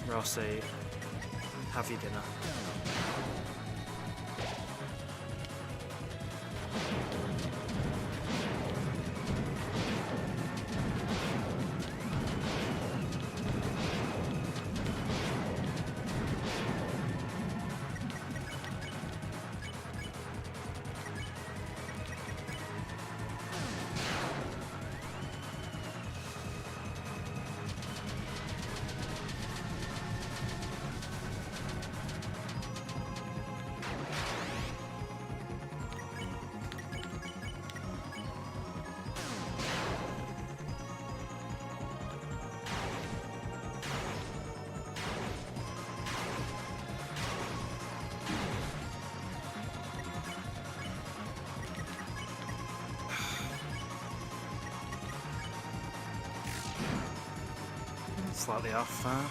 Rossi. Have your dinner. Slightly off there.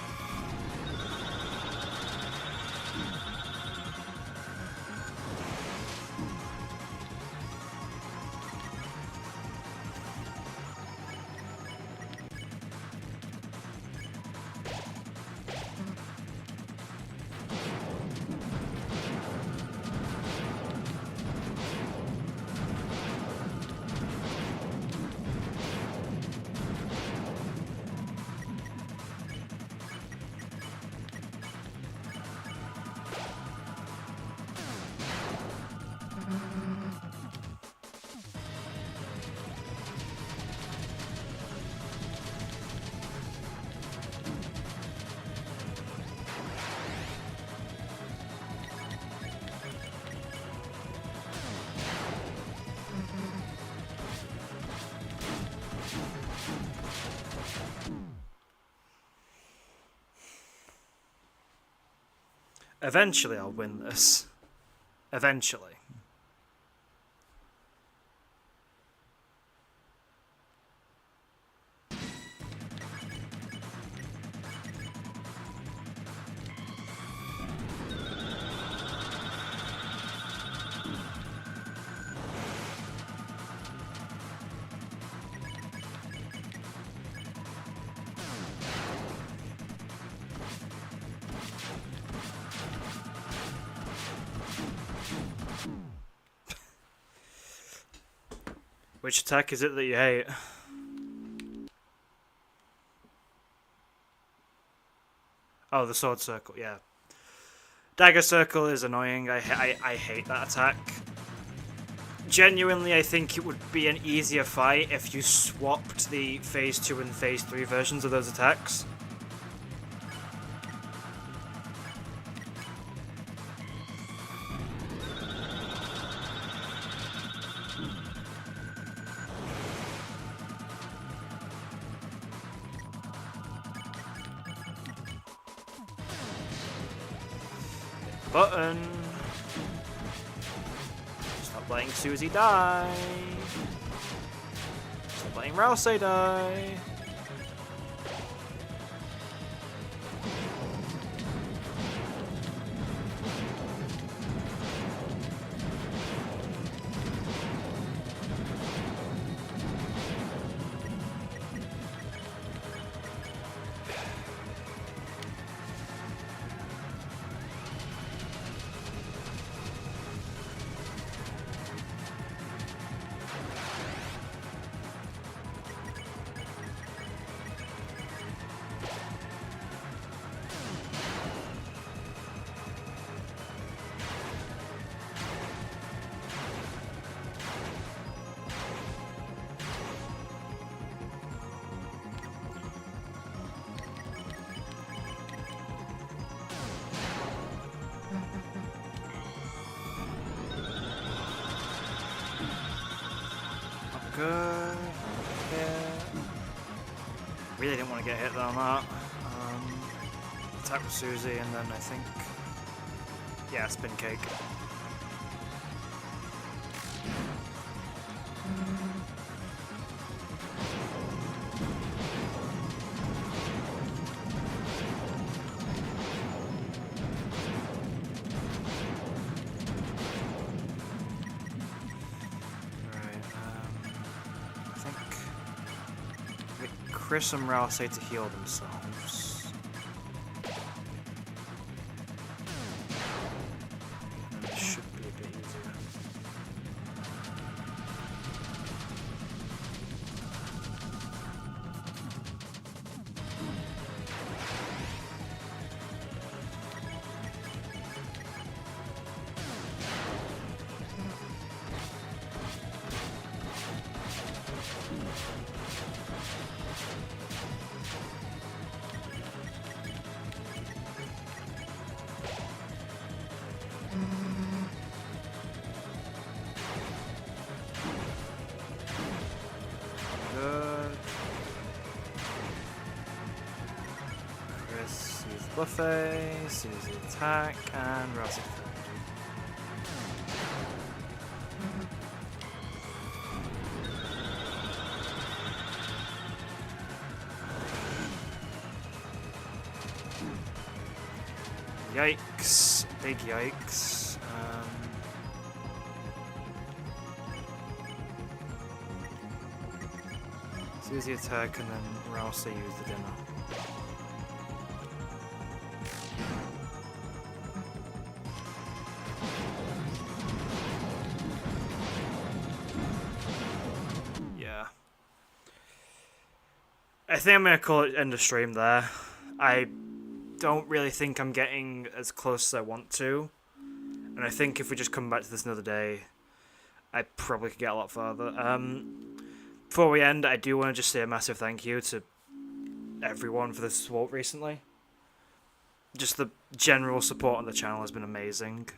Eventually I'll win this. Eventually. Which attack is it that you hate? Oh, the sword circle, yeah. Dagger circle is annoying. I hate that attack. Genuinely, I think it would be an easier fight if you swapped the Phase 2 and Phase 3 versions of those attacks. button. Stop letting Susie die. Stop letting Rousey die. Good. Really didn't want to get hit on that. Attack with Susie, and then I think, yeah, spin cake. Chris and Rousey to heal themselves. It should be a bit easier. Buffet, Susie attack, and Rousey. Yikes. Big yikes. Susie attack, and then Rousey use the dinner. I think I'm going to call it end of stream there. I don't really think I'm getting as close as I want to. And I think if we just come back to this another day, I probably could get a lot further. Before we end, I do want to just say a massive thank you to everyone for the support recently. Just the general support on the channel has been amazing.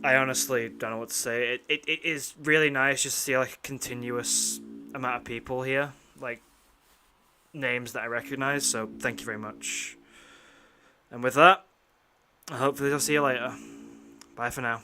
I honestly don't know what to say. It is really nice just to see like a continuous amount of people here, like names that I recognize, so thank you very much. And with that, hopefully I'll see you later. Bye for now.